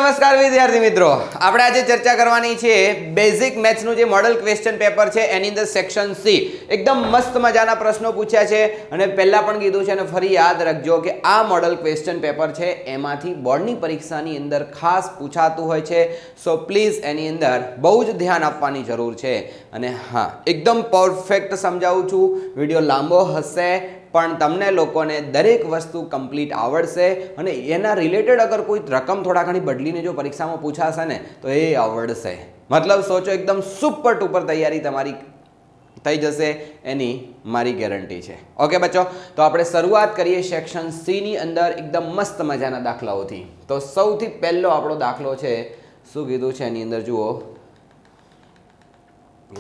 નમસ્કાર વિદ્યાર્થી મિત્રો, આપણે આજે ચર્ચા કરવાની છે બેઝિક મેથ્સનું જે મોડલ ક્વેશ્ચન પેપર છે એની અંદર સેક્શન સી એકદમ મસ્ત મજાના પ્રશ્નો પૂછ્યા છે અને પહેલા પણ કીધું છે અને ફરી યાદ રાખજો કે આ મોડલ ક્વેશ્ચન પેપર છે એમાંથી બોર્ડની પરીક્ષાની અંદર ખાસ પૂછાતું હોય છે. સો પ્લીઝ એની અંદર બહુ જ ધ્યાન આપવાની જરૂર છે અને હા, એકદમ પરફેક્ટ સમજાવું છું. વિડીયો લાંબો હશે પણ તમને લોકોને દરેક વસ્તુ કમ્પ્લીટ આવડશે અને એના રિલેટેડ અગર કોઈ રકમ થોડા ઘણી બદલીને જો પરીક્ષામાં પૂછાશે ને તો એ આવડશે. મતલબ સોચો, એકદમ સુપર ટુપર તૈયારી તમારી થઈ જશે એની મારી ગેરંટી છે. ઓકે બચ્ચો, તો આપણે શરૂઆત કરીએ સેક્શન સી ની અંદર એકદમ મસ્ત મજાના દાખલાઓથી. તો સૌથી પહેલો આપણો દાખલો છે, શું કીધું છે એની અંદર જુઓ,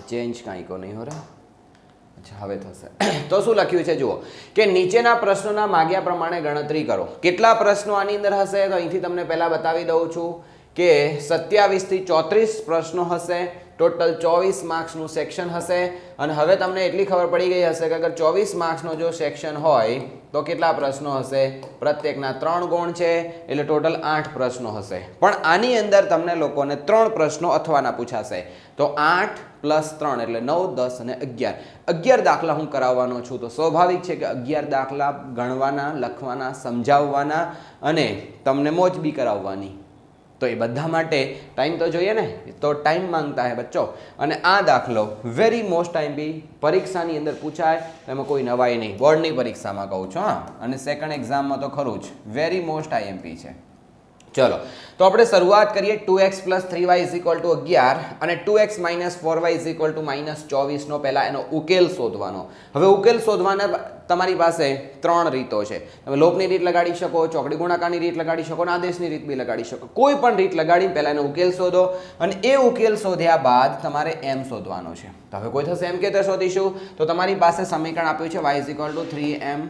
ચેન્જ કાંઈ કો નહીં હો રહા. હવે થશે. તો શું લખ્યું છે જુઓ કે નીચેના પ્રશ્નોના માગ્યા પ્રમાણે ગણતરી કરો. કેટલા પ્રશ્નો આની અંદર હશે તો અહીંથી તમને પહેલા બતાવી દઉં છું કે 27 થી 34 પ્રશ્નો હશે. ટોટલ 24 માર્ક્સનું સેક્શન હશે અને હવે તમને એટલી ખબર પડી ગઈ હશે કે અગર 24 માર્ક્સનો જો સેક્શન હોય તો કેટલા પ્રશ્નો હશે? પ્રત્યેકના 3 ગુણ છે એટલે ટોટલ 8 પ્રશ્નો હશે. પણ આની અંદર તમને લોકોને 3 પ્રશ્નો અથવાના પૂછાશે. તો 8 + 3 એટલે 9, 10 અને 11. 11 દાખલા હું કરાવવાનો છું. તો સ્વાભાવિક છે કે 11 દાખલા ગણવાના, લખવાના, સમજાવવાના અને તમને મોજ બી કરાવવાની. તો એ બધા માટે ટાઈમ તો જોઈએ ને, તો ટાઈમ માંગતા હે બચ્ચો. અને આ દાખલો વેરી મોસ્ટ ટાઈમ બી પરીક્ષાની અંદર પૂછાય, એમાં કોઈ નવાઈ નહીં. બોર્ડની પરીક્ષામાં કહું છું હા, અને સેકન્ડ એક્ઝામમાં તો ખરું જ, વેરી મોસ્ટ આઈએમપી છે. ચલો, તો આપણે શરૂઆત કરીએ. 2x + 3y = 11 અને 2x - 4y = -24 નો પહેલા એનો ઉકેલ શોધવાનો. હવે ઉકેલ શોધવાના તમારી પાસે 3 રીતો છે. તમે લોપની રીત લગાડી શકો, ચોકડી ગુણાકારની રીત લગાડી શકો અને આદેશની રીત બી લગાડી શકો. કોઈ પણ રીત લગાડીને પહેલા એનો ઉકેલ શોધો અને એ ઉકેલ શોધ્યા બાદ તમારે m શોધવાનો છે. તો હવે કોઈ થશે m કે તે શોધીશું. તો તમારી પાસે સમીકરણ આપ્યું છે y = 3m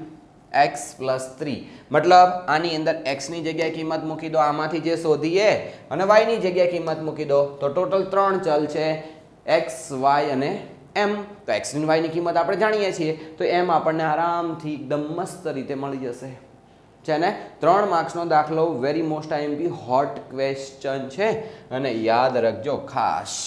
x + 3. મતલબ આની અંદર x ની જગ્યાએ કિંમત મૂકી દો, આમાંથી જે શોધીએ, અને y ની જગ્યાએ કિંમત મૂકી દો. તો ટોટલ 3 ચલ છે, x, y અને m. તો x અને y ની કિંમત આપણે જાણીએ છીએ, તો m આપણને આરામથી એકદમ મસ્ત રીતે મળી જશે. છે ને? 3 માર્ક્સનો દાખલો, very most IMP hot question છે અને યાદ રાખજો ખાસ.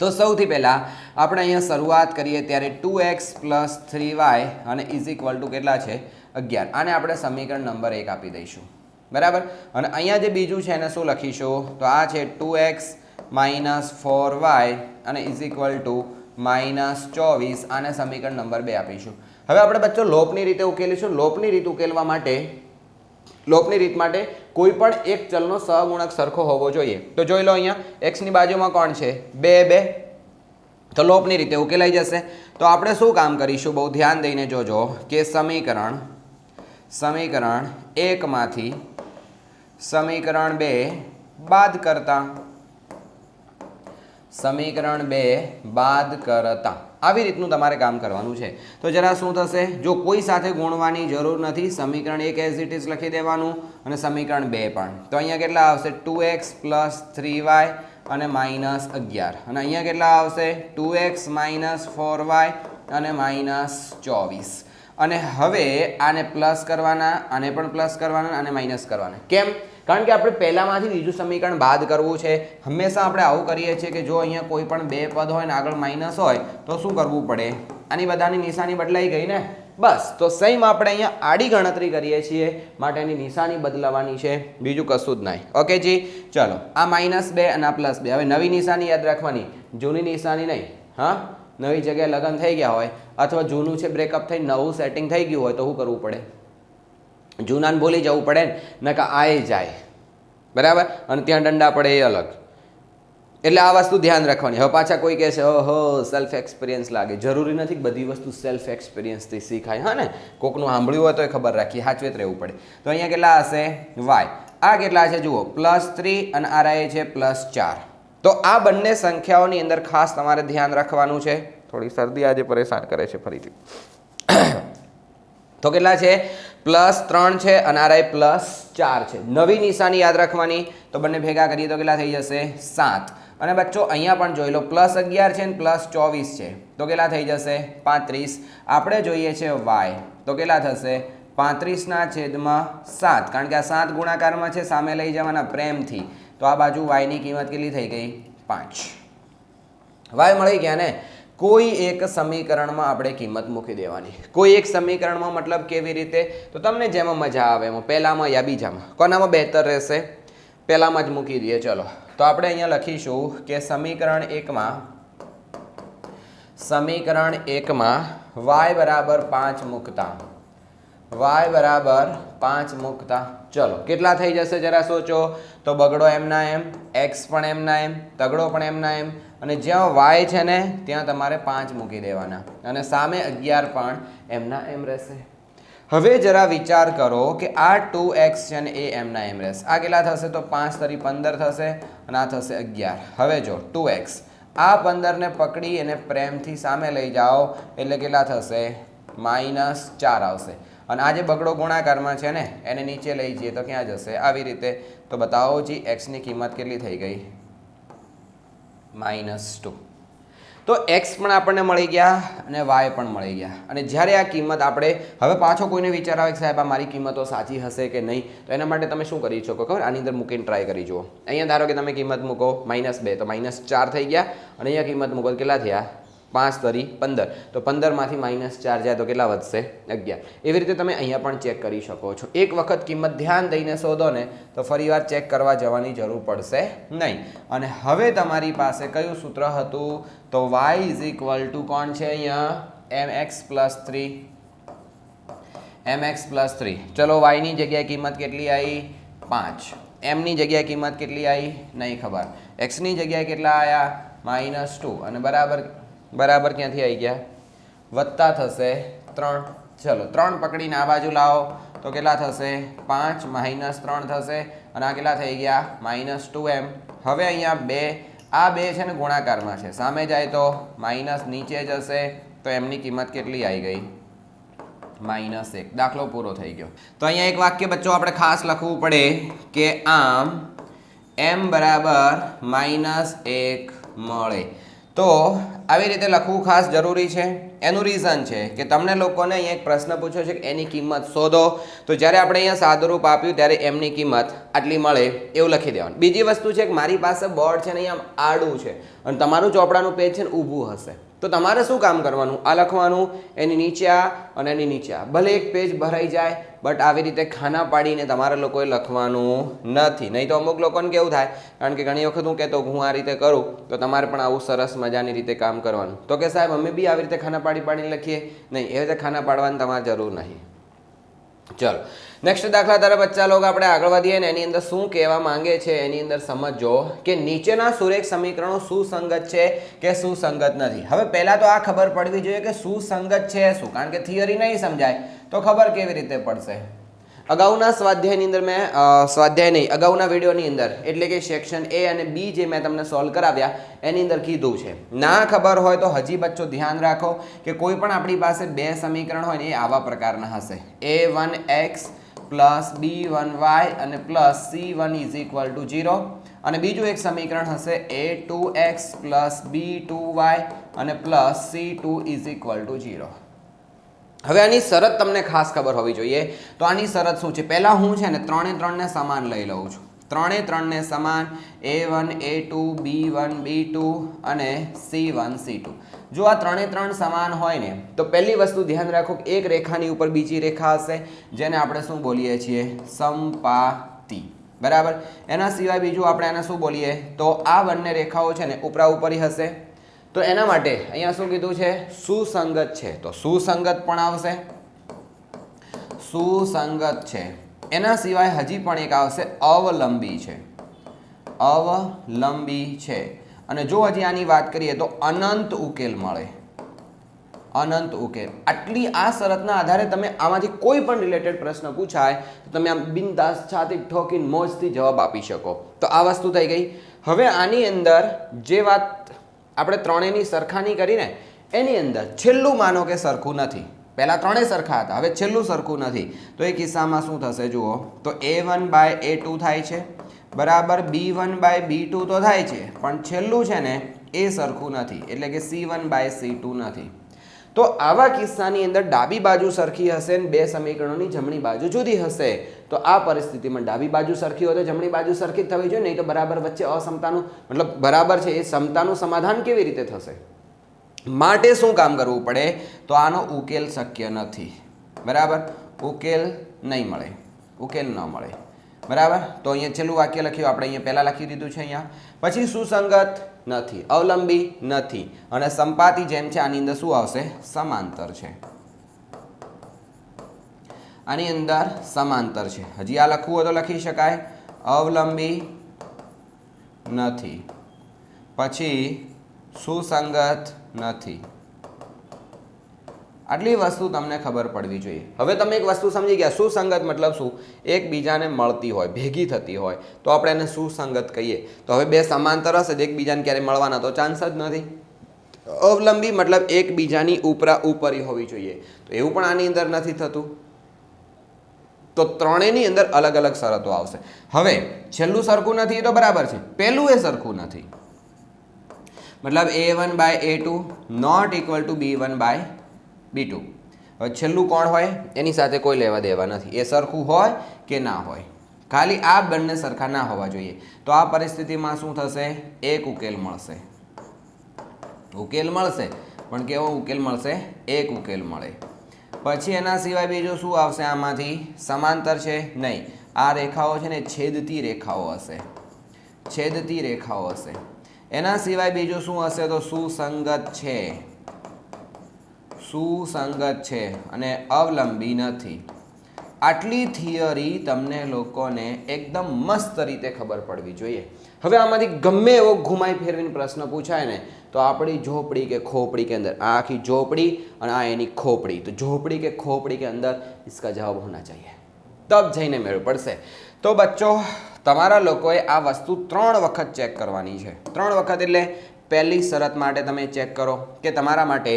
તો સૌથી પહેલા આપણે અહીંયા શરૂઆત કરીએ ત્યારે 2x + 3y અને = કેટલા છે? 11. આને આપણે સમીકરણ નંબર 1 આપી દઈશું. બરાબર. અને અહીંયા જે બીજું છે એને શું લખીશું? તો આ છે 2x - 4y અને = -24. આને સમીકરણ નંબર 2 આપીશું. હવે આપણે બચ્ચો લોપની રીતે ઉકેલીશું. લોપની રીત ઉકેલવા માટે, લોપની રીત માટે કોઈ પણ એક ચલનો સહગુણક સરખો હોવો જોઈએ. તો જોઈ લો, અહીંયા x ની બાજુમાં કોણ છે? 2, 2. તો લોપની રીતે ઉકેલાઈ જશે. તો આપણે શું કામ કરીશું? બહુ ધ્યાન દઈને જોજો કે સમીકરણ 1 માંથી સમીકરણ 2 બાદ કરતા, સમીકરણ 2 બાદ કરતા આવી રીતનું તમારે કામ કરવાનું છે. તો જરા શું થશે? જો કોઈ સાથે ગુણવાની જરૂર નથી, સમીકરણ 1 એઝ ઇટ ઇઝ લખી દેવાનું અને સમીકરણ 2 પણ. તો અહીંયા કેટલા આવશે? 2x + 3y અને -11. અને અહીંયા કેટલા આવશે? 2x - 4y અને -24. અને હવે આને પ્લસ કરવાના, આને પણ પ્લસ કરવાના અને માઇનસ કરવાના. કેમ? કારણ કે આપણે પહેલામાંથી બીજું સમીકરણ બાદ કરવું છે. હંમેશા આપણે આવું કરીએ છીએ કે જો અહીંયા કોઈ પણ 2 પદ હોય ને આગળ માઇનસ હોય તો શું કરવું પડે? આની બધાની નિશાની બદલાઈ ગઈ ને, બસ. તો સેમ આપણે અહીંયા આડી ગણતરી કરીએ છીએ માટે એની નિશાની બદલાવાની છે, બીજું કશું જ નહીં. ઓકે જી, ચલો. આ -2 અને આ +2. હવે નવી નિશાની યાદ રાખવાની, જૂની નિશાની નહીં. હા, નવી જગ્યાએ લગ્ન થઈ ગયા હોય અથવા જૂનું છે બ્રેકઅપ થઈ નવું સેટિંગ થઈ ગયું હોય તો શું કરવું પડે? જૂનાને ભૂલી જવું પડે ને, નકા આય જાય. બરાબર. અને ત્યાં દંડા પડે એ અલગ. એટલે આ વસ્તુ ધ્યાન રાખવાની. હવે પાછા કોઈ કહે છે ઓહો સેલ્ફ એક્સપિરિયન્સ લાગે. જરૂરી નથી કે બધી વસ્તુ સેલ્ફ એક્સપિરિયન્સથી શીખાય. હા ને, કોકનું સાંભળ્યું હોય તો એ ખબર રાખીએ, સાચવેત રહેવું પડે. તો અહીંયા કેટલા હશે? y. આ કેટલા છે જુઓ? +3 અને આ રહે છે +4. તો આ બંને સંખ્યાઓની અંદર ખાસ તમારે ધ્યાન રાખવાનું છે. થોડી શરદી આજે પરેશાન કરે છે ફરીથી. તો કેટલા છે? +3 છે અને આ રહે +4 છે. નવી નિશાની યાદ રાખવાની. તો બંને ભેગા કરીએ તો કેટલા થઈ જશે? 7. અને બચ્ચો અહીંયા પણ જોઈ લો, +11 છે ને +24 છે તો કેટલા થઈ જશે? 35. આપણે જોઈએ છે y, તો કેટલા થશે? 35/7 કારણ કે આ 7 ગુણાકારમાં છે, સામે લઈ જવાના પ્રેમથી, તો આ બાજુ વાયની કિંમત કેટલી થઈ ગઈ 5. વાય મળી ગયા ને. કોઈ એક સમીકરણમાં આપણે કિંમત મૂકી દેવાની. કોઈ એક સમીકરણમાં મતલબ કેવી રીતે? તો તમને જેમાં મજા આવે એમાં, પહેલામાં યા બીજામાં, કોનામાં બહેતર રહેશે? પહેલામાં જ મૂકી દઈએ. ચલો, તો આપણે અહીંયા લખીશું કે સમીકરણ એકમાં y બરાબર 5 મૂકતા, y બરાબર 5 મૂકતા, ચલો કેટલા થઈ જશે જરા સોચો. તો બગડો એમના એમ, x પણ એમના એમ, તગડો પણ એમના એમ, અને જ્યાં y છે ને ત્યાં તમારે 5 મૂકી દેવાના, અને સામે 11 પણ એમના એમ રહેશે. હવે જરા વિચાર કરો કે આ 2x છે ને એ એમના એમ રહેશે. આ કેટલા થશે? તો 5 તરી 15 થશે, અને આ થશે 11. હવે જો 2x, આ 15 ને પકડી અને પ્રેમથી સામે લઈ જાઓ એટલે કેટલા થશે? -4 આવશે. અને આ જે બગડો ગુણાકારમાં છે ને એને નીચે લઈ જઈએ તો ક્યાં જશે? આવી રીતે. તો બતાવો જી x ની કિંમત કેટલી થઈ ગઈ? -2. તો x પણ આપણને મળી ગયા અને y પણ મળી ગયા. અને જ્યારે આ કિંમત આપણે, હવે પાછો કોઈને વિચાર આવે કે સાહેબ આ મારી કિંમતો સાચી હશે કે નહીં, તો એના માટે તમે શું કરી શકો ખબર? આની અંદર મૂકીને ટ્રાય કરી જુઓ. અહીંયા ધારો કે તમે કિંમત મૂકો -2, તો -4 થઈ ગયા, અને અહીંયા કિંમત મૂકો કેટલા થયા? 5 તરી 15, તો 15 માંથી -4 જાય તો કેટલા વધશે? 11. એવી રીતે તમે અહીંયા પણ ચેક કરી શકો છો. એક વખત કિંમત ધ્યાન દઈને શોધો ને તો ફરીવાર ચેક કરવા જવાની જરૂર પડશે નહીં. અને હવે તમારી પાસે કયું સૂત્ર હતું? તો y = કોણ છે અહીંયા? mx+3. mx+3. ચલો, y ની જગ્યાએ કિંમત કેટલી આવી? 5. m ની જગ્યાએ કિંમત કેટલી આવી? નહીં ખબર. x ની જગ્યાએ કેટલા આવ્યા? -2. અને બરાબર ક્યાંથી આવી ગયા? વત્તા થશે 3. ચલો, 3 પકડીને આ બાજુ લાવો તો કેટલા થશે? 5 - 3 થશે, અને આ કેટલા થઈ ગયા? -2m. હવે અહીંયા 2, આ 2 છે ને ગુણાકારમાં છે, સામે જાય તો માઇનસ નીચે જશે, તો એમની કિંમત કેટલી આવી ગઈ? -1. દાખલો પૂરો થઈ ગયો. તો અહીંયા એક વાક્ય બચ્ચો આપણે ખાસ લખવું પડે કે આમ m બરાબર -1 મળે. તો આવી રીતે લખવું ખાસ જરૂરી છે. એનું રીઝન છે કે તમને લોકોને અહીંયા એક પ્રશ્ન પૂછ્યો છે કે એની કિંમત શોધો, તો જ્યારે આપણે અહીંયા સાદુરૂપ આપ્યું ત્યારે એમની કિંમત આટલી મળે એવું લખી દેવાનું. બીજી વસ્તુ છે કે મારી પાસે બોર્ડ છે ને અહીંયા આડું છે, અને તમારું ચોપડાનું પેજ છે ને ઊભું હશે, તો તમારે શું કામ કરવાનું? આ લખવાનું, એની નીચે આ અને એની નીચે આ. ભલે એક પેજ ભરાઈ જાય, બટ આવી રીતે ખાના પાડીને તમારે લોકોએ લખવાનું નથી. નહીં તો અમુક લોકોને કેવું થાય, કારણ કે ઘણી વખત હું કહેતો હું આ રીતે કરું, તો તમારે પણ આવું સરસ મજાની રીતે કામ કરવાનું. તો કે સાહેબ અમે બી આવી રીતે ખાના પાડીને લખીએ. નહીં, એવી રીતે ખાના પાડવાની તમારે જરૂર નહીં. ચલો, નેક્સ્ટ દાખલા તરફ બચ્ચા લોકો આપણે આગળ વધીએ ને એની અંદર શું કહેવા માંગે છે એની અંદર સમજો કે નીચેના સુરેખ સમીકરણો સુસંગત છે કે સુસંગત નથી. હવે પહેલા તો આ ખબર પડવી જોઈએ કે સુસંગત છે શું, કારણ કે થિયરી નહીં સમજાય તો ખબર કેવી રીતે પડશે? અગાઉના સ્વાધ્યાયની અંદર અગાઉના વિડીયોની અંદર એટલે કે સેક્શન A અને B જે મેં તમને સોલ્વ કરાવ્યા એની અંદર કીધું છે. ના ખબર હોય તો હજી બચ્ચો ધ્યાન રાખો કે કોઈ પણ આપણી પાસે 2 સમીકરણ હોય ને એ આવા પ્રકારના હશે. a1x + b1y અને +c1 = 0, અને બીજું એક સમીકરણ હશે a2x + b2y અને +c2 = 0. હવે આની શરત તમને ખાસ ખબર હોવી જોઈએ. તો આની શરત શું છે? પહેલાં હું છે ને 3 એ 3ને સમાન લઈ લઉં છું. 3 એ 3ને સમાન, a1 a2 b1 b2 અને c1 c2. જો આ 3 એ 3 સમાન હોય ને તો પહેલી વસ્તુ ધ્યાન રાખો કે એક રેખાની ઉપર બીજી રેખા હશે જેને આપણે શું બોલીએ છીએ? સમપાતી. બરાબર. એના સિવાય બીજું આપણે એને શું બોલીએ? તો આ બંને રેખાઓ છે ને ઉપરા ઉપરી હશે. તો એના માટે અહીંયા શું કીધું છે? સુસંગત છે. તો સુસંગત પણ આવશે, સુસંગત છે. એના સિવાય હજી પણ એક આવશે, અવલંબી છે. અવલંબી છે. અને જો હજી આની વાત કરીએ તો અનંત ઉકેલ મળે. અનંત ઉકેલ. આટલી આ શરતના આધારે તમે આમાંથી કોઈ પણ રિલેટેડ પ્રશ્ન પૂછાય તો તમે આમ બિંદાસ છાતી ઠોકીને મોજથી જવાબ આપી શકો. તો આ વસ્તુ થઈ ગઈ. હવે આની અંદર જે વાત આપણે ત્રણેયની સરખાની કરીને એની અંદર છેલ્લું માનો કે સરખું નથી. પહેલાં ત્રણેય સરખા હતા, હવે છેલ્લું સરખું નથી. તો એ કિસ્સામાં શું થશે જુઓ, તો a1/a2 થાય છે, બરાબર, b1/b2 તો થાય છે, પણ છેલ્લું છે ને એ સરખું નથી, એટલે કે c1/c2 નથી. તો આવા કિસ્સાની અંદર ડાબી બાજુ સરખી હશે અને બે સમીકરણોની જમણી બાજુ જુદી હશે. તો આ પરિસ્થિતિમાં ડાબી બાજુ સરખી હોય તો જમણી બાજુ સરખી જ થવી જોઈએ, નહીં તો બરાબર વચ્ચે અસમતાનું મતલબ બરાબર છે એ સમતાનું સમાધાન કેવી રીતે થશે? માટે શું કામ કરવું પડે? તો આનો ઉકેલ શક્ય નથી. બરાબર, ઉકેલ નહીં મળે, ઉકેલ ન મળે. બરાબર, તો અહીંયા છેલ્લું વાક્ય લખ્યું આપણે, અહીંયા પહેલાં લખી દીધું છે અહીંયા. પછી સુસંગત નથી, અવલંબી નથી અને સંપાતી જેમ છે આની અંદર શું આવશે? સમાંતર છે. આની અંદર સમાંતર છે. હજી આ લખવું હોય તો લખી શકાય, અવલંબી નથી પછી સુસંગત નથી. આટલી વસ્તુ તમને ખબર પડવી જોઈએ. હવે તમે એક વસ્તુ સમજી ગયા, સુસંગત મતલબ શું? એકબીજાને મળતી હોય, ભેગી થતી હોય તો આપણે એને સુસંગત કહીએ. તો હવે બે સમાંતર હશે તો એકબીજાને ક્યારે મળવાના તો ચાન્સ જ નથી. અવલંબી મતલબ એકબીજાની ઉપરા ઉપરી હોવી જોઈએ, તો એવું પણ આની અંદર નથી થતું. તો ત્રણેયની અંદર અલગ અલગ શરતો આવશે. હવે છેલ્લું સરખું નથી એ તો બરાબર છે, પહેલું એ સરખું નથી. મતલબ a1/a2 not equal to b1/b2. હવે છેલ્લું કોણ હોય એની સાથે કોઈ લેવા દેવા નથી, એ સરખું હોય કે ના હોય, ખાલી આ બંને સરખા ના હોવા જોઈએ. તો આ પરિસ્થિતિમાં શું થશે? એક ઉકેલ મળશે. ઉકેલ મળશે પણ કેવો ઉકેલ મળશે? એક ઉકેલ મળે. પછી એના સિવાય બીજું શું આવશે? આમાંથી સમાંતર છે નહીં, આ રેખાઓ છે ને છેદતી રેખાઓ હશે, છેદતી રેખાઓ હશે. એના સિવાય બીજું શું હશે? તો સુસંગત છે, સુસંગત છે અને અવલંબી નથી. આટલી થિયરી તમને લોકોને એકદમ મસ્ત રીતે ખબર પડવી જોઈએ. હવે આમાંથી ગમે એવો ઘુમાઈ ફેરવીને પ્રશ્ન પૂછાય ને તો આપણી ઝોપડી કે ખોપડી કે અંદર, આ આખી ઝોપડી અને આ એની ખોપડી, તો ઝોપડી કે ખોપડી કે અંદર इसका જવાબ હોના चाहिए, તબ જઈને મેળ પડશે. તો બચ્ચો તમારા લોકોએ આ વસ્તુ 3 વખત ચેક કરવાની છે. 3 વખત એટલે પહેલી શરત માટે તમે ચેક કરો કે તમારા માટે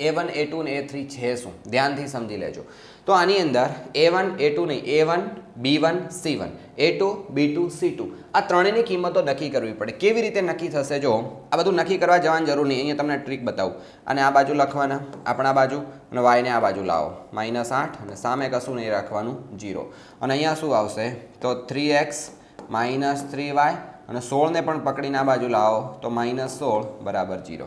a1 a2 ને a3 છે શું, ધ્યાનથી સમજી લેજો. તો આની અંદર a1 a2 નહીં, a1 b1 c1 a2 b2 c2 આ ત્રણેયની કિંમતો નક્કી કરવી પડે. કેવી રીતે નક્કી થશે? જો આ બધું નક્કી કરવા જવાની જરૂર નહીં, અહીંયા તમને ટ્રીક બતાવું. અને આ બાજુ લખવાના આપણા બાજુ અને વાયને આ બાજુ લાવો -8 અને સામે કશું નહીં રાખવાનું 0. અને અહીંયા શું આવશે? તો 3x - 3y અને 16ને પણ પકડીને આ બાજુ લાવો તો -16 બરાબર 0.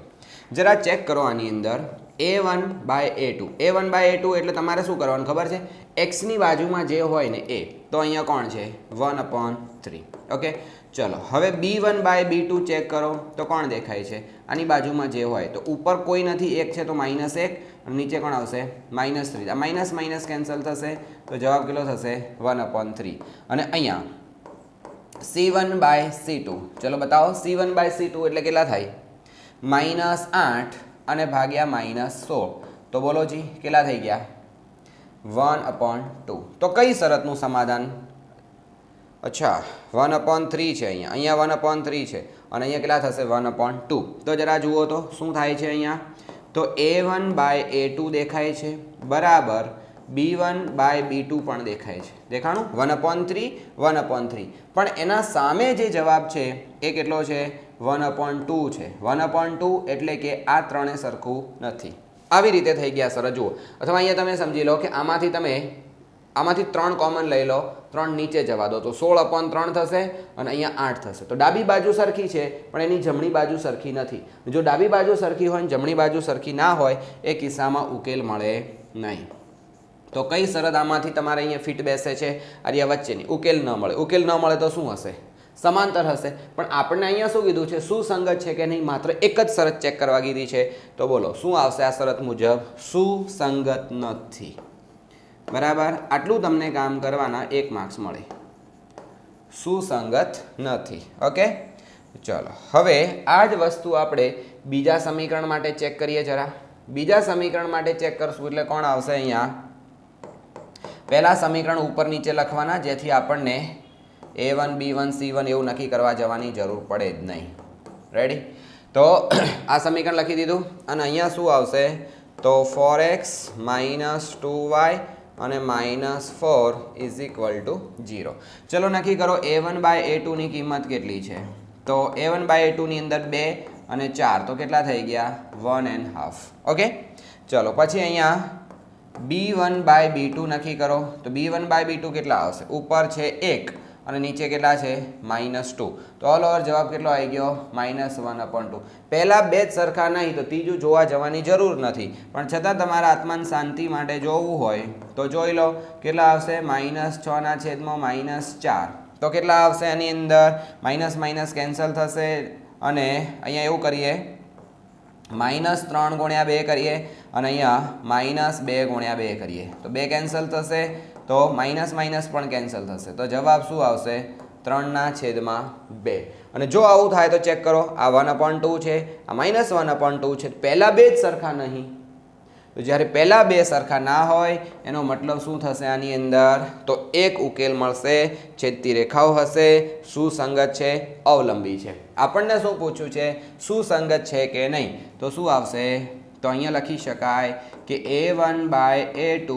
જરા ચેક કરો આની અંદર a1/a2, a1/a2 એટલે તમારે શું કરવાનું ખબર છે? એક્સની બાજુમાં જે હોય ને એ, તો અહીંયા કોણ છે? 1/3. ઓકે, ચલો હવે b1/b2 ચેક કરો તો કોણ દેખાય છે? આની બાજુમાં જે હોય, તો ઉપર કોઈ નથી, એક છે તો -1 અને નીચે કોણ આવશે? -3. આ માઇનસ માઇનસ કેન્સલ થશે તો જવાબ કેટલો થશે? 1/3. અને અહીંયા c1/c2, ચલો બતાવો c1/c2 એટલે કેટલા થાય? -8 અને ભાગ્યા -16, તો બોલો જી કેટલા થઈ ગયા? 1/2. તો કઈ શરતનું સમાધાન? અચ્છા 1/3 છે અહીંયા, અહીંયા 1/3 છે અને અહીંયા કેટલા થશે? 1/2. તો જરા જુઓ તો શું થાય છે અહીંયા? તો a1/a2 દેખાય છે બરાબર b1/b2 પણ દેખાય છે. દેખાણું? 1/3 1/3. પણ એના સામે જે જવાબ છે એ કેટલો છે? 1/2 છે. 1/2 એટલે કે આ ત્રણે સરખું નથી. આવી રીતે થઈ ગયા સરસ. જુઓ, અથવા અહીંયા તમે સમજી લો કે આમાંથી 3 કોમન લઈ લો, 3 નીચે જવા દો તો 16/3 થશે અને અહીંયા 8 થશે. તો ડાબી બાજુ સરખી છે પણ એની જમણી બાજુ સરખી નથી. જો ડાબી બાજુ સરખી હોય ને જમણી બાજુ સરખી ના હોય એ કિસ્સામાં ઉકેલ મળે નહીં. તો કઈ શરત આમાંથી તમારે અહીંયા ફિટ બેસે છે? આર્યા વચ્ચેની. ઉકેલ ન મળે. ઉકેલ ન મળે તો શું હશે? સમાંતર હશે. પણ આપણને અહીંયા શું કીધું છે? સુસંગત છે કે નહીં, માત્ર એક જ શરત ચેક કરવા કીધી છે. તો બોલો શું આવશે આ શરત મુજબ? સુસંગત નથી. બરાબર, આટલું તમને કામ કરવાના 1 માર્ક્સ મળે. સુસંગત નથી. ઓકે, ચલો હવે આ જ વસ્તુ આપણે બીજા સમીકરણ માટે ચેક કરીએ જરા. બીજા સમીકરણ માટે ચેક કરશું એટલે કોણ આવશે? અહીંયા પહેલા સમીકરણ ઉપર નીચે લખવાના, જેથી આપણને a1 b1 c1 એવું નક્કી કરવા જવાની જરૂર પડે જ નહીં. રેડી? તો આ સમીકરણ લખી દીધું અને અહીંયા શું આવશે? તો 4x - 2y અને -4 = 0. ચલો નક્કી કરો a1/a2 ની કિંમત કેટલી છે? તો a1/a2 ની અંદર 2 અને 4 તો કેટલા થઈ ગયા 1.5 ઓકે ચલો પછી અહીંયા b1/b2 નક્કી કરો તો b1/b2 કેટલા આવશે ઉપર છે 1 અને નીચે કેટલા છે -2 તો ઓલ ઓવર જવાબ કેટલો આવી ગયો -1/2 પહેલા બે જ સરખા નહીં તો ત્રીજું જોવા જવાની જરૂર નથી પણ છતાં તમારા આત્માન શાંતિ માટે જોવું હોય તો જોઈ લો કેટલા આવશે -6/-4 તો કેટલા આવશે આની અંદર માઇનસ માઇનસ કેન્સલ થશે અને અહીંયા એવું કરીએ -3 × 2 કરીએ અને અહીંયા -2 × 2 કરીએ તો 2 કેન્સલ થશે તો માઇનસ માઇનસ પણ કેન્સલ થશે તો જવાબ શું આવશે 3/2 અને જો આવું થાય તો ચેક કરો આ 1/2 છે આ -1/2 છે પહેલા બે જ સરખા નહીં તો જ્યારે પહેલા બે સરખા ના હોય એનો મતલબ શું થશે આની અંદર તો એક ઉકેલ મળશે છેદતી રેખાઓ હશે સુસંગત છે અવલંબી છે આપણને શું પૂછ્યું છે સુસંગત છે કે નહીં તો શું આવશે તો અહીંયા લખી શકાય કે a1/a2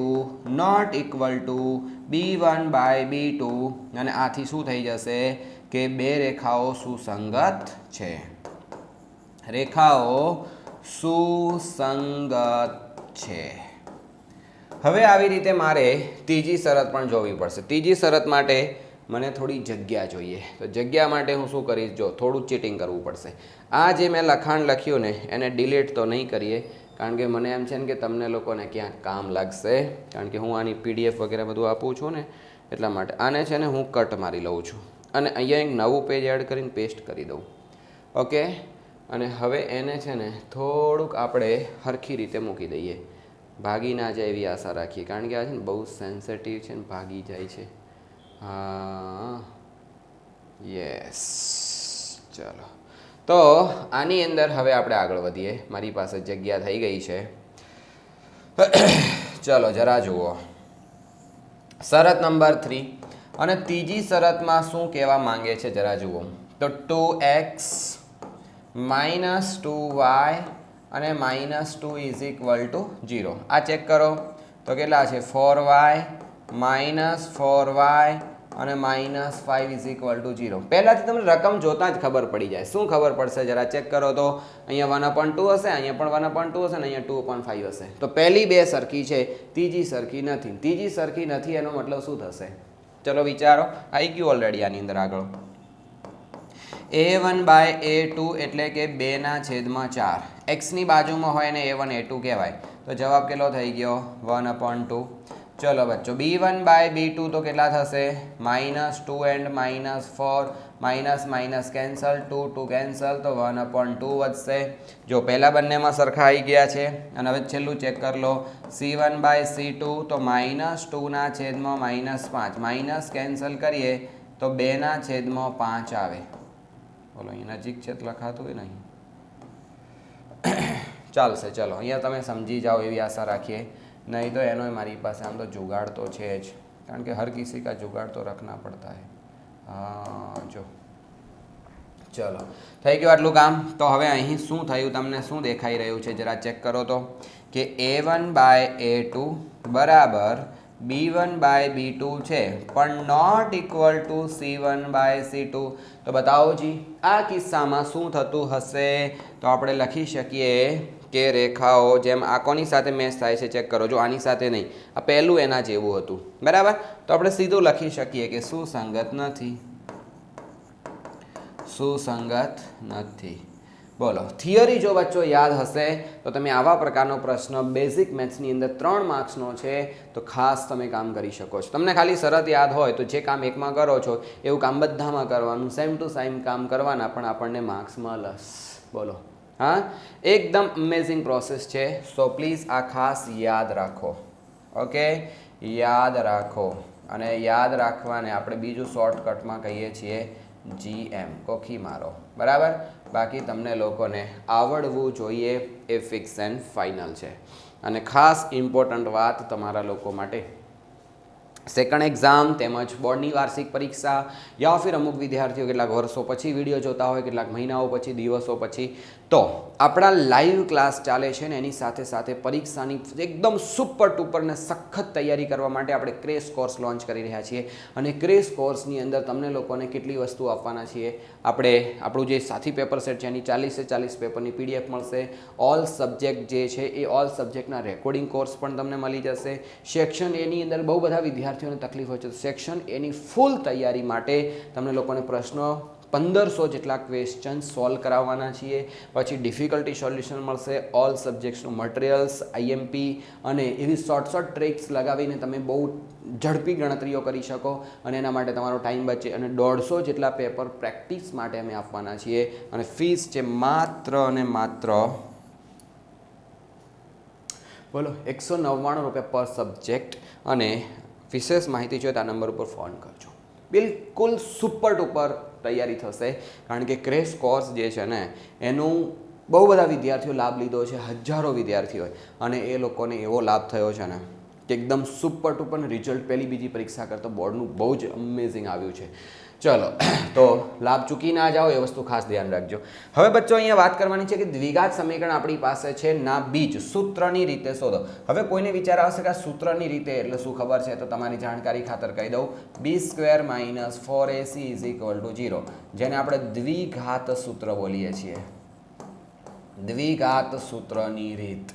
not equal to b1/b2 અને આથી શું થઈ જશે કે બે રેખાઓ સુસંગત છે રેખાઓ સુસંગત છે હવે આવી રીતે મારે ત્રીજી શરત પણ જોવી પડશે ત્રીજી શરત માટે મને થોડી જગ્યા જોઈએ તો જગ્યા માટે હું શું કરીશ જો થોડું ચીટિંગ કરવું પડશે આ જે મેં લખાણ લખ્યું ને એને ડિલીટ તો નહીં કરીએ કારણ કે મને એમ છે ને કે તમને લોકોને ક્યાંક કામ લાગશે કારણ કે હું આની PDF વગેરે બધું આપું છું ને એટલા માટે આને છે ને હું કટ મારી લઉં છું અને અહીંયા એક નવું પેજ એડ કરીને પેસ્ટ કરી દઉં ઓકે અને હવે એને છે ને થોડુંક આપણે સરખી રીતે મૂકી દઈએ ભાગી ના જાય એવી આશા રાખીએ કારણ કે આ છે ને બહુ સેન્સિટિવ છે ને ભાગી જાય છે હા યસ ચલો તો આની અંદર હવે આપણે આગળ વધીએ મારી પાસે જગ્યા થઈ ગઈ છે ચલો જરા જુઓ શરત નંબર 3 અને ત્રીજી શરતમાં શું કહેવા માંગે છે જરા જુઓ તો 2x -2y અને -2 = 0 આ ચેક કરો તો કેટલા છે 4y -4y અને -5 = 0 પહેલાથી તમને રકમ જોતા જ ખબર પડી જાય શું ખબર પડશે જરા ચેક કરો તો અહીંયા 1/2 હશે અહીંયા પણ 1/2 હશે અને અહીંયા 2/5 હશે તો પહેલી બે સરખી છે ત્રીજી સરખી નથી ત્રીજી સરખી નથી એનો મતલબ શું થશે ચલો વિચારો આવી ગયું ઓલરેડી આની અંદર આગળ a1/a2 એટલે કે 2/4 x ની બાજુમાં હોય ને a1 a2 કહેવાય તો જવાબ કેટલો થઈ ગયો 1/2 ચલો બચ્ચો b1/b2 તો કેટલા થશે -2 and -4 minus minus cancel 2 cancel તો 1/2 વધશે જો પહેલા બંનેમાં સરખા આવી ગયા છે અને હવે છેલ્લું ચેક કરી લો c1/c2 તો -2/5 માઇનસ કેન્સલ કરીએ તો 2/5 આવે બોલો અહીં નજીક છે તો લખાતું હોય નહીં ચાલશે ચલો અહીંયા તમે સમજી જાઓ એવી આશા રાખીએ નહીં તો એનો મારી પાસે આમ તો જુગાડ તો છે જ કારણ કે હર કિસી કા જુગાડ તો રખના પડતા હૈ હા જો ચલો થઈ ગયું આટલું કામ તો હવે અહીં શું થયું તમને શું દેખાઈ રહ્યું છે જરા ચેક કરો તો કે a1/a2 બરાબર b1/b2 છે પણ નોટ ઇક્વલ ટુ c1/c2 તો બતાવો જી આ કિસ્સામાં શું થતું હશે તો આપણે લખી શકીએ કે રેખાઓ જેમ આ કોની સાથે મેચ થાય છે ચેક કરો જો આની સાથે નહીં આ પહેલું એના જેવું હતું બરાબર તો આપણે સીધું લખી શકીએ કે સુસંગત નથી સુસંગત નથી બોલો થિયરી જો બચ્ચો યાદ હશે તો તમે આવા પ્રકારનો પ્રશ્ન બેઝિક મેથ્સની અંદર 3 માર્ક્સનો છે તો ખાસ તમે કામ કરી શકો છો તમને ખાલી શરત યાદ હોય તો જે કામ એકમાં કરો છો એવું કામ બધામાં કરવાનું સેમ ટુ સેમ કામ કરવાના પણ આપણને માર્ક્સ મળે બોલો હા એકદમ અમેઝિંગ પ્રોસેસ છે સો પ્લીઝ આ ખાસ યાદ રાખો ઓકે યાદ રાખો અને યાદ રાખવાને આપણે બીજું શોર્ટકટમાં કહીએ છીએ GM કોખી મારો બરાબર બાકી તમને લોકોને આવડવું જોઈએ એ ફિક્સ એન્ડ ફાઇનલ છે અને ખાસ ઇમ્પોર્ટન્ટ વાત તમારા લોકો માટે સેકન્ડ એક્ઝામ તેમજ બોર્ડની વાર્ષિક પરીક્ષા યા ફિર અમુક વિદ્યાર્થીઓ કેટલાક વર્ષો પછી વિડીયો જોતા હોય, કેટલાક મહિનાઓ પછી, દિવસો પછી, તો આપણા લાઈવ ક્લાસ ચાલે છે ને એની સાથે સાથે પરીક્ષાની એકદમ સુપર ટુપર ને સખત તૈયારી કરવા માટે આપણે ક્રેશ કોર્સ લોન્ચ કરી રહ્યા છીએ. અને ક્રેશ કોર્સની અંદર તમને લોકોને કેટલી વસ્તુ આપવાના છીએ, આપણે આપણું જે સાથી પેપર સેટ છે એની 40 પેપરની PDF મળશે. ઓલ સબ્જેક્ટ જે છે એ ઓલ સબ્જેક્ટના રેકોર્ડિંગ કોર્સ પણ તમને મળી જશે. સેક્શન એની અંદર બહુ બધા વિદ્યાર્થીઓને તકલીફ હોય છે, તો સેક્શન એની ફૂલ તૈયારી માટે તમને લોકોને પ્રશ્નો 1500 જેટલા ક્વેશ્ચન સોલ્વ કરાવવાના છીએ. પછી ડિફિકલ્ટી સોલ્યુશન મળશે, ઓલ સબ્જેક્ટ્સનું મટીરિયલ્સ, IMP અને એવી શોર્ટ ટ્રિક્સ લગાવીને તમે બહુ ઝડપી ગણતરીઓ કરી શકો અને એના માટે તમારો ટાઈમ બચે. અને 150 જેટલા પેપર પ્રેક્ટિસ માટે અમે આપવાના છીએ. અને ફીસ છે માત્ર અને માત્ર બોલો 199 રૂપિયા પર સબ્જેક્ટ. અને વિશેષ માહિતી જોઈએ તો આ નંબર ઉપર ફોન કરજો. બિલકુલ સુપર ટુપર તૈયારી થશે, કારણ કે ક્રેશ કોર્સ જે છે ને એનું બહુ બધા વિદ્યાર્થીઓ લાભ લીધો છે, હજારો વિદ્યાર્થીઓએ, અને એ લોકોને એવો લાભ થયો છે ને કે એકદમ સુપર ટુપર રિઝલ્ટ પહેલી બીજી પરીક્ષા કરતાં બોર્ડનું બહુ જ અમેઝિંગ આવ્યું છે. ચલો, તો લાભ ચૂકી ના જાઓ એ વસ્તુ ખાસ ધ્યાન રાખજો. હવે બચ્ચો અહીંયા વાત કરવાની છે કે દ્વિઘાત સમીકરણ આપણી પાસે છે ના બીજ સૂત્રની રીતે શોધો. હવે કોઈને વિચાર આવશે કે આ સૂત્રની રીતે એટલે શું ખબર છે, તો તમારી જાણકારી ખાતર કહી દઉં. b² - 4ac = 0, જેને આપણે દ્વિઘાત સૂત્ર બોલીએ છીએ, દ્વિઘાત સૂત્રની રીત.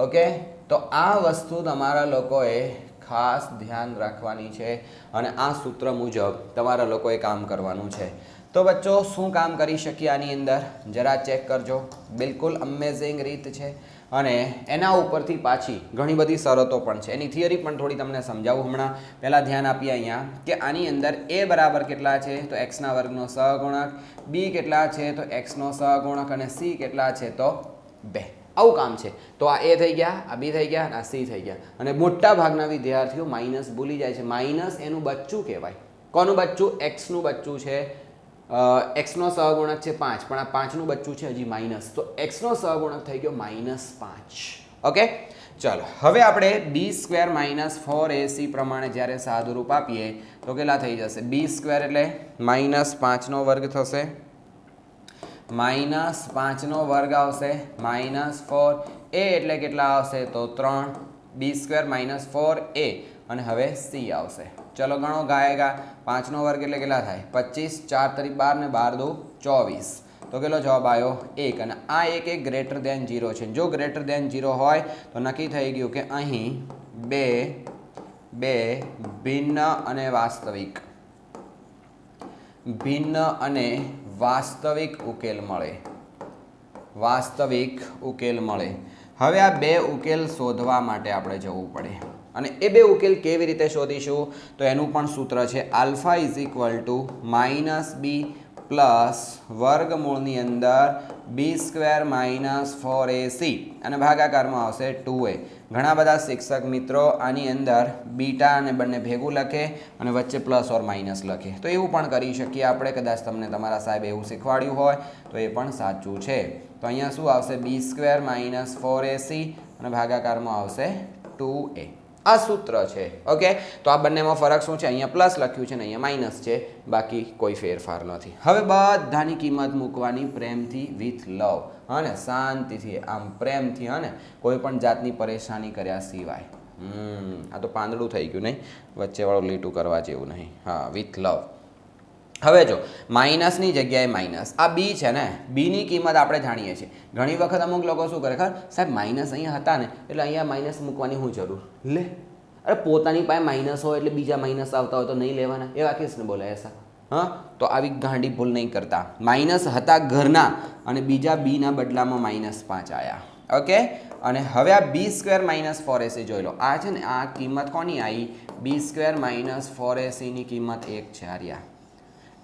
ઓકે, તો આ વસ્તુ તમારા લોકોએ ખાસ ધ્યાન રાખવાની છે અને આ સૂત્ર મુજબ તમારા લોકોએ કામ કરવાનું છે. તો બચ્ચો શું કામ કરી શકીએ આની અંદર જરા ચેક કરજો. બિલકુલ અમેઝિંગ રીત છે અને એના ઉપરથી પાછી ઘણી બધી શરતો પણ છે. એની થિયરી પણ થોડી તમને સમજાવું હમણાં. પહેલાં ધ્યાન આપીએ અહીંયા કે આની અંદર a બરાબર કેટલા છે, તો x² સહગુણક, b કેટલા છે તો x સહગુણક, અને c કેટલા છે તો 2. આવું કામ છે. તો આ a થઈ ગયા, આ b થઈ ગયા, અને આ c થઈ ગયા. અને મોટા ભાગના વિદ્યાર્થીઓ માઇનસ ભૂલી જાય છે. માઇનસ એનું બચ્ચું કહેવાય. કોનું બચ્ચું? એક્સનું બચ્ચું છે. એક્સનો સહગુણક છે 5, પણ આ 5નું બચ્ચું છે હજી માઇનસ, તો એક્સનો સહગુણક થઈ ગયો -5. ઓકે, ચાલો હવે આપણે b² - 4ac પ્રમાણે જ્યારે સાદુરૂપ આપીએ તો કેટલા થઈ જશે? b² એટલે -5² થશે, -5 વર્ગ આવશે, -4, a એટલે કેટલા આવશે તો 3, b² - 4a, અને હવે c આવશે. ચલો ગણો ગાયેગા. 5 વર્ગ એટલે કેટલા થાય? 25, 4 તરી 12 ને 12 દુ 24, તો કેટલો જવાબ આવ્યો? 1. અને આ 1 એ ગ્રેટર દેન 0 છે. જો ગ્રેટર દેન 0 હોય તો નક્કી થઈ ગયું કે અહીં બે ભિન્ન અને વાસ્તવિક ઉકેલ મળે. વાસ્તવિક ઉકેલ મળે. હવે આ બે ઉકેલ શોધવા માટે આપણે જવું પડે, અને એ બે ઉકેલ કેવી રીતે શોધીશું? તો એનું પણ સૂત્ર છે α - b પ્લસ વર્ગમૂળની અંદર b² - 4ac, અને ભાગાકારમાં આવશે 2a. ઘણા બધા શિક્ષક મિત્રો આની અંદર બીટા અને બંને ભેગું લખે અને વચ્ચે પ્લસ ઓર માઇનસ લખે, તો એવું પણ કરી શકીએ આપણે. કદાચ તમને તમારા સાહેબ એવું શીખવાડ્યું હોય તો એ પણ સાચું છે. તો અહીંયા શું આવશે? b² - 4ac અને ભાગાકારમાં આવશે 2a. આ સૂત્ર છે. ઓકે, તો આ બંનેમાં ફરક શું છે? અહીંયા પ્લસ લખ્યું છે ને અહીંયા માઇનસ છે, બાકી કોઈ ફેરફાર નથી. હવે બધાની કિંમત મૂકવાની પ્રેમથી, વિથ લવ, અને શાંતિથી, આમ પ્રેમથી, અને કોઈ પણ જાતની પરેશાની કર્યા સિવાય. આ તો પાંદડું થઈ ગયું નહીં, વચ્ચેવાળું લીટું કરવા જેવું નહીં. હા, વિથ લવ. હવે જો માઇનસની જગ્યાએ માઇનસ, આ બી છે ને, બીની કિંમત આપણે જાણીએ છીએ. ઘણી વખત અમુક લોકો શું કરે ખબર? સાહેબ માઇનસ અહીંયા હતા ને એટલે અહીંયા માઇનસ મૂકવાની શું જરૂર? લે, અરે પોતાની પાસે માઇનસ હોય એટલે બીજા માઇનસ આવતા હોય તો નહીં લેવાના, એવા કેસને બોલાય એસા? હા, તો આવી ગાંડી ભૂલ નહીં કરતા. માઇનસ હતા ઘરના અને બીજા બીના બદલામાં -5 આવ્યા. ઓકે, અને હવે આ b² - 4ac જોઈ લો. આ છે ને, આ કિંમત કોની આવી? b² - 4ac ની કિંમત 1 છે આર્યા.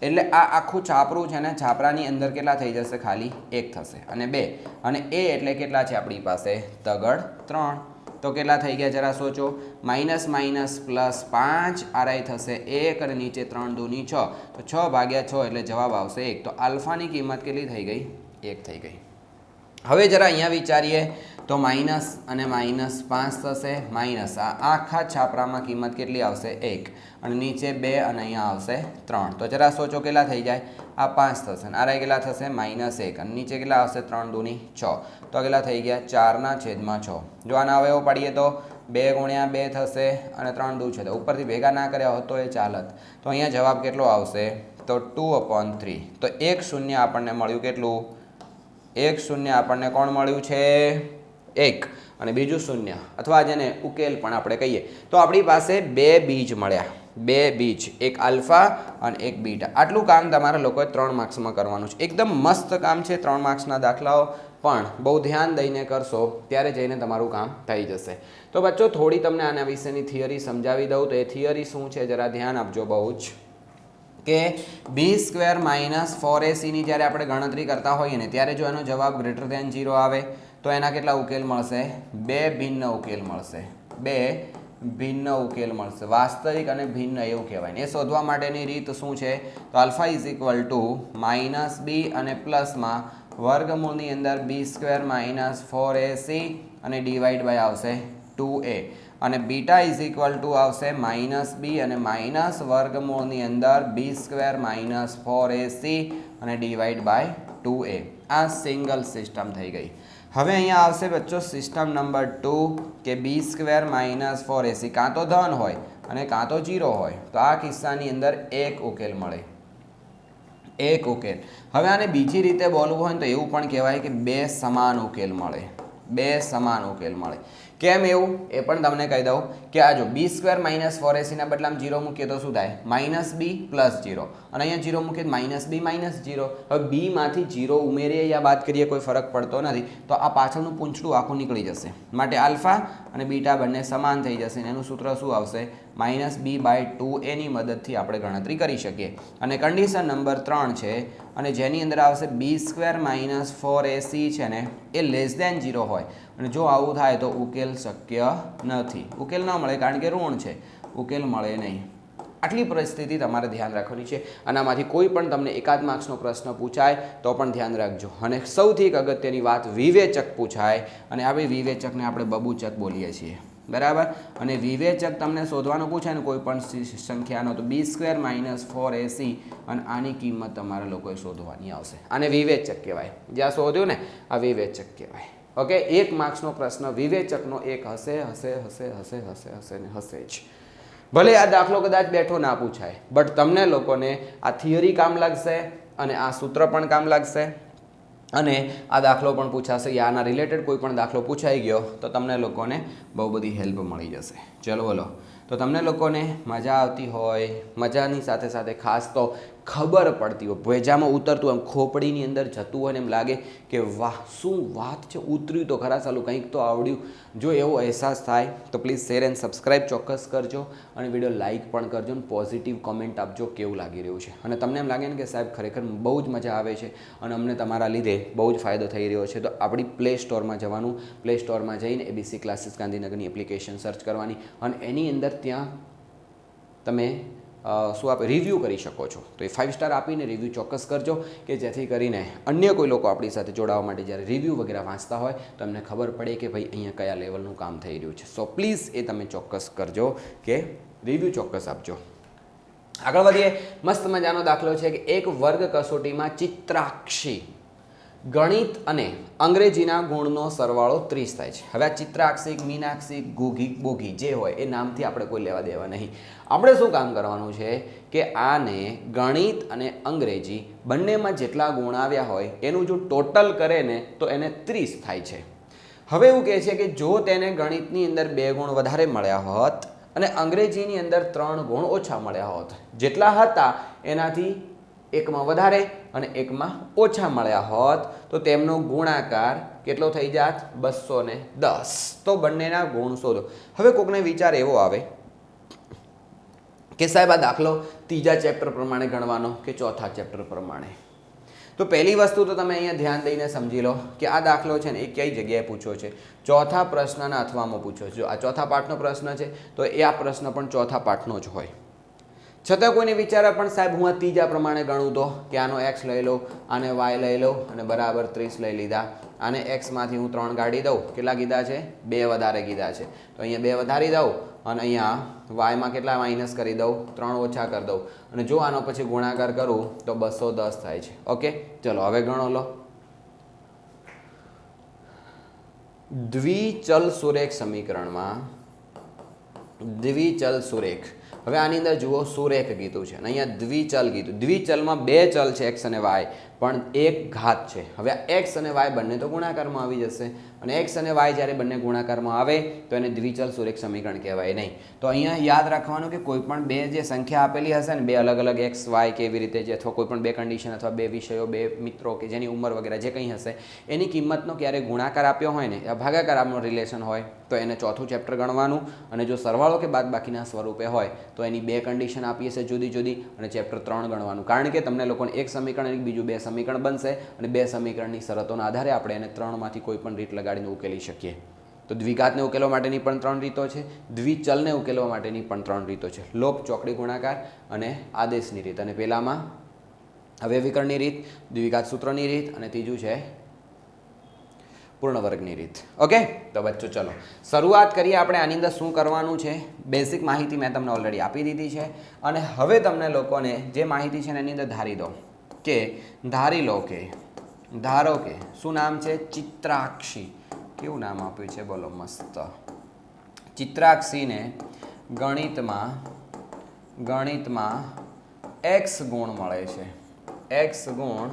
એટલે આ આખું છાપરું છે ને, છાપરાની અંદર કેટલા થઈ જશે? ખાલી 1 થશે, અને 2, અને a એટલે કેટલા છે આપણી પાસે? તગડ 3. તો કેટલા થઈ ગયા જરા સોચો? -+5 આરાઈ થશે 1, અને નીચે 3 દુ 6, તો 6 ભાગ્યા 6 એટલે જવાબ આવશે 1. તો આલ્ફાની કિંમત કેટલી થઈ ગઈ? 1 થઈ ગઈ. હવે જરા અહીંયા વિચારીએ તો માઇનસ અને માઇનસ 5 થશે, માઇનસ આ આખા છાપરામાં કિંમત કેટલી આવશે 1 અને નીચે 2 અને અહીંયા આવશે 3. તો જરા સોચો કેટલા થઈ જાય, આ 5 થશે અને આ કેટલા થશે -1 અને નીચે કેટલા આવશે 3 દૂની 6. તો કેટલા થઈ ગયા 4/6. જો આના અવયવો પાડીએ તો 2 × 2 થશે અને 3 દૂ છે, તો ઉપરથી ભેગા ના કર્યા હોત તો એ ચાલત. તો અહીંયા જવાબ કેટલો આવશે તો 2/3. તો 1 0 આપણને મળ્યું કેટલું, 1 0 આપણને કોણ મળ્યું છે 1 અને બીજું 0 અથવા જેને ઉકેલ પણ આપણે કહીએ. તો આપણી પાસે 2 બીજ મળ્યા, 2 બીજ, એક આલ્ફા અને એક બીટા. આટલું કામ તમારા લોકોએ 3 માર્ક્સમાં કરવાનું છે. એકદમ મસ્ત કામ છે 3 માર્ક્સના દાખલાઓ, પણ બહુ ધ્યાન દઈને કરશો ત્યારે જઈને તમારું કામ થઈ જશે. તો બચ્ચો થોડી તમને આના વિશેની થિયરી સમજાવી દઉં. તો એ થિયરી શું છે જરા ધ્યાન આપજો બહુ જ, કે b² - 4ac ની જ્યારે આપણે ગણતરી કરતા હોઈએ ને ત્યારે જો એનો જવાબ > 0 આવે તો એના કેટલા ઉકેલ મળશે, 2 ભિન્ન ઉકેલ મળશે, 2 ભિન્ન ઉકેલ મળશે. વાસ્તવિક અને ભિન્ન એવું કહેવાય. એ શોધવા માટેની રીત શું છે તો આલ્ફા = -b અને પ્લસમાં વર્ગમૂળની અંદર b² - 4ac અને ડિવાઈડ બાય આવશે 2a અને બીટા આવશે -b અને માઇનસ વર્ગમૂળની અંદર b² - 4ac અને ડિવાઈડ બાય 2a. આ સિંગલ સિસ્ટમ થઈ ગઈ. હવે અહીંયા આવશે બચ્ચો સિસ્ટમ નંબર 2 કે b² - 4ac કાં તો ધન હોય અને કાં તો 0 હોય. તો આ કિસ્સાની અંદર એક ઉકેલ મળે, એક ઉકેલ. હવે આને બીજી રીતે બોલવું હોય તો એવું પણ કહેવાય કે 2 સમાન ઉકેલ મળે, 2 સમાન ઉકેલ મળે. કેમ એવું એ પણ તમને કહી દઉં કે આ જો b² - 4ac ના બદલામાં 0 મૂકીએ તો શું થાય, -b + 0 અને અહીંયા 0 મૂકીએ -b - 0. હવે b માંથી 0 ઉમેરીએ યા બાદ કરીએ કોઈ ફરક પડતો નથી. તો આ પાછળનું પૂંછડું આખું નીકળી જશે. માટે આલ્ફા અને બીટા બંને સમાન થઈ જશે અને એનું સૂત્ર શું આવશે, -b/2a ની મદદથી આપણે ગણતરી કરી શકીએ. અને કન્ડિશન નંબર 3 છે અને જેની અંદર આવશે b² - 4ac છે ને એ <0 હોય અને જો આવું થાય તો ઉકેલ શક્ય નથી, ઉકેલ ન મળે કારણ કે ઋણ છે, ઉકેલ મળે નહીં. આટલી પરિસ્થિતિ તમારે ધ્યાન રાખવાની છે. આનામાંથી કોઈ પણ તમને એકાદ માર્ક્સનો પ્રશ્ન પૂછાય તો પણ ધ્યાન રાખજો. અને સૌથી એક અગત્યની વાત, વિવેચક પૂછાય અને આવી વિવેચકને આપણે બબૂચક બોલીએ છીએ, બરાબર. અને વિવેચક તમને શોધવાનું પૂછાય ને કોઈ પણ સંખ્યાનો તો b² - 4ac અને આની કિંમત તમારા લોકોએ શોધવાની આવશે. આને વિવેચક કહેવાય. જ્યાં શોધ્યું ને આ વિવેચક કહેવાય. ઓકે, 1 માર્ક્સનો પ્રશ્ન વિવેચકનો એક હશે હશે હશે હશે હશે હશે ને હશે જ. ભલે આ દાખલો કદાચ બેઠો ના પૂછાય, બટ તમને લોકોને આ થિયરી કામ લાગશે અને આ સૂત્ર પણ કામ લાગશે અને આ દાખલો પણ પૂછાશે. આના રિલેટેડ કોઈ પણ દાખલો પૂછાઈ ગયો તો તમને લોકોને બહુ બધી હેલ્પ મળી જશે. ચલો બોલો. તો તમને લોકોને મજા આવતી હોય, મજાની સાથે સાથે ખાસ તો ખબર પડતી હોય, ભેજામાં ઉતરતું એમ ખોપડીની અંદર જતું હોય ને એમ લાગે કે વાહ શું વાત છે, ઉતર્યું તો ખરા, ચાલું કંઈક તો આવડ્યું. જો એવો અહેસાસ થાય તો પ્લીઝ શેર એન્ડ સબસ્ક્રાઈબ ચોક્કસ કરજો અને વિડીયો લાઇક પણ કરજો અને પોઝિટિવ કોમેન્ટ આપજો કેવું લાગી રહ્યું છે. અને તમને એમ લાગે ને કે સાહેબ ખરેખર બહુ જ મજા આવે છે અને અમને તમારા લીધે બહુ જ ફાયદો થઈ રહ્યો છે, તો આપણી પ્લે સ્ટોરમાં જવાનું, પ્લે સ્ટોરમાં જઈને ABC ક્લાસીસ ગાંધીનગરની એપ્લિકેશન સર્ચ કરવાની અને એની અંદર ત્યાં તમે શું આપણે રિવ્યૂ કરી શકો છો. તો એ 5 સ્ટાર આપીને રિવ્યૂ ચોક્કસ કરજો કે જેથી કરીને અન્ય કોઈ લોકો આપણી સાથે જોડાવા માટે જ્યારે રિવ્યૂ વગેરે વાંચતા હોય તો એમને ખબર પડે કે ભાઈ અહીંયા કયા લેવલનું કામ થઈ રહ્યું છે. સો પ્લીઝ એ તમે ચોક્કસ કરજો કે રિવ્યૂ ચોક્કસ આપજો. આગળ વધીએ. મસ્ત મજાનો દાખલો છે કે એક વર્ગ કસોટીમાં ચિત્રાક્ષી ગણિત અને અંગ્રેજીના ગુણનો સરવાળો 30 થાય છે. હવે આ ચિત્રાક્ષી, મીનાક્ષી, ગુગી, બોગી જે હોય એ નામથી આપણે કોઈ લેવા દેવા નહીં. આપણે શું કામ કરવાનું છે કે આને ગણિત અને અંગ્રેજી બંનેમાં જેટલા ગુણ આવ્યા હોય એનું જો ટોટલ કરે ને તો એને 30 થાય છે. હવે એવું કહે છે કે જો તેને ગણિતની અંદર 2 ગુણ વધારે મળ્યા હોત અને અંગ્રેજીની અંદર 3 ગુણ ઓછા મળ્યા હોત, જેટલા હતા એનાથી એકમાં વધારે અને એકમાં ઓછા મળ્યા હોત તો તેમનો ગુણાકાર કેટલો થઈ જાત, 210. તો બંનેના ગુણ શોધો. હવે કોકને વિચાર એવો આવે કે સાહેબ આ દાખલો 3જા ચેપ્ટર પ્રમાણે ગણવાનો કે 4થા ચેપ્ટર પ્રમાણે. તો પહેલી વસ્તુ તો તમે અહીંયા ધ્યાન દઈને સમજી લો કે આ દાખલો છે ને એ કઈ જગ્યાએ પૂછ્યો છે, 4થા પ્રશ્નના અથવામાં પૂછ્યો છે. જો આ 4થા પાઠનો પ્રશ્ન છે તો એ આ પ્રશ્ન પણ 4થા પાઠનો જ હોય. છતાં કોઈને વિચારે પણ સાહેબ હું આ ત્રીજા પ્રમાણે ગણું તો કે આનો એક્સ લઈ લઉં, આને વાય લઈ લઉં અને બરાબર 30 લઈ લીધા. આને એક્સમાંથી હું 3 કાઢી દઉં. કેટલા કીધા છે? 2 વધારે કીધા છે. તો અહીંયા 2 વધારી દઉં અને અહીંયા વાયમાં કેટલા માઇનસ કરી દઉં? 3 ઓછા કરી દઉં. અને જો આનો પછી ગુણાકાર કરું તો 210 થાય છે. ઓકે, ચલો હવે ગણો લો. દ્વિચલ સુરેખ સમીકરણમાં દ્વિચલ સુરેખ, હવે આની અંદર જુઓ સુરેખ કીધું છે અને અહીંયા દ્વિચલ કીધું. દ્વિચલમાં 2 ચલ છે એક્સ અને વાય, પણ એક ઘાત છે. હવે આ એક્સ અને વાય બંને તો ગુણાકારમાં આવી જશે અને એક્સ અને વાય જ્યારે બંને ગુણાકારમાં આવે તો એને દ્વિચલ સુરેખ સમીકરણ કહેવાય નહીં. તો અહીંયા યાદ રાખવાનું કે કોઈ પણ 2 જે સંખ્યા આપેલી હશે ને, 2 અલગ અલગ એક્સ વાય કે એવી રીતે જે અથવા કોઈ પણ 2 કન્ડિશન અથવા 2 વિષયો, 2 મિત્રો કે જેની ઉંમર વગેરે જે કંઈ હશે એની કિંમતનો ક્યારે ગુણાકાર આપ્યો હોય ને, ભાગાકાર આપનો રિલેશન હોય તો એને ચોથું ચેપ્ટર ગણવાનું. અને જો સરવાળો કે બાદબાકીના સ્વરૂપે હોય તો એની 2 કન્ડિશન આપી હશે જુદી જુદી અને ચેપ્ટર 3 ગણવાનું. કારણ કે તમને લોકોને એક સમીકરણ અને બીજું 2 સમીકરણ બનશે અને 2 સમીકરણની શરતોના આધારે આપણે એને 3માંથી કોઈ પણ રીત લગાડીને ઉકેલી શકીએ. તો દ્વિઘાતને ઉકેલવા માટેની પણ 3 રીતો છે, દ્વિચલને ઉકેલવા માટેની પણ 3 રીતો છે. લોપ, ચોકડી ગુણાકાર અને આદેશની રીત. અને પહેલામાં અવયવીકરણની રીત, દ્વિઘાત સૂત્રની રીત અને ત્રીજું છે પૂર્ણ વર્ગની રીત. ઓકે, તો બચ્ચો ચલો શરૂઆત કરીએ આપણે. આની અંદર શું કરવાનું છે, બેઝિક માહિતી મેં તમને ઓલરેડી આપી દીધી છે અને હવે તમને લોકોને જે માહિતી છે એની અંદર ધારી દો કે ધારો કે શું નામ છે? ચિત્રાક્ષી. કેવું નામ આપ્યું છે બોલો? મસ્ત. ચિત્રાક્ષીને ગણિતમાં એક્સ ગુણ મળે છે. એક્સ ગુણ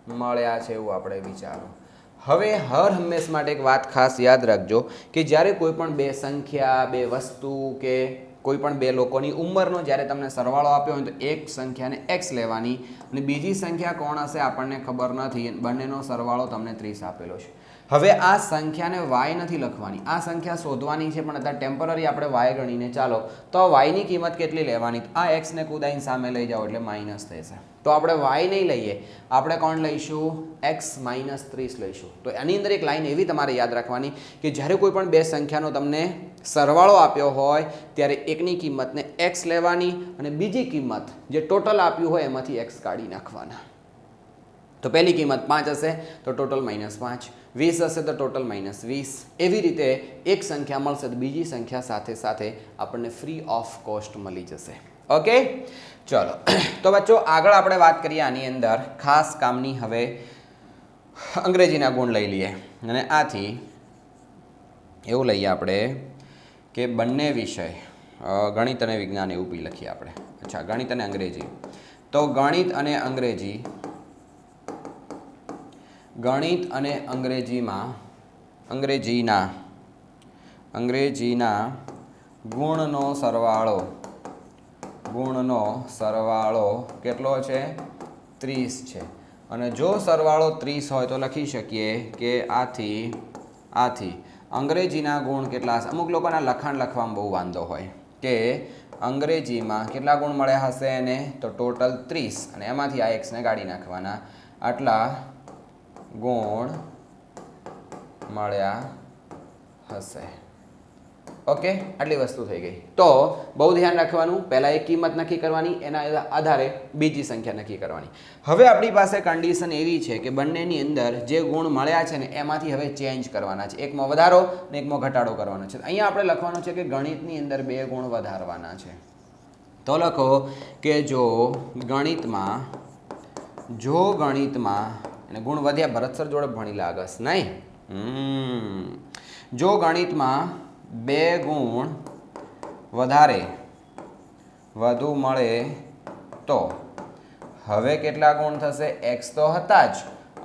મળ્યા છે એવું આપણે વિચારો. હવે હંમેશ માટે એક વાત ખાસ યાદ રાખજો કે જ્યારે કોઈ પણ 2 સંખ્યા, 2 વસ્તુ કે કોઈ પણ 2 લોકોની ઉંમરનો જ્યારે તમને સરવાળો આપ્યો હોય તો એક સંખ્યાને એક્સ લેવાની અને બીજી સંખ્યા કોણ હશે આપણને ખબર નથી, બંનેનો સરવાળો તમને 30 આપેલો છે. હવે આ સંખ્યાને વાય નથી લખવાની, આ સંખ્યા શોધવાની છે પણ અત્યારે ટેમ્પરરી આપણે વાય ગણીને ચાલો. તો વાયની કિંમત કેટલી લેવાની? આ એક્સને કુદાઈને સામે લઈ જાઓ એટલે માઇનસ થશે. તો આપણે વાય નહીં લઈએ, આપણે કોણ લઈશું? એક્સ માઇનસ 30 લઈશું. તો એની અંદર એક લાઈન એવી તમારે યાદ રાખવાની કે જ્યારે કોઈ પણ 2 સંખ્યાનો તમને સરવાળો આપ્યો હોય ત્યારે એકની કિંમતને એક્સ લેવાની અને બીજી કિંમત જે ટોટલ આપ્યું હોય એમાંથી એક્સ કાઢી નાખવાના. તો પહેલી કિંમત 5 હશે તો ટોટલ -5, 20 હશે તો ટોટલ -20. એવી રીતે એક સંખ્યા મળશે તો બીજી સંખ્યા સાથે સાથે આપણને ફ્રી ઓફ કોસ્ટ મળી જશે. ઓકે, ચલો તો બચ્ચો આગળ આપણે વાત કરીએ આની અંદર ખાસ કામની. હવે અંગ્રેજીના ગુણ લઈ લઈએ અને આથી એવું લઈએ આપણે કે બંને વિષય ગણિત અને વિજ્ઞાન એવું બી લખીએ આપણે. અચ્છા, ગણિત અને અંગ્રેજી. તો ગણિત અને અંગ્રેજીના ગુણનો સરવાળો કેટલો છે? 30 છે. અને જો સરવાળો 30 હોય તો લખી શકીએ કે આથી અંગ્રેજીના ગુણ કેટલા હશે? અમુક લોકોના લખાણ લખવામાં બહુ વાંધો હોય કે અંગ્રેજીમાં કેટલા ગુણ મળ્યા હશે એને? તો ટોટલ 30 અને એમાંથી આ એક્સને કાઢી નાખવાના. આટલા ગુણ મળ્યા હશે. ઓકે, આટલી વસ્તુ થઈ ગઈ. તો બહુ ધ્યાન રાખવાનું, પહેલાં એક કિંમત નક્કી કરવાની, એના આધારે બીજી સંખ્યા નક્કી કરવાની. હવે આપણી પાસે કન્ડિશન એવી છે કે બંનેની અંદર જે ગુણ મળ્યા છે ને એમાંથી હવે ચેન્જ કરવાના છે. એકમાં વધારો અને એકમાં ઘટાડો કરવાનો છે. અહીંયા આપણે લખવાનું છે કે ગણિતની અંદર 2 ગુણ વધારવાના છે. તો લખો કે જો ગણિતમાં અને ગુણ વધ્યા ભરતસર જોડે ભણી લાગસ નહીં. જો ગણિતમાં 2 ગુણ વધુ મળે તો હવે કેટલા ગુણ થશે? એક્સ તો હતા જ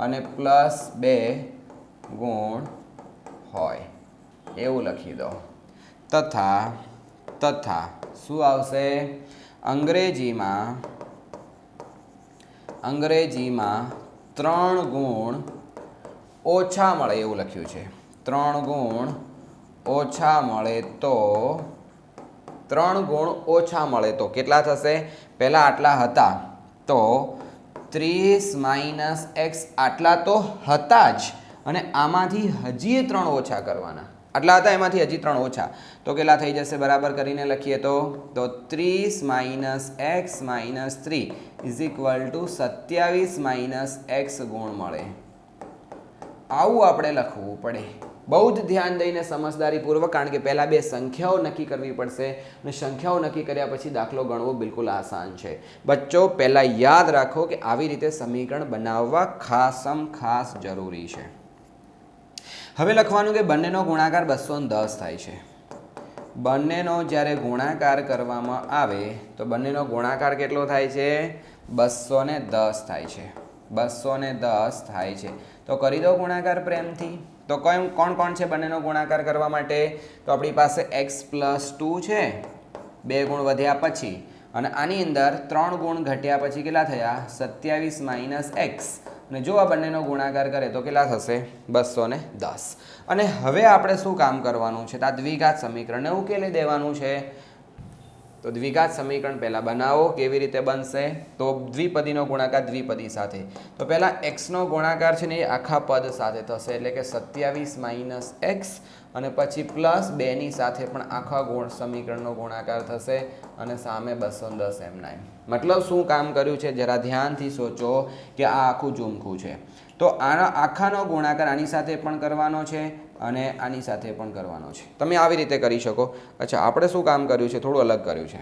અને +2 ગુણ હોય એવું લખી દો. તથા શું આવશે? અંગ્રેજીમાં 3 ગુણ ઓછા મળે એવું લખ્યું છે. 3 ગુણ ઓછા મળે તો કેટલા થશે? પહેલાં આટલા હતા તો 30 - x આટલા તો હતા જ અને આમાંથી હજી 3 ઓછા કરવાના. આટલા હતા, એમાંથી હજી 3 ઓછા, તો કેટલા થઈ જશે બરાબર કરીને લખીએ તો 30 minus x minus 3 is equal to 27 minus x ગુણ મળે. આવું આપણે લખવું પડે. બહુ જ ધ્યાન દઈને સમજદારીપૂર્વક, કારણ કે પહેલાં 2 સંખ્યાઓ નક્કી કરવી પડશે અને સંખ્યાઓ નક્કી કર્યા પછી દાખલો ગણવો બિલકુલ આસાન છે. બચ્ચો પહેલાં યાદ રાખો કે આવી રીતે સમીકરણ બનાવવા ખાસ જરૂરી છે. હવે લખવાનું કે બંનેનો ગુણાકાર 210 થાય છે. બંનેનો જ્યારે ગુણાકાર કરવામાં આવે તો બંનેનો ગુણાકાર કેટલો થાય છે? 210 થાય છે. 210 થાય છે. તો કરી દો ગુણાકાર પ્રેમથી. તો કોણ છે બંનેનો ગુણાકાર કરવા માટે? તો આપણી પાસે x + 2 છે, 2 ગુણ વધ્યા પછી, અને આની અંદર 3 ગુણ ઘટ્યા પછી કેટલા થયા? 27 માઇનસ એક્સ. અને જો આ બંનેનો ગુણાકાર કરે તો કેટલા થશે? 210. અને હવે આપણે શું કામ કરવાનું છે? તો આ દ્વિઘાત સમીકરણને ઉકેલી દેવાનું છે. તો દ્વિઘાત સમીકરણ પહેલાં બનાવો. કેવી રીતે બનશે? તો દ્વિપદીનો ગુણાકાર દ્વિપદી સાથે. તો પહેલાં એક્સનો ગુણાકાર છે ને એ આખા પદ સાથે થશે, એટલે કે 27 માઇનસ એક્સ, અને પછી પ્લસ 2ની સાથે પણ આખા સમીકરણનો ગુણાકાર થશે, અને સામે 210 એમના એમ. મતલબ શું કામ કર્યું છે? જરા ધ્યાનથી સોચો કે આ આખું ઝુમખું છે. તો આના આખાનો ગુણાકાર આની સાથે પણ કરવાનો છે અને આની સાથે પણ કરવાનો છે. તમે આવી રીતે કરી શકો. અચ્છા, આપણે શું કામ કર્યું છે? થોડું અલગ કર્યું છે.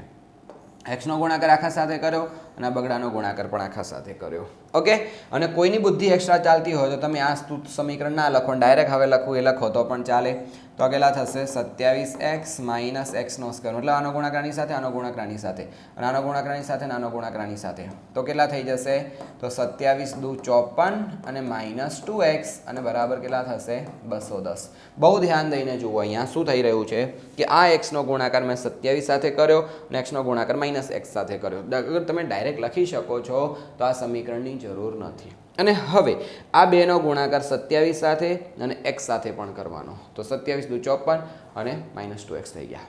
એક્સનો ગુણાકાર આખા સાથે કર્યો અને બગડાનો ગુણાકાર પણ આખા સાથે કર્યો. ઓકે. અને કોઈની બુદ્ધિ એક્સ્ટ્રા ચાલતી હોય તો તમે આ સમીકરણ ના લખો, ડાયરેક્ટ હવે લખવું એ લખો તો પણ ચાલે. તો આ કેટલા થશે? 27x માઇનસ એક્સનો સ્ક્વેર, મતલબ આનો ગુણાકારની સાથે, આનો ગુણાકારની સાથે, અને આનો ગુણાકારની સાથે, આનો ગુણાકારની સાથે. તો કેટલા થઈ જશે? તો 27 દુ 54 અને માઇનસ 2x, અને બરાબર કેટલા થશે? 210. બહુ ધ્યાન દઈને જુઓ. અહીંયા શું થઈ રહ્યું છે કે આ એક્સનો ગુણાકાર મેં 27 સાથે કર્યો અને એક્સનો ગુણાકાર માઇનસ એક્સ સાથે કર્યો. અગર તમે ડાયરેક્ટ લખી શકો છો તો આ સમીકરણની જરૂર નથી. અને હવે આ બેનો ગુણાકાર 27 સાથે અને x સાથે પણ કરવાનો. તો 27 દુ 54 અને માઇનસ 2x થઈ ગયા.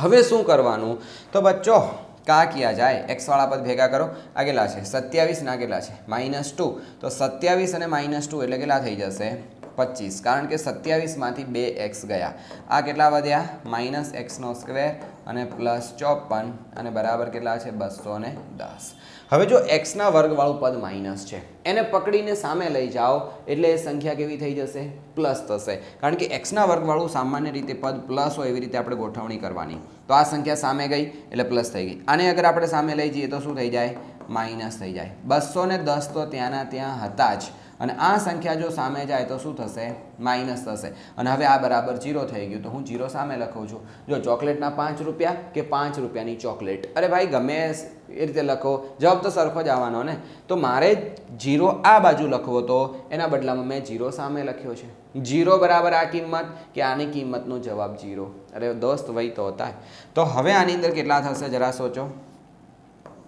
હવે શું કરવાનું? તો બચ્ચો કા કિયા જાય, x વાળા પદ ભેગા કરો. આ કેટલા છે? 27 ના કેટલા છે? -2. તો 27 અને -2 એટલે કેટલા થઈ જશે? 25. કારણ કે 27 માંથી 2x ગયા. આ કેટલા વધ્યા? -x² અને +54 અને બરાબર કેટલા છે? 210. હવે જો x ના વર્ગવાળું પદ માઇનસ છે, એને પકડીને સામે લઈ જાઓ એટલે એ સંખ્યા કેવી થઈ જશે? પ્લસ થશે. કારણ કે x ના વર્ગવાળું સામાન્ય રીતે પદ પ્લસ હોય એવી રીતે આપણે ગોઠવણી કરવાની. તો આ સંખ્યા સામે ગઈ એટલે પ્લસ થઈ ગઈ. આને અગર આપણે સામે લઈ જઈએ તો શું થઈ જાય? માઇનસ થઈ જાય. 210 તો ત્યાંના ત્યાં હતા જ, અને આ સંખ્યા જો સામે જાય તો શું થશે? માઇનસ થશે. અને હવે આ બરાબર 0 થઈ ગયું, તો હું 0 સામે લખું છું. જો ચોકલેટના 5 રૂપિયા કે 5 રૂપિયાની ચોકલેટ, અરે ભાઈ ગમે એ રીતે લખો, જવાબ તો સરખો જ આવવાનો ને. તો મારે 0 આ બાજુ લખવો તો એના બદલામાં મેં 0 સામે લખ્યો છે. 0 બરાબર આ કિંમત કે આની કિંમતનો જવાબ 0. અરે દોસ્ત વહી તો હોતા હે. તો હવે આની અંદર કેટલા થશે જરા સોચો.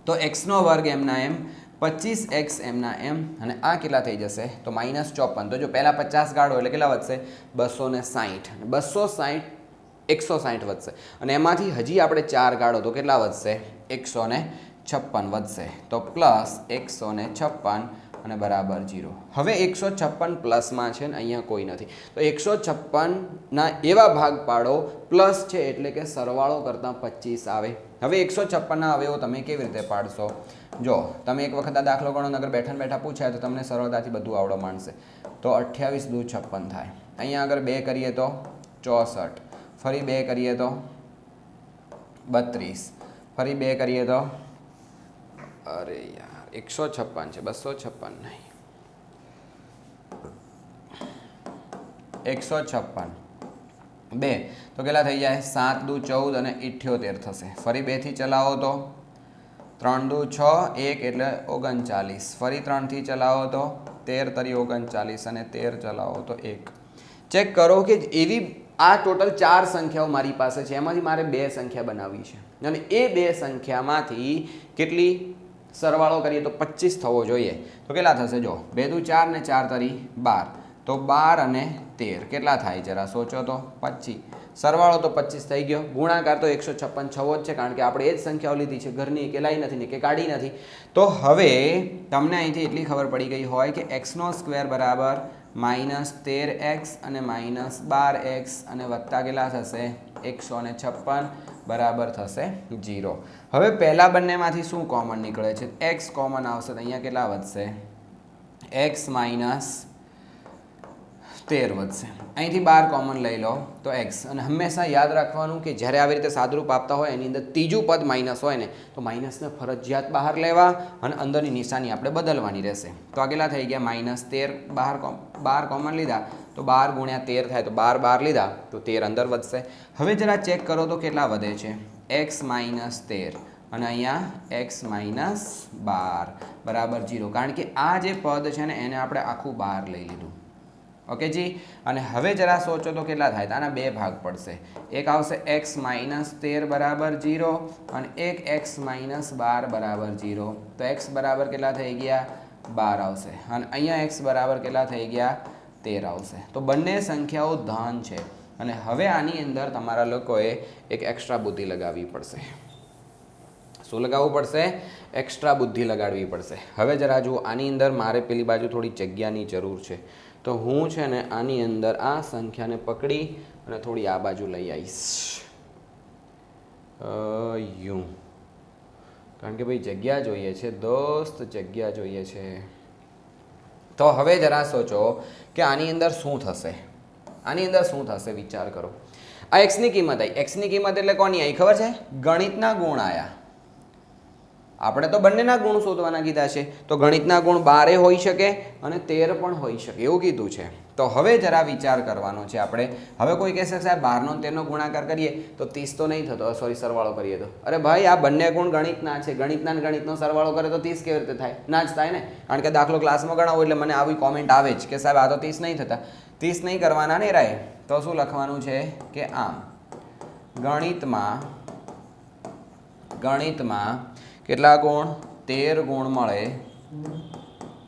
તો x નો વર્ગ એમના એમ 25x એમના એમ, અને આ કેટલા થઈ જશે? તો -54. તો જો પહેલાં 50 ગાળો એટલે કેટલા વધશે? 260. 260 160 વધશે, અને એમાંથી હજી આપણે 4 ગાળો તો કેટલા વધશે? 156 વધશે. તો +156 અને બરાબર 0. હવે 156 પ્લસમાં છે ને અહીંયા કોઈ નથી, તો 156ના એવા ભાગ પાડો પ્લસ છે એટલે કે સરવાળો કરતાં 25 આવે. હવે 156ના અવયવો તમે કેવી રીતે પાડશો? જો તમે એક વખત આ દાખલો ગણો, અગર બેઠા પૂછાય તો તમને સરળતાથી બધું આવડો માંડશે. તો 28 દુ 56 થાય. અહીંયા અગર 2 કરીએ તો 64, ફરી 2 કરીએ તો 32, ફરી 2 કરીએ તો અરે યાર 156 છે, 256 નહીં, 156 2 તો કેટલા થઈ જાય? 7 દુ 14 અને 78 થશે. ફરી 2 થી ચલાવો તો 3 દુ 6, 1 એટલે 39, ફરી 3 થી ચલાવો તો 13 તરી 39 અને 13 ચલાવો તો 1. ચેક કરો કે એવી આ ટોટલ 4 સંખ્યાઓ મારી પાસે છે, એમાંથી મારે 2 સંખ્યા બનાવવી છે, અને એ 2 સંખ્યામાંથી કેટલી સરવાળો કરીએ તો 25 થવો જોઈએ. તો કેટલા થશે? જો 2 દુ 4 ને 4 તરી 12, તો 12 અને 13 કેટલા થાય જરા સોચો તો 25 સરવાળો તો 25 થઈ ગયો ગુણાકાર તો 156 છવો જ છે કારણ કે આપણે એ જ સંખ્યાઓ લીધી છે ઘરની કે લાઈ નથી ને કે કાઢી નથી તો હવે તમને અહીંથી એટલી ખબર પડી ગઈ હોય કે x² બરાબર -13x અને -12x અને વત્તા કેટલા થશે 156 બરાબર થશે 0 હવે પહેલા બંનેમાંથી શું કોમન નીકળે છે x કોમન આવશે તો અહીંયા કેટલા વધશે x -13 વધશે અહીંથી 12 કોમન લઈ લો તો x અને હંમેશા યાદ રાખવાનું કે જ્યારે આવી રીતે સાદુરૂપ આપતા હોય એની અંદર ત્રીજું પદ માઇનસ હોય ને તો માઇનસને ફરજિયાત બહાર લેવા અને અંદરની નિશાની આપણે બદલવાની રહેશે તો આ કેટલા થઈ ગયા -13 12 કોમન લીધા તો 12 ગુણ્યા 13 થાય તો 12 12 લીધા તો 13 અંદર વધશે હવે જરા ચેક કરો તો કેટલા વધે છે x -13 અને અહીંયા x -12 બરાબર 0 કારણ કે આ જે પદ છે ને એને આપણે આખું બહાર લઈ લીધું ઓકે જી અને હવે જરા સોચો તો કેટલા થાય તો આના બે ભાગ પડશે એક આવશે x -13 બરાબર 0 અને એક x -12 બરાબર 0 તો x બરાબર કેટલા થઈ ગયા 12 આવશે અને અહીંયા x બરાબર કેટલા થઈ ગયા 13 આવશે તો બંને સંખ્યાઓ ધન છે અને હવે આની અંદર તમારા લોકોએ એક એક્સ્ટ્રા બુદ્ધિ લગાવવી પડશે શું લગાવવું પડશે એક્સ્ટ્રા બુદ્ધિ લગાડવી પડશે હવે જરા જુઓ આની અંદર મારે પેલી બાજુ થોડી જગ્યાની જરૂર છે તો હું છે ને આની અંદર આ સંખ્યાને પકડી અને થોડી આ બાજુ લઈ આવીશ યુ કારણ કે ભાઈ જગ્યા જોઈએ છે દોસ્ત જગ્યા જોઈએ છે તો હવે જરા સોચો કે આની અંદર શું થશે આની અંદર શું થશે વિચાર કરો આ એક્સની કિંમત આવી એક્સની કિંમત એટલે કોની આવી ખબર છે ગણિતના ગુણ આવ્યા આપણે તો બંનેના ગુણ શોધવાના કીધા છે તો ગણિતના ગુણ 12 હોઈ શકે અને 13 પણ હોઈ શકે એવું કીધું છે તો હવે જરા વિચાર કરવાનો છે આપણે હવે કોઈ કહેશે સાહેબ 12 નો 13 નો ગુણાકાર કરીએ તો 30 તો નહીં થતો સોરી સરવાળો કરીએ તો અરે ભાઈ આ બંને ગુણ ગણિતના છે ગણિતનો સરવાળો કરે તો 30 કેવી રીતે થાય ના જ થાય ને કારણ કે દાખલો ક્લાસમાં ગણાવો એટલે મને આવી કોમેન્ટ આવે જ કે સાહેબ આ તો 30 નહીં થતા 30 નહીં કરવાના ને રાય તો શું લખવાનું છે કે આમ ગણિતમાં કેટલા ગુણ 13 ગુણ મળે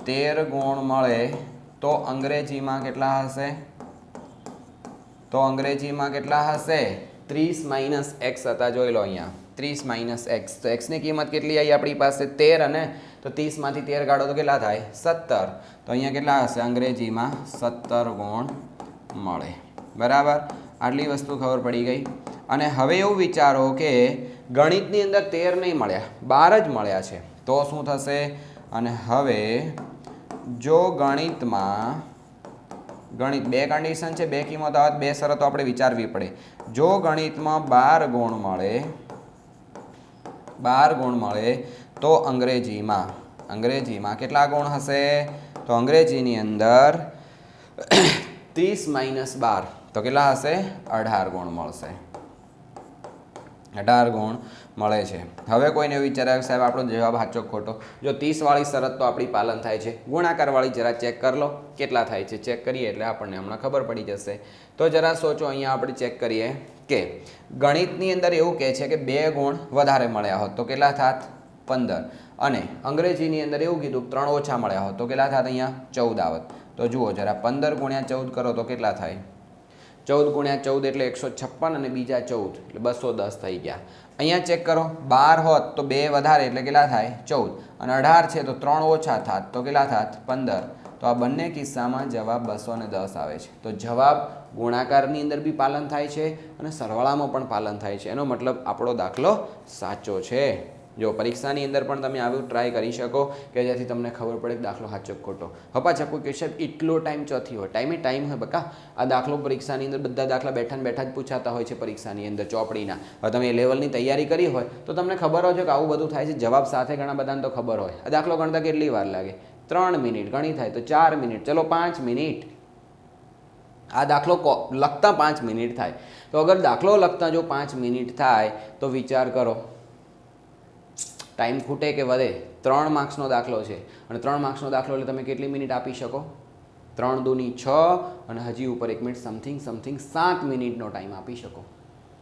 13 ગુણ મળે તો અંગ્રેજીમાં કેટલા હશે તો અંગ્રેજીમાં કેટલા હશે 30 - x હતા જોઈ લો અહીંયા 30 - x તો x ની કિંમત કેટલી આવી આપણી પાસે 13 અને તો 30 માંથી 13 કાઢો તો કેટલા થાય 17 તો અહીંયા કેટલા હશે અંગ્રેજીમાં 17 ગુણ મળે બરાબર આટલી વસ્તુ ખબર પડી ગઈ અને હવે એવું વિચારો કે ગણિતની અંદર 13 નહીં મળ્યા 12 જ મળ્યા છે તો શું થશે અને હવે જો ગણિત બે કન્ડિશન છે બે કિંમત આવે બે શરતો આપણે વિચારવી પડે જો ગણિતમાં 12 ગુણ મળે તો અંગ્રેજીમાં કેટલા ગુણ હશે તો અંગ્રેજીની અંદર 30 - 12 તો કેટલા હશે 18 ગુણ મળશે 18 ગુણ મળે છે હવે કોઈને વિચારે સાહેબ આપણો જવાબ સાચો ખોટો જો 30 વાળી શરત તો આપણી પાલન થાય છે ગુણાકાર વાળી જરા ચેક કરી લો કેટલા થાય છે ચેક કરીએ એટલે આપણને હમણાં ખબર પડી જશે તો જરા સોચો અહીંયા આપણે ચેક કરીએ કે ગણિતની અંદર એવું કહે છે કે 2 ગુણ વધારે મળ્યા હોત તો કેટલા થાત 15 અને અંગ્રેજીની અંદર એવું કીધું 3 ઓછા મળ્યા હોત તો કેટલા થાત અહીંયા 14 આવત તો જુઓ જરા 15 × 14 કરો તો કેટલા થાય 14 × 14 એટલે 156 અને બીજા 14 એટલે 210 થઈ ગયા અહીંયા ચેક કરો 12 હોત તો 2 વધારે એટલે કેટલા થાય 14 અને 18 છે તો 3 ઓછા થાત તો કેટલા થાત 15 તો આ બંને કિસ્સામાં જવાબ 210 આવે છે તો જવાબ ગુણાકારની અંદર બી પાલન થાય છે અને સરવાળામાં પણ પાલન થાય છે એનો મતલબ આપણો દાખલો સાચો છે જો પરીક્ષાની અંદર પણ તમે આવું ટ્રાય કરી શકો કે જેથી તમને ખબર પડે કે દાખલો સાચો ખોટો હપાચકો કે સાહેબ એટલો ટાઈમ ચોથી હોય ટાઈમ હોય બકા આ દાખલો પરીક્ષાની અંદર બધા દાખલા બેઠા જ પૂછાતા હોય છે પરીક્ષાની અંદર ચોપડીના હવે તમે એ લેવલની તૈયારી કરી હોય તો તમને ખબર હોય કે આવું બધું થાય છે જવાબ સાથે ઘણા બધાને તો ખબર હોય આ દાખલો ગણતા કેટલી વાર લાગે 3 મિનિટ ગણી થાય તો 4 મિનિટ ચલો 5 મિનિટ આ દાખલો લખતા 5 મિનિટ થાય તો અગર દાખલો લખતા જો 5 મિનિટ થાય તો વિચાર કરો ટાઈમ ખૂટે કે વધે 3 માર્ક્સનો દાખલો છે અને 3 માર્ક્સનો દાખલો એટલે તમે કેટલી મિનિટ આપી શકો 3 દૂની 6 અને હજી ઉપર 1 મિનિટ સમથિંગ 7 મિનિટનો ટાઈમ આપી શકો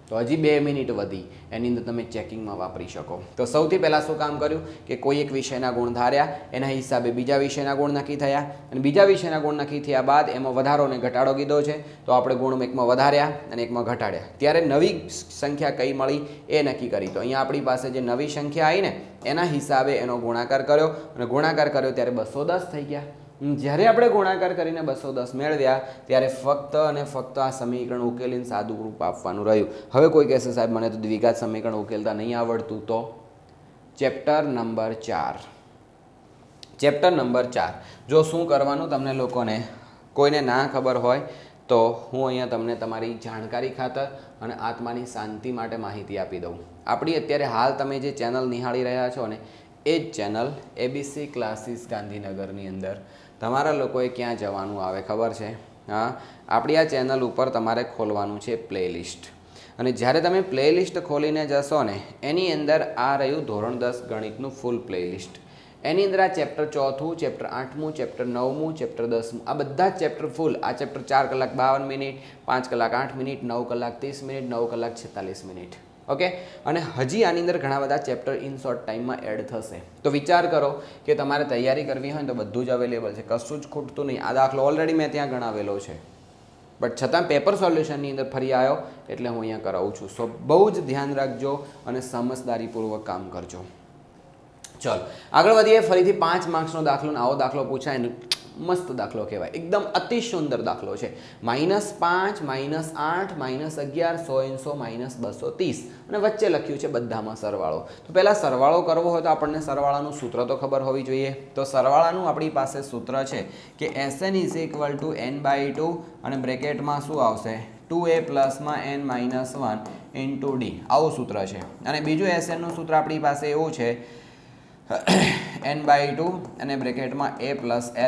તો હજી 2 મિનિટ વધી, એની અંદર તમે ચેકિંગમાં વાપરી શકો. તો સૌથી પહેલાં શું કામ કર્યું કે કોઈ એક વિષયના ગુણ ધાર્યા, એના હિસાબે બીજા વિષયના ગુણ નક્કી થયા, અને બીજા વિષયના ગુણ નક્કી થયા બાદ એમાં વધારો અને ઘટાડો કીધો છે, તો આપણે ગુણ એકમાં વધાર્યા અને એકમાં ઘટાડ્યા, ત્યારે નવી સંખ્યા કઈ મળી એ નક્કી કરી. તો અહીંયા આપણી પાસે જે નવી સંખ્યા આવી ને એના હિસાબે એનો ગુણાકાર કર્યો, અને ગુણાકાર કર્યો ત્યારે 210 થઈ ગયા. જ્યારે આપણે ગુણાકાર કરીને 210 મેળવ્યા ત્યારે ફક્ત અને ફક્ત આ સમીકરણ ઉકેલીને સાદું રૂપ આપવાનું રહ્યું. હવે કોઈ કહેશે સાહેબ મને તો દ્વિઘાત સમીકરણ ઉકેલતા નહીં આવડતું, તો ચેપ્ટર નંબર 4. ચેપ્ટર નંબર 4 જો શું કરવાનું તમને લોકોને કોઈને ના ખબર હોય તો હું અહીંયા તમને તમારી જાણકારી ખાતર અને આત્માની શાંતિ માટે માહિતી આપી દઉં. આપણી અત્યારે હાલ તમે જે ચેનલ નિહાળી રહ્યા છો ને એ જ ચેનલ ABC ક્લાસીસ ગાંધીનગરની અંદર તમારા લોકોએ ક્યાં જવાનું આવે ખબર છે? હા, આપણી આ ચેનલ ઉપર તમારે ખોલવાનું છે પ્લેલિસ્ટ, અને જ્યારે તમે પ્લેલિસ્ટ ખોલીને જશો ને એની અંદર આ રહ્યું ધોરણ 10 ગણિતનું ફૂલ પ્લેલિસ્ટ. એની અંદર આ ચેપ્ટર 4, ચેપ્ટર 8, ચેપ્ટર 9, ચેપ્ટર 10 આ બધા જ ચેપ્ટર ફૂલ. આ ચેપ્ટર 4 કલાક 52 મિનિટ, 5 કલાક 8 મિનિટ, 9 કલાક 30 મિનિટ, 9 કલાક 46 મિનિટ. ઓકે, અને હજી આની અંદર ઘણા બધા ચેપ્ટર ઇન શોર્ટ ટાઈમમાં એડ થશે. તો વિચાર કરો કે તમારે તૈયારી કરવી હોય ને તો બધું જ અવેલેબલ છે, કશું જ ખૂટતું નહીં. આ દાખલો ઓલરેડી મેં ત્યાં ગણાવેલો છે, બટ છતાં પેપર સોલ્યુશનની અંદર ફરી આવ્યો એટલે હું અહીંયા કરાવું છું. સો બહુ જ ધ્યાન રાખજો અને સમજદારીપૂર્વક કામ કરજો. ચલો આગળ વધીએ. ફરીથી 5 માર્ક્સનો દાખલો, ને આવો દાખલો પૂછાય ને મસ્ત દાખલો કહેવાય, એકદમ અતિ સુંદર દાખલો છે. -5, -8, -11, 100, -230 અને વચ્ચે લખ્યું છે બધામાં સરવાળો. તો પહેલાં સરવાળો કરવો હોય તો આપણને સરવાળાનું સૂત્ર તો ખબર હોવી જોઈએ. તો સરવાળાનું આપણી પાસે સૂત્ર છે કે Sn = n/2 અને બ્રેકેટમાં શું આવશે 2a + n - 1 × d, આવું સૂત્ર છે. અને બીજું Snનું સૂત્ર આપણી પાસે એવું છે n/2 અને બ્રેકેટમાં a +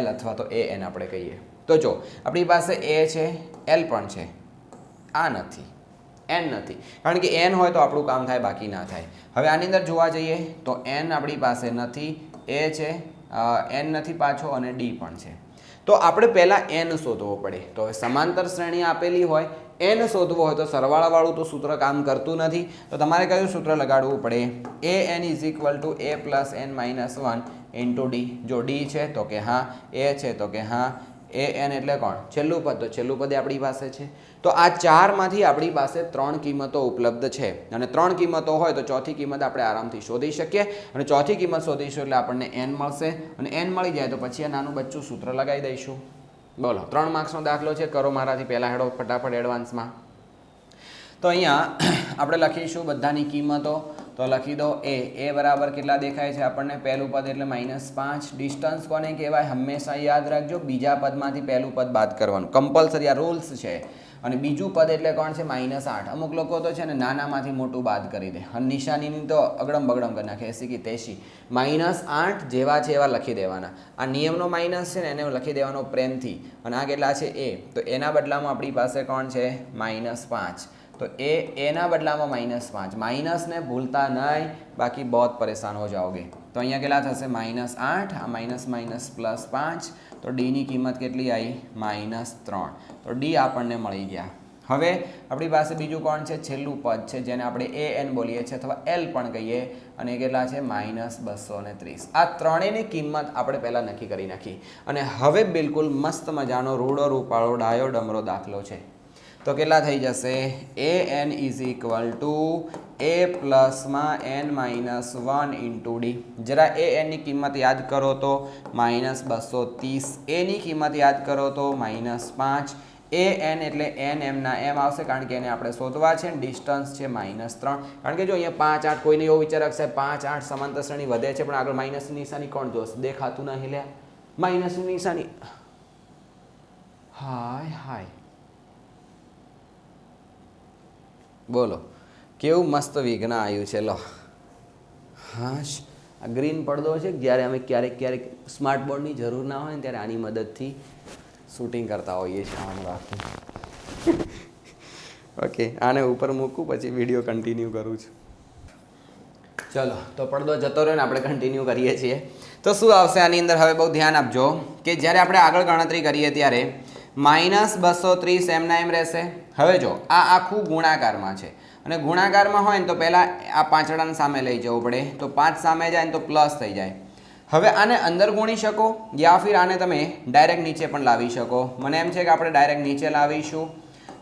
l અથવા તો an આપણે કહીએ. તો જો આપણી પાસે a છે, l પણ છે, આ નથી, n નથી, કારણ કે n હોય તો આપણું કામ થાય, બાકી ના થાય. હવે આની અંદર જોવા જઈએ તો n આપણી પાસે નથી, a છે, n નથી પાછો, અને d પણ છે. તો આપણે પહેલાં n શોધવો પડે. તો હવે સમાંતર શ્રેણી આપેલી હોય, n શોધવો હોય તો સરવાળાવાળું તો સૂત્ર કામ કરતું નથી. તો તમારે કયું સૂત્ર લગાડવું પડે? an = a + n - 1 × d. જો d છે તો કે હા, a છે તો કે હા, an એટલે કોણ? છેલ્લું પદ. તો છેલ્લું પદ આપણી પાસે છે. તો આ 4માંથી આપણી પાસે 3 કિંમતો ઉપલબ્ધ છે, અને 3 કિંમતો હોય તો ચોથી કિંમત આપણે આરામથી શોધી શકીએ, અને ચોથી કિંમત શોધીશું એટલે આપણને n મળશે, અને n મળી જાય તો પછી આ નાનું બચ્ચું સૂત્ર લગાવી દઈશું. બોલો, 3 માર્ક્સનો દાખલો છે, કરો મારાથી પહેલાં હેડો ફટાફટ એડવાન્સમાં. તો અહીંયા આપણે લખીશું બધાની કિંમતો. તો લખી દો a બરાબર કેટલા દેખાય છે આપણને? પહેલું પદ એટલે -5. ડિસ્ટન્સ કોને કહેવાય? હંમેશા યાદ રાખજો, બીજા પદમાંથી પહેલું પદ બાદ કરવાનું, કમ્પલસરી, આ રૂલ્સ છે. અને બીજું પદ એટલે કોણ છે? -8. અમુક લોકો તો છે ને નાનામાંથી મોટું બાદ કરી દે, અને નિશાનીની તો અગડમ બગડમ કરી નાખે, 80 કે 83. -8 જેવા છે એવા લખી દેવાના. આ નિયમનો માઇનસ છે ને એને લખી દેવાનો પ્રેમથી. અને આ કેટલા છે? a. તો એના બદલામાં આપણી પાસે કોણ છે? -5. તો એના બદલામાં -5. માઇનસને ભૂલતા નહીં, બાકી બહુ પરેશાન હો જાઓગે. તો અહીંયા કેટલા થશે? -8, આ માઇનસ +5. તો ડીની કિંમત કેટલી આવી? -3. તો ડી આપણને મળી ગયા. હવે આપણી પાસે બીજું કોણ છે? છેલ્લું પદ છે, જેને આપણે an બોલીએ છીએ અથવા l પણ કહીએ, અને એ કેટલા છે? -230. આ ત્રણેયની કિંમત આપણે પહેલાં નક્કી કરી નાખી. અને હવે બિલકુલ મસ્ત મજાનો રૂડો રૂપાળો ડાયો ડમરો દાખલો છે. તો કેટલા થઈ જશે? an = a + n - 1 × d. જરા an ની કિંમત યાદ કરો તો -230, a ની કિંમત યાદ કરો તો -5. an એટલે n m ના m આવશે, કારણ કે એને આપણે શોધવા છે. ડિસ્ટન્સ છે -3, કારણ કે જો અહીંયા 5, 8 કોઈને એવો વિચાર આવશે 5, 8 સમાંતર શ્રેણી વધે છે, પણ આગળ માઇનસની નિશાની કોણ જોશે? દેખાતું નહીં લે, માઇનસની નિશાની. હાય બોલો, કેવું મસ્ત વિઘ્ન આવ્યું છે. લો હા, આ ગ્રીન પડદો છે, જ્યારે અમે ક્યારેક સ્માર્ટ બોર્ડની જરૂર ના હોય ને ત્યારે આની મદદથી શૂટિંગ કરતા હોઈએ છીએ. આમ રાખું, ઓકે, આને ઉપર મૂકું, પછી વિડીયો કન્ટિન્યુ કરું છું. ચલો, તો પડદો જતો રહ્યો ને આપણે કન્ટિન્યુ કરીએ છીએ. તો શું આવશે આની અંદર? હવે બહુ ધ્યાન આપજો કે જ્યારે આપણે આગળ ગણતરી કરીએ ત્યારે -230 એમના એમ રહેશે. હવે જો આ આખું ગુણાકારમાં છે, અને ગુણાકારમાં હોય ને તો પહેલાં આ પાંચડાને સામે લઈ જવું પડે, તો 5 સામે જાય ને તો પ્લસ થઈ જાય. હવે આને અંદર ગુણી શકો યા ફિર આને તમે ડાયરેક્ટ નીચે પણ લાવી શકો. મને એમ છે કે આપણે ડાયરેક્ટ નીચે લાવીશું.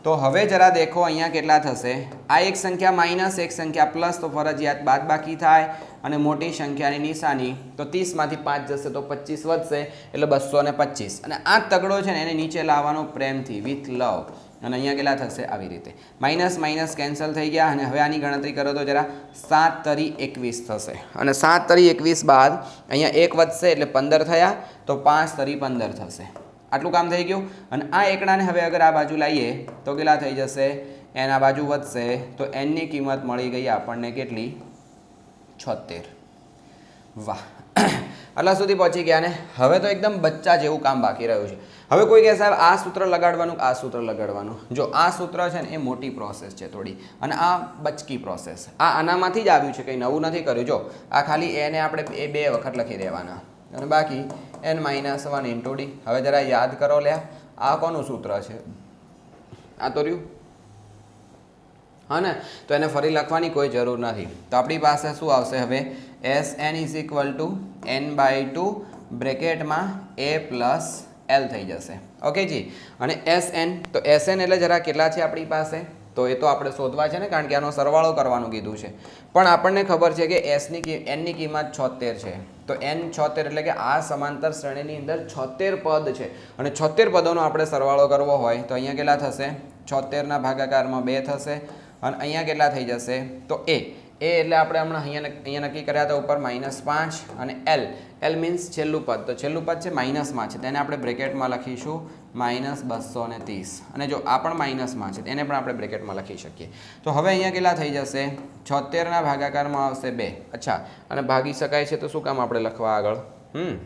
તો હવે જરા દેખો અહીંયા કેટલા થશે. આ એક સંખ્યા માઇનસ એક સંખ્યા પ્લસ, તો ફરજિયાત બાદબાકી થાય અને મોટી સંખ્યાની નિશાની તો 30 માંથી 5 જશે તો 25 વધશે એટલે 225. અને આ તગડો છે ને એને નીચે લાવવાનો પ્રેમથી, વિથ લવ. અને અહીંયા કેટલા થશે આવી રીતે, માઇનસ માઇનસ કેન્સલ થઈ ગયા. અને હવે આની ગણતરી કરો તો જરા 7 તરી 21 થશે. અને 7 તરી 21 બાદ અહીંયા 1 વધશે એટલે 15 થયા, તો 5 તરી 15 થશે. આટલું કામ થઈ ગયું. અને આ એકડાને હવે અગર આ બાજુ લાવીએ તો કેટલા થઈ જશે, એન આ બાજુ વધશે તો એનની કિંમત મળી ગઈ આપણને કેટલી, 76. વાહ, આટલા સુધી પહોંચી ગયા ને. હવે તો એકદમ બચ્ચા જેવું કામ બાકી રહ્યું છે. હવે કોઈ કહે સાહેબ આ સૂત્ર લગાડવાનું, આ સૂત્ર લગાડવાનું. જો આ સૂત્ર છે ને એ મોટી પ્રોસેસ છે થોડી, અને આ બચકી પ્રોસેસ. આ આનામાંથી જ આવ્યું છે, કંઈ નવું નથી કર્યું. જો આ ખાલી એને આપણે એ 2 વખત લખી દેવાના અને બાકી n-1 ઇન્ટુ ડી. હવે જરા યાદ કરો લ્યા, આ કોનું સૂત્ર છે, આ તો રહ્યું હા ને. તો એને ફરી લખવાની કોઈ જરૂર નથી. તો આપણી પાસે શું આવશે હવે, Sn is equal to n/2 બ્રેકેટમાં a plus l થઈ જશે. ઓકે જી. અને Sn, તો Sn એટલે જરા કેટલા છે આપણી પાસે, તો એ તો આપણે શોધવા છે ને, કારણ કે આનો સરવાળો કરવાનું કીધું છે. પણ આપણને ખબર છે કે nની કિંમત 76 છે. તો n 76 એટલે કે આ સમાંતર શ્રેણીની અંદર 76 પદ છે. અને 76 પદોનો આપણે સરવાળો કરવો હોય તો અહીંયા કેટલા થશે, 76ના ભાગાકારમાં 2 થશે. અને અહીંયા કેટલા થઈ જશે, તો એ એટલે આપણે હમણાં અહીંયા નક્કી કર્યા હતા ઉપર -5. અને l મીન્સ છેલ્લું પદ, તો છેલ્લું પદ છે માઇનસમાં છે, તેને આપણે બ્રેકેટમાં લખીશું -230. અને જો આ પણ માઇનસમાં છે તેને પણ આપણે બ્રેકેટમાં લખી શકીએ. તો હવે અહીંયા કેટલા થઈ જશે, 76ના ભાગાકારમાં આવશે 2. અચ્છા, અને ભાગી શકાય છે તો શું કામ આપણે લખવા આગળ, 2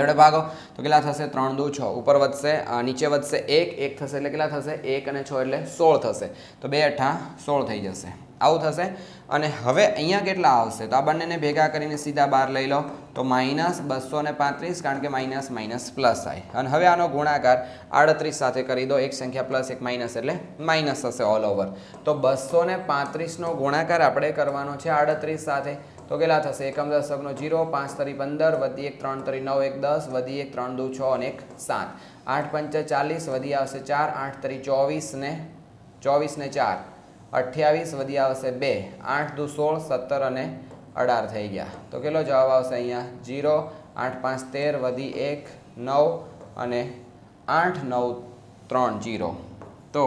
વડે ભાગો તો કેટલા થશે, 3 દુ 6. ઉપર વધશે, નીચે વધશે 1 થશે એટલે કેટલા થશે, 1 અને 6 એટલે 16 થશે. તો 2 8 16 થઈ જશે, આવું થશે. અને હવે અહીંયા કેટલા આવશે, તો આ બંનેને ભેગા કરીને સીધા બહાર લઈ લો તો -235, કારણ કે માઇનસ માઇનસ પ્લસ થાય. અને હવે આનો ગુણાકાર 38 સાથે કરી દો. એક સંખ્યા પ્લસ એક માઇનસ એટલે માઇનસ થશે ઓલ ઓવર. તો 235નો ગુણાકાર આપણે કરવાનો છે 38 સાથે. તો કેટલા થશે, એકમ દશકનો 0, 5 તરી 15, વધી 1 3 તરી 9, 1 10, વધી 1 3 દુ 6 અને 1 7, 8 5 40, વધી આવશે 4, 8 તરી 24 ને 4, 28, વધી આવશે 2, 8 દુ 16, 17 અને 18 થઈ ગયા. તો કેટલો જવાબ આવશે અહીંયા, 0, 8 5 13, વધી 1 9 અને 8 9 3 0. તો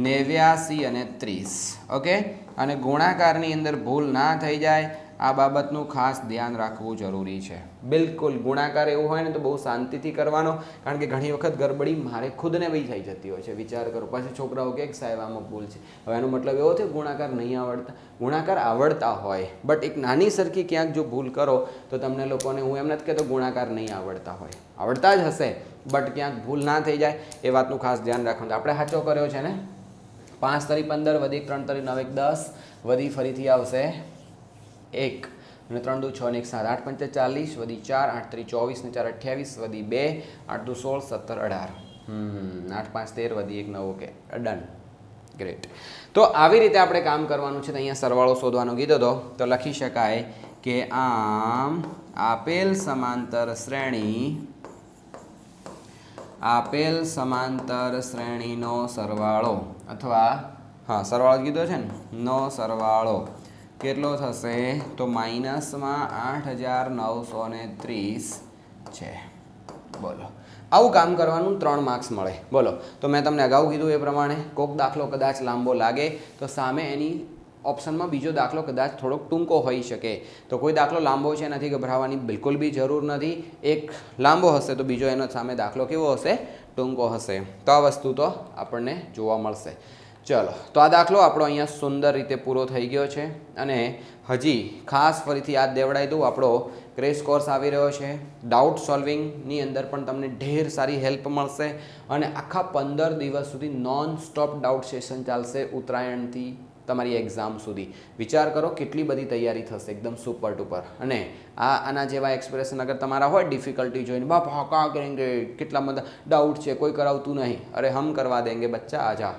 89 અને 30. ઓકે. અને ગુણાકારની અંદર ભૂલ ના થઈ જાય આ બાબતનું ખાસ ધ્યાન રાખવું જરૂરી છે. બિલકુલ ગુણાકાર એવું હોય ને તો બહુ શાંતિથી કરવાનો, કારણ કે ઘણી વખત ગરબડી મારે ખુદને બી થઈ જતી હોય છે. વિચાર કરો, પછી છોકરાઓ કે સાહેબ આમાં ભૂલ છે. હવે એનો મતલબ એવો થયો ગુણાકાર નહીં આવડતા. ગુણાકાર આવડતા હોય, બટ એક નાની સરખી ક્યાંક જો ભૂલ કરો તો તમને લોકોને, હું એમ નથી કહેતો ગુણાકાર નહીં આવડતા હોય, આવડતા જ હશે, બટ ક્યાંક ભૂલ ના થઈ જાય એ વાતનું ખાસ ધ્યાન રાખવાનું. આપણે સાચો કર્યો છે ને, 5 તરી 15, વધી 3 તરી 9, 1 10, વધી ફરીથી આવશે 1 અને 3 દુ 6 ને 1 7, 8 5 40, વધી 4, 8 તરી 24 ને 4 28, વધી 2, 8 દુ 16, 17 18, 8 5 13, વધી 1 9. Okay, done, great. તો આવી રીતે આપણે કામ કરવાનું છે. તો અહીંયા સરવાળો શોધવાનો કીધો હતો, તો લખી શકાય કે આમ આપેલ સમાંતર શ્રેણીનો સરવાળો, અથવા સરવાળો કીધો છે ને, નો સરવાળો કેટલો થશે, તો -8930 છે. બોલો, આવું કામ કરવાનું 3 માર્ક્સ મળે. બોલો, તો મેં તમને અગાઉ કીધું એ પ્રમાણે કોઈક દાખલો કદાચ લાંબો લાગે તો સામે એની ઓપ્શનમાં બીજો દાખલો કદાચ થોડોક ટૂંકો હોઈ શકે. તો કોઈ દાખલો લાંબો છે નથી ગભરાવાની બિલકુલ બી જરૂર નથી. એક લાંબો હશે તો બીજો એનો સામે દાખલો કેવો હશે, ટૂંકો હશે. તો આ વસ્તુ તો આપણને જોવા મળશે. ચલો, તો આ દાખલો આપણો અહીંયા સુંદર રીતે પૂરો થઈ ગયો છે. અને હજી ખાસ ફરીથી યાદ દેવડાવી દઉં, આપણો ક્રેશ કોર્સ આવી રહ્યો છે. ડાઉટ સોલ્વિંગની અંદર પણ તમને ઢેર સારી હેલ્પ મળશે. અને આખા 15 દિવસ સુધી નોન સ્ટોપ ડાઉટ સેશન ચાલશે, ઉત્તરાયણથી તમારી એક્ઝામ સુધી. વિચાર કરો કેટલી બધી તૈયારી થશે, એકદમ સુપર ટુપર. અને આના જેવા એક્સપ્રેશન અગર તમારા હોય ડિફિકલ્ટી જોઈને, બાપા કા કરેંગે, કેટલા બધા ડાઉટ છે, કોઈ કરાવતું નહીં, અરે હમ કરવા દેંગે બચ્ચા, આજા.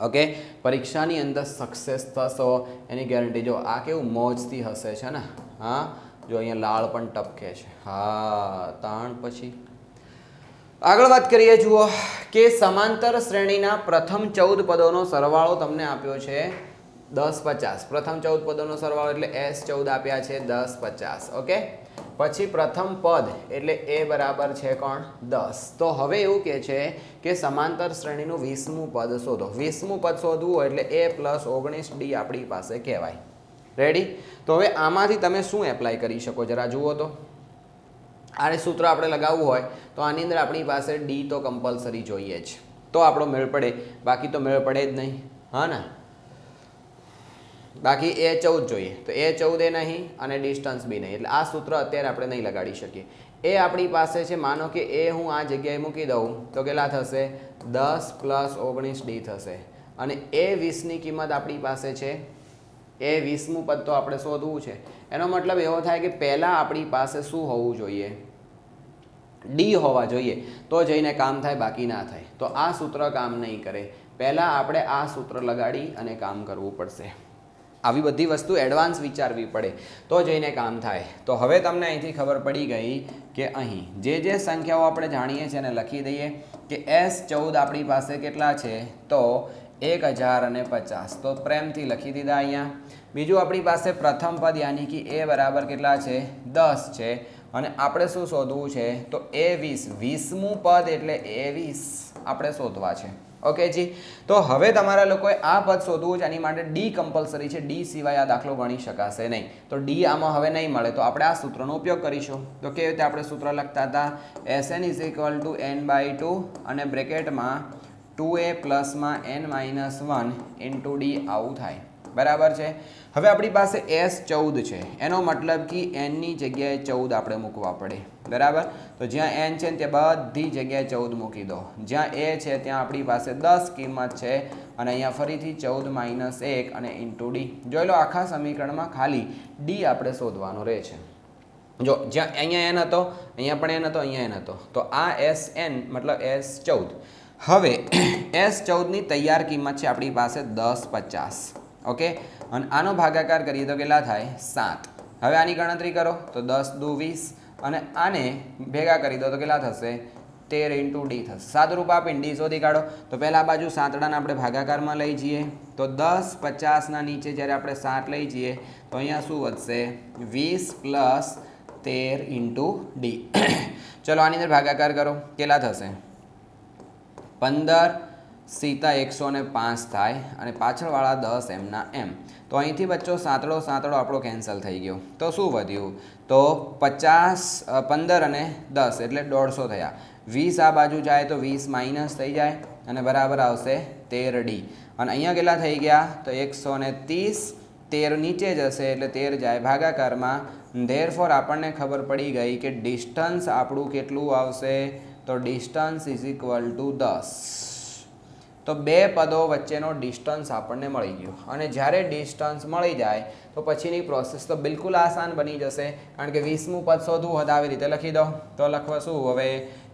ઓકે, પરીક્ષાની અંદર સક્સેસ થશો એની ગેરંટી. જો આ કેવું મોજથી હસે છે ને, હા જો અહીંયા લાળ પણ ટપકે છે. હા તાણ પછી આગળ વાત કરીએ. જુઓ કે સમાંતર શ્રેણીના પ્રથમ 14 પદોનો સરવાળો તમને આપ્યો છે 1050. પ્રથમ 14 પદોનો સરવાળો એટલે S14 આપ્યા છે 1050. ઓકે, પછી પ્રથમ પદ એટલે એ બરાબર છે કોણ 10. તો હવે એવું કહે છે કે સમાંતર શ્રેણીનું 20મું પદ શોધો. 20મું પદ શોધવું હોય એટલે a + 19d આપણી પાસે કહેવાય. રેડી? તો હવે આમાંથી તમે શું એપ્લાય કરી શકો જરા જુઓ તો. આને સૂત્ર આપણે લગાવવું હોય તો આની અંદર આપણી પાસે ડી તો કમ્પલસરી જોઈએ જ, તો આપણો મેળ પડે, બાકી તો મેળ પડે જ નહીં. હા ને, બાકી A14 જોઈએ તો A14 એ નહીં અને ડિસ્ટન્સ બી નહીં, એટલે આ સૂત્ર અત્યારે આપણે નહીં લગાડી શકીએ. એ આપણી પાસે છે, માનો કે એ હું આ જગ્યાએ મૂકી દઉં તો કેટલા થશે 10 + 19d થશે. અને A20ની કિંમત આપણી પાસે છે, A20મું પદ તો આપણે શોધવું છે. એનો મતલબ એવો થાય કે પહેલાં આપણી પાસે શું હોવું જોઈએ, ડી હોવા જોઈએ, તો જઈને કામ થાય, બાકી ના થાય. તો આ સૂત્ર કામ નહીં કરે. પહેલાં આપણે આ સૂત્ર લગાડી અને કામ કરવું પડશે. આવી બધી વસ્તુ એડવાન્સ વિચારવી પડે તો જઈને કામ થાય. તો હવે તમને અહીંથી ખબર પડી ગઈ કે અહીં જે સંખ્યાઓ આપણે જાણીએ છીએ એને લખી દઈએ કે S14 આપણી પાસે કેટલા છે તો 1050. તો પ્રેમથી લખી દીધા અહીંયા. બીજું આપણી પાસે પ્રથમ પદ યાની કે એ બરાબર કેટલા છે 10 છે. અને આપણે શું શોધવું છે તો A20, 20મું પદ એટલે A20 આપણે શોધવા છે. ઓકે જી, તો હવે તમારા લોકોએ આ પદ શોધવું છે. આની માટે ડી કમ્પલસરી છે, ડી સિવાય આ દાખલો ગણી શકાશે નહીં. તો ડી આમાં હવે નહીં મળે તો આપણે આ સૂત્રનો ઉપયોગ કરીશું. તો કેવી રીતે આપણે સૂત્ર લખતા હતા, Sn = n/2 અને બ્રેકેટમાં 2a + n - 1 × d આવું થાય. બરાબર છે. હવે આપણી પાસે S14 છે, એનો મતલબ કે એનની જગ્યાએ 14 આપણે મૂકવા પડે. બરાબર, તો જ્યાં એન છે ને ત્યાં બધી જગ્યાએ 14 મૂકી દો. જ્યાં એ છે ત્યાં આપણી પાસે 10 કિંમત છે અને અહીંયા ફરીથી 14 - 1 અને × d. જોઈ લો આખા સમીકરણમાં ખાલી ડી આપણે શોધવાનો રહે છે. જો જ્યાં અહીંયા એન હતો, અહીંયા પણ એન હતો, અહીંયા એન હતો, તો આ Sn મતલબ S14. હવે S14ની તૈયાર કિંમત છે આપણી પાસે 1050. ઓકે, અને આનો ભાગાકાર કરીએ તો કેટલા થાય 7. હવે આની ગણતરી કરો તો 10 દુ 20 અને આને ભેગા કરી દો તો કેટલા થશે 13 × d થશે. સાદુરૂપ આપીને ડી શોધી કાઢો. તો પહેલાં આ બાજુ સાતડાને આપણે ભાગાકારમાં લઈ જઈએ તો 1050ના નીચે જ્યારે આપણે 7 લઈ જઈએ તો અહીંયા શું વધશે 20 + 13 × d. ચલો આની અંદર ભાગાકાર કરો કેટલા થશે 15 સીતા 105 થાય અને પાછળવાળા 10 એમના એમ. તો અહીંથી બચ્ચો સાતડો આપણો કેન્સલ થઈ ગયો. તો શું વધ્યું તો 50, 15 અને 10 એટલે 150 થયા. 20 આ બાજુ જાય તો 20 માઇનસ થઈ જાય અને બરાબર આવશે 13d. અને અહીંયા કેટલા થઈ ગયા તો 130. 13 નીચે જશે એટલે 13 જાય ભાગાકારમાં. ધેરફોર આપણને ખબર પડી ગઈ કે ડિસ્ટન્સ આપણું કેટલું આવશે તો ડિસ્ટન્સ = 10. તો બે પદો વચ્ચેનો ડિસ્ટન્સ આપણને મળી ગયો. અને જ્યારે ડિસ્ટન્સ મળી જાય તો પછીની પ્રોસેસ તો બિલકુલ આસાન બની જશે. કારણ કે 20મું પદ શોધવું હોય આવી રીતે લખી દો. તો લખવા શું હવે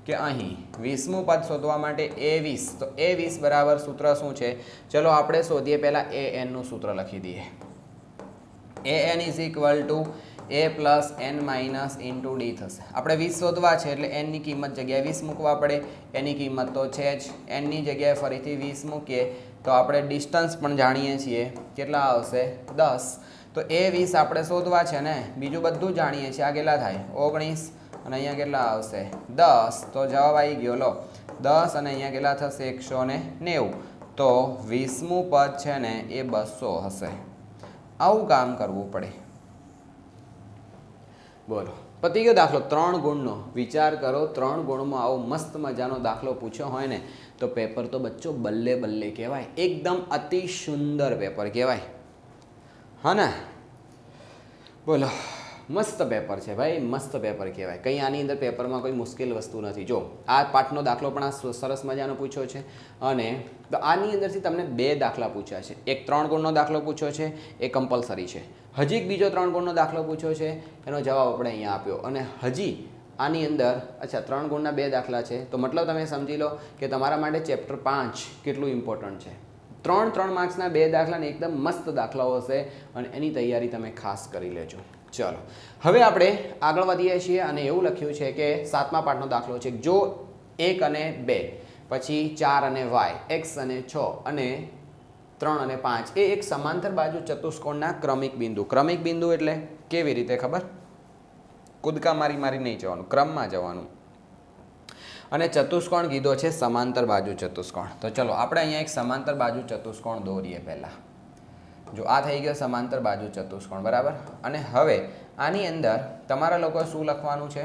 કે અહીં 20મું પદ શોધવા માટે A20. તો A20 બરાબર સૂત્ર શું છે ચલો આપણે શોધીએ. પહેલાં Anનું સૂત્ર લખી દઈએ. An = a + n - × d થશે. આપણે 20 શોધવા છે એટલે n ની કિંમત જગ્યાએ 20 મૂકવા પડે. એની કિંમત તો છે જ. n ની જગ્યાએ ફરીથી 20 મૂકીએ તો આપણે ડિસ્ટન્સ પણ જાણીએ છીએ કેટલા આવશે 10. તો A20 આપણે શોધવા છે ને, બીજું બધું જાણીએ છીએ. આ કેટલા થાય 19 અને અહીંયા કેટલા આવશે 10. તો જવાબ આવી ગયો લો 10 અને અહીંયા કેટલા થશે 190. તો 20મું પદ છે ને એ 200 હશે. આવું કામ કરવું પડે. બોલો પતી ગયો દાખલો. 3 ગુણનો વિચાર કરો. 3 ગુણમાં આવો મસ્ત મજાનો દાખલો પૂછ્યો હોય ને તો પેપર તો બચ્ચો બલ્લે બલ્લે કહેવાય. એકદમ અતિ સુંદર પેપર કહેવાય. હા ને, બોલો મસ્ત પેપર છે ભાઈ, મસ્ત પેપર કહેવાય. કંઈ આની અંદર પેપરમાં કોઈ મુશ્કેલ વસ્તુ નથી. જો આ પાઠનો દાખલો પણ આ સરસ મજાનો પૂછ્યો છે. અને તો આની અંદરથી તમને 2 દાખલા પૂછ્યા છે. એક 3 ગુણનો દાખલો પૂછ્યો છે, એ કમ્પલસરી છે. હજી એક બીજો 3 ગુણનો દાખલો પૂછ્યો છે, એનો જવાબ આપણે અહીંયા આપ્યો. અને હજી આની અંદર અચ્છા 3 ગુણના 2 દાખલા છે. તો મતલબ તમે સમજી લો કે તમારા માટે ચેપ્ટર 5 કેટલું ઇમ્પોર્ટન્ટ છે. ત્રણ માર્ક્સના 2 દાખલા ને એકદમ મસ્ત દાખલાઓ હશે અને એની તૈયારી તમે ખાસ કરી લેજો. ચલો હવે આપણે આગળ વધીએ છીએ અને એવું લખ્યું છે કે 7મા પાઠનો દાખલો છે. જો 1 અને 2 પછી 4 અને y, x અને 6 અને 3 અને 5 એ એક સમાંતર બાજુ ચતુષ્કોણના ક્રમિક બિંદુ. ક્રમિક બિંદુ એટલે કેવી રીતે ખબર? કૂદકા મારી નહીં જવાનું, ક્રમમાં જવાનું. અને ચતુષ્કોણ કીધો છે સમાંતર બાજુ ચતુષ્કોણ. તો ચલો આપણે અહીંયા એક સમાંતર બાજુ ચતુષ્કોણ દોરીએ પહેલાં. જો આ થઈ ગયો સમાંતર બાજુ ચતુષ્કોણ, બરાબર. અને હવે આની અંદર તમારા લોકોએ શું લખવાનું છે?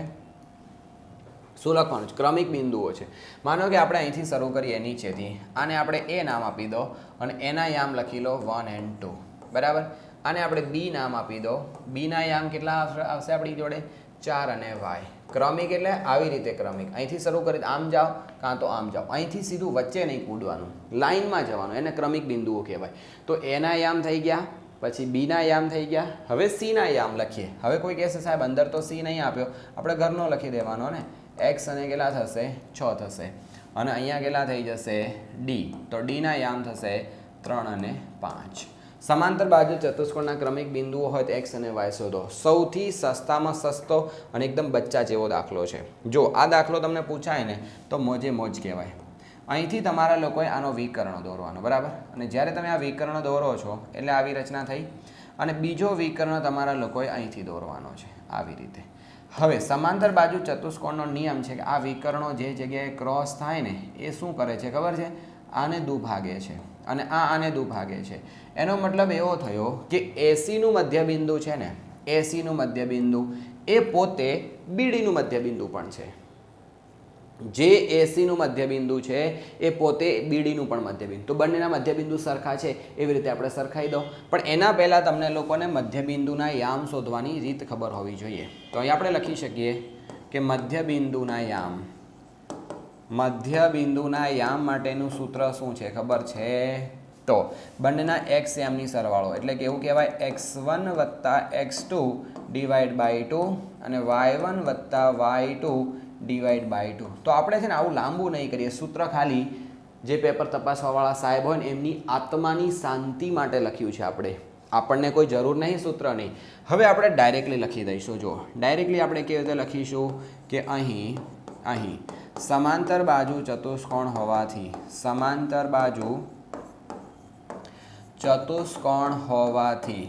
શું લખવાનું છે? ક્રમિક બિંદુઓ છે. માનો કે આપણે અહીંથી શરૂ કરીએ નીચેથી, આને આપણે એ નામ આપી દો અને એના યામ લખી લો 1 and 2, બરાબર. આને આપણે બી નામ આપી દો. બીના યામ કેટલા આવશે આપણી જોડે? 4 અને y. ક્રમિક એટલે આવી રીતે ક્રમિક. અહીંથી શરૂ કરી આમ જાઓ કાં તો આમ જાઓ, અહીંથી સીધું વચ્ચે નહીં કૂદવાનું, લાઇનમાં જવાનું, એને ક્રમિક બિંદુઓ કહેવાય. તો એના યામ થઈ ગયા, પછી બીના યામ થઈ ગયા. હવે સીના યામ લખીએ. હવે કોઈ કહેશે સાહેબ અંદર તો સી નહીં આપ્યો, આપણે ઘરનો લખી દેવાનો ને. x અને કેટલા થશે? 6 થશે. અને અહીંયા કેટલા થઈ જશે? ડી. તો ડીના યામ થશે 3 અને 5. સમાંતર બાજુ ચતુષ્કોણના ક્રમિક બિંદુઓ હોય તો x અને y શોધો. સૌથી સસ્તામાં સસ્તો અને એકદમ બચ્ચા જેવો દાખલો છે. જો આ દાખલો તમને પૂછાય ને તો મોજે મોજ કહેવાય. અહીંથી તમારા લોકોએ આનો વિકર્ણ દોરવાનો, બરાબર. અને જ્યારે તમે આ વિકર્ણ દોરો છો એટલે આવી રચના થઈ. અને બીજો વિકર્ણ તમારા લોકોએ અહીંથી દોરવાનો છે, આવી રીતે. હવે સમાંતર બાજુ ચતુષ્કોણનો નિયમ છે કે આ વિકર્ણો જે જગ્યાએ ક્રોસ થાય ને એ શું કરે છે ખબર છે? આને દુભાગે છે અને આને દુભાગે છે. એનો મતલબ એવો થયો કે એસીનું મધ્યબિંદુ છે ને, એસીનું મધ્યબિંદુ એ પોતે બીડીનું મધ્યબિંદુ પણ છે. જે એસીનું મધ્યબિંદુ છે એ પોતે બીડીનું પણ મધ્યબિંદુ. તો બંનેના મધ્યબિંદુ સરખા છે એવી રીતે આપણે સરખાઈ દો. પણ એના પહેલાં તમને લોકોને મધ્યબિંદુના યામ શોધવાની રીત ખબર હોવી જોઈએ. તો અહીં આપણે લખી શકીએ કે મધ્યબિંદુના યામ. મધ્યબિંદુના યામ માટેનું સૂત્ર શું છે ખબર છે? તો બંનેના x યામની સરવાળો એટલે કે એવું કહેવાય x1 + x2 / 2 અને y1 + y2 / 2. તો આપણે છે ને આવું લાંબુ નહીં કરીએ. સૂત્ર ખાલી જે પેપર તપાસવાવાળા સાહેબ હોય ને એમની આત્માની શાંતિ માટે લખ્યું છે આપણે. આપણને કોઈ જરૂર નહીં સૂત્રની. હવે આપણે ડાયરેક્ટલી લખી દઈશું. જો ડાયરેક્ટલી આપણે કેવી રીતે લખીશું કે અહીં સમાંતર બાજુ ચતુષ્કોણ હોવાથી, સમાંતર બાજુ ચતુષ્કોણ હોવાથી,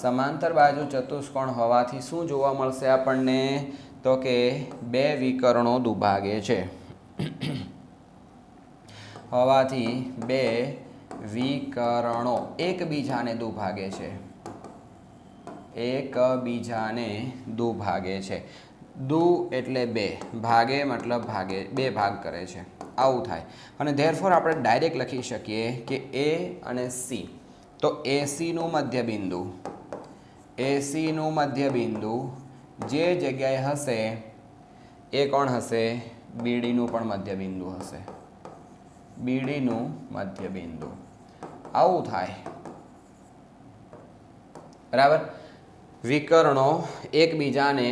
સમાંતર બાજુ ચતુષ્કોણ હોવાથી શું જોવા મળશે આપણને? તો કે 2 વિકર્ણો દુભાગે છે. હોવાથી 2 વિકર્ણો એકબીજાને દુભાગે છે. એકબીજાને દુભાગે છે. દુ એટલે 2, ભાગે મતલબ ભાગે, 2 ભાગ કરે છે. આવું થાય. અને ધેરફોર આપણે ડાયરેક્ટ લખી શકીએ કે એ અને સી. તો એસીનું મધ્યબિંદુ, એસીનું મધ્યબિંદુ જે જગ્યાએ હશે એ કોણ હશે? બીડીનું પણ મધ્યબિંદુ હશે. બીડીનું મધ્યબિંદુ. આવું થાય, બરાબર. વિકર્ણો એકબીજાને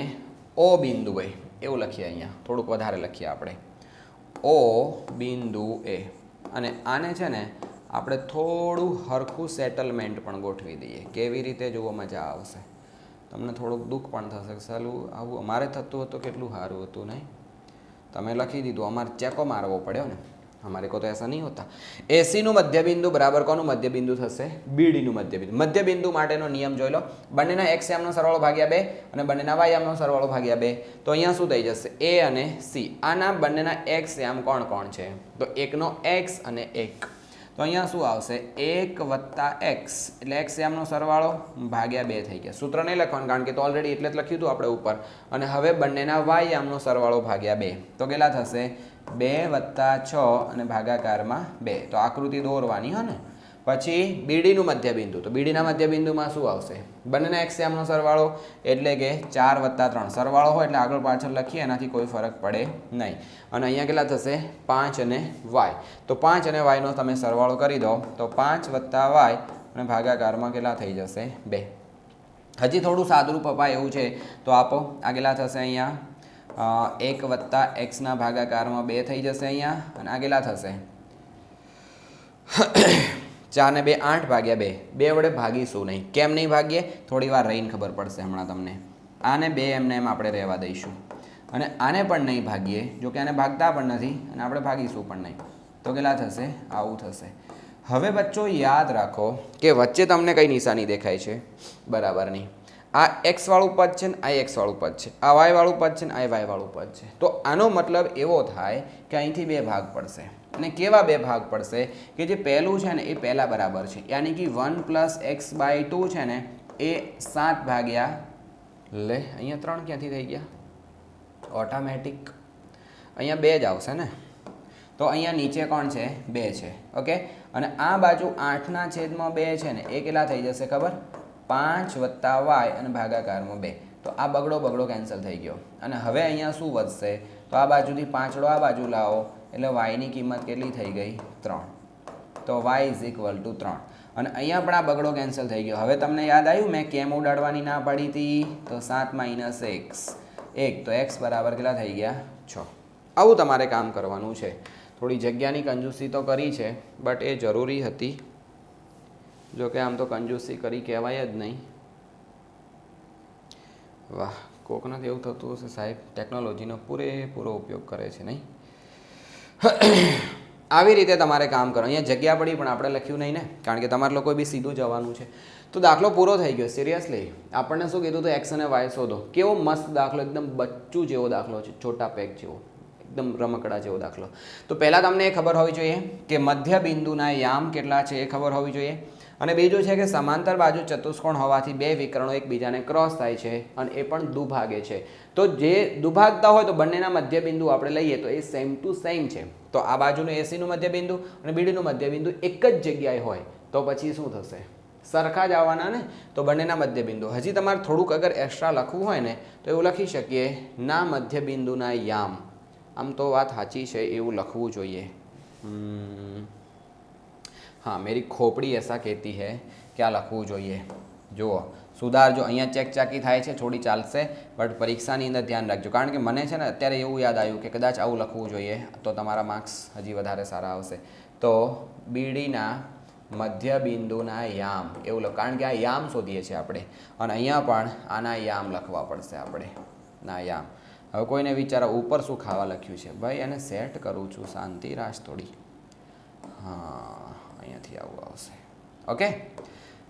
ઓ બિંદુ એ, એવું લખીએ. અહીંયા થોડુંક વધારે લખીએ આપણે, ઓ બિંદુ એ. અને આને છે ને આપણે થોડું હરખું સેટલમેન્ટ પણ ગોઠવી દઈએ. કેવી રીતે? જુઓ, મજા આવશે. તમને થોડુંક દુઃખ પણ થશે. સાલું આવું અમારે થતું હતું કેટલું સારું હતું નહીં? તમે લખી દીધું, અમારે ચેકો મારવો પડ્યો ને. हमारे को तो ऐसा नहीं होता. એસીનું મધ્યબિંદુ બરાબર કોનું મધ્યબિંદુ થશે? બીડીનું મધ્યબિંદુ. મધ્યબિંદુ માટેનો નિયમ જોઈ લો. બંનેના x યામનો સરવાળો ભાગ્યા 2 અને બંનેના y યામનો સરવાળો ભાગ્યા 2. તો અહીંયા શું થઈ જશે? a અને c. આના બંનેના x યામ કોણ કોણ છે? તો એકનો x અને 1. તો અહીંયા શું આવશે? 1 + x એટલે x યામનો સરવાળો ભાગ્યા 2 થઈ ગયા. સૂત્ર નહીં લખવાનું કારણ કે તો ઓલરેડી એટલે જ લખ્યું હતું આપણે ઉપર. અને હવે બંનેના y યામનો સરવાળો ભાગ્યા 2. તો કેટલા થશે? 2 + 6 અને ભાગાકારમાં 2. તો આકૃતિ દોરવાની હે ને. પછી બીડીનું મધ્યબિંદુ. તો બીડીના મધ્યબિંદુમાં શું આવશે? બંનેના x યામનો સરવાળો એટલે કે 4 + 3. સરવાળો હોય એટલે આગળ પાછળ લખીએ, એનાથી કોઈ ફરક પડે નહીં. અને અહીંયા કેટલા થશે? 5 અને y. તો 5 અને y નો તમે સરવાળો કરી દો તો 5 + y અને ભાગાકારમાં કેટલા થઈ જશે? 2. હજી થોડું સાદુરૂપ અપાય એવું છે તો આપો. આ કેટલા થશે? અહીંયા 1 + x ના ભાગાકારમાં 2 થઈ જશે અહીંયા. અને આ કેટલા થશે? 4 ને 2 8 ભાગ્યા 2 2 વડે ભાગીશું નહીં. કેમ નહીં ભાગીએ? થોડી વાર રહીને ખબર પડશે હમણાં તમને. આને 2 એમને એમ આપણે રહેવા દઈશું અને આને પણ નહીં ભાગીએ. જો કે આને ભાગતા પણ નથી અને આપણે ભાગીશું પણ નહીં. તો કેટલા થશે? આવું થશે. હવે બચ્ચો યાદ રાખો કે વચ્ચે તમને કઈ નિશાની દેખાય છે? બરાબરની. આ એક્સ વાળું પદ છે ને આ એક્સ વાળું પદ છે, આ વાય વાળું પદ છે ને આ વાય વાળું પદ છે. તો આનો મતલબ એવો થાય કે અહીંથી 2 ભાગ પડશે. અને કેવા 2 ભાગ પડશે કે જે પહેલું છે ને એ પહેલાં બરાબર છે, યાની કે 1 + x/2 છે ને એ 7 ભાગ્યા લે અહીંયા 3 ક્યાંથી થઈ ગયા? ઓટોમેટિક અહીંયા 2 જ આવશે ને. તો અહીંયા નીચે કોણ છે? 2 છે. ઓકે. અને આ બાજુ 8/2 છે ને એ કેટલા થઈ જશે ખબર? 5 + y અને ભાગાકારમાં 2. તો આ બગડો કેન્સલ થઈ ગયો. અને હવે અહીંયા શું વધશે? તો આ બાજુથી 5 આ બાજુ લાવો એટલે y ની કિંમત કેટલી થઈ ગઈ? 3. તો y = 3. અને અહીંયા પણ આ બગડો કેન્સલ થઈ ગયો. હવે તમને યાદ આવ્યું મેં કેમ ઉડાડવાની ના પાડી હતી? તો 7 - x 1. તો x બરાબર કેટલા થઈ ગયા? 6. આવું તમારે કામ કરવાનું છે. થોડી જગ્યાની કંજૂસી તો કરી છે બટ એ જરૂરી હતી. જો કે આમ તો કંજૂસી કરી કહેવાય જ નહીં. વાહ, કોકનાથી એવું થતું હશે સાહેબ ટેકનોલોજીનો પૂરેપૂરો ઉપયોગ કરે છે નહીં? આવી રીતે તમારે કામ કરો. અહીંયા જગ્યા પડી પણ આપણે લખ્યું નહીં ને, કારણ કે તમારે લોકો બી સીધું જવાનું છે. તો દાખલો પૂરો થઈ ગયો. સિરિયસલી આપણને શું કીધું હતું? એક્સ અને વાય શોધો. કેવો મસ્ત દાખલો, એકદમ બચ્ચું જેવો દાખલો છે, છોટા પેક જેવો, એકદમ રમકડા જેવો દાખલો. તો પહેલાં તમને એ ખબર હોવી જોઈએ કે મધ્ય બિંદુના યામ કેટલા છે એ ખબર હોવી જોઈએ. અને બીજું છે કે સમાંતર બાજુ ચતુષ્કોણ હોવાથી 2 વિકર્ણો એકબીજાને ક્રોસ થાય છે અને એ પણ દુભાગે છે. તો જે દુભાગતા હોય તો બંનેના મધ્ય બિંદુ આપણે લઈએ તો એ સેમ ટુ સેમ છે. તો આ બાજુનું એસીનું મધ્ય બિંદુ અને બીડીનું મધ્ય બિંદુ એક જ જગ્યાએ હોય તો પછી શું થશે? સરખા જ આવવાના ને. તો બંનેના મધ્ય બિંદુ. હજી તમારે થોડુંક અગર એક્સ્ટ્રા લખવું હોય ને તો એવું લખી શકીએ ના મધ્ય બિંદુના યામ. આમ તો વાત સાચી છે એવું લખવું જોઈએ. हाँ, मेरी खोपड़ी ऐसा कहती है क्या લખવું જોઈએ. જુઓ સુધારજો. અહીંયા ચેકચાકી થાય છે, થોડી ચાલશે બટ પરીક્ષાની અંદર ધ્યાન રાખજો. કારણ કે મને છે ને અત્યારે એવું યાદ આવ્યું કે કદાચ આવું લખવું જોઈએ તો તમારા માર્ક્સ હજી વધારે સારા આવશે. તો બીડીના મધ્ય બિંદુના યામ એવું લખ, કારણ કે આ યામ શોધીએ છીએ આપણે અને અહીંયા પણ આના યામ લખવા પડશે આપણે. ના યામ. હવે કોઈને વિચારો ઉપર શું ખાવા લખ્યું છે? ભાઈ એને સેટ કરું છું, શાંતિ રાખ થોડી. હા, અહીંયાથી આવું આવશે. ઓકે,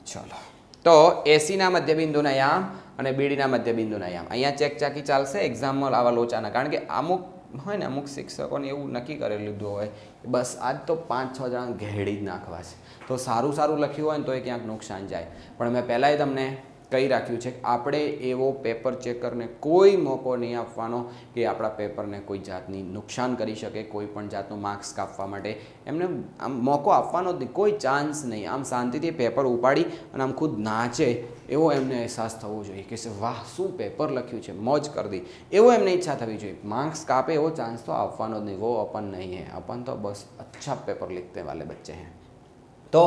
ચલો. તો એસીના મધ્યબિંદુના યામ અને બીડીના મધ્યબિંદુના યામ. અહીંયા ચેકચાકી ચાલશે એક્ઝામમાં આવા લોચાના, કારણ કે અમુક હોય ને અમુક શિક્ષકોને એવું નક્કી કરી લીધું હોય બસ આજ તો 5-6 જણા ઘેડી જ નાખવા છે. તો સારું લખ્યું હોય ને તો એ ક્યાંક નુકસાન જાય. પણ મેં પહેલાંય તમને કહી રાખ્યું છે કે આપણે એવો પેપર ચેકરને કોઈ મોકો નહીં આપવાનો કે આપણા પેપરને કોઈ જાતની નુકસાન કરી શકે, કોઈ પણ જાતનું માર્ક્સ કાપવા માટે એમને આમ મોકો આપવાનો જ નહીં, કોઈ ચાન્સ નહીં. આમ શાંતિથી પેપર ઉપાડી અને આમ ખુદ નાચે એવો એમને અહેસાસ થવો જોઈએ કે વાહ શું પેપર લખ્યું છે, મોજ કરી દી, એવો એમને ઈચ્છા થવી જોઈએ. માર્ક્સ કાપે એવો ચાન્સ તો આપવાનો જ નહીં. वो अपन नहीं है, अपन तो बस अच्छा पेपर लिखने वाले बच्चे हैं. तो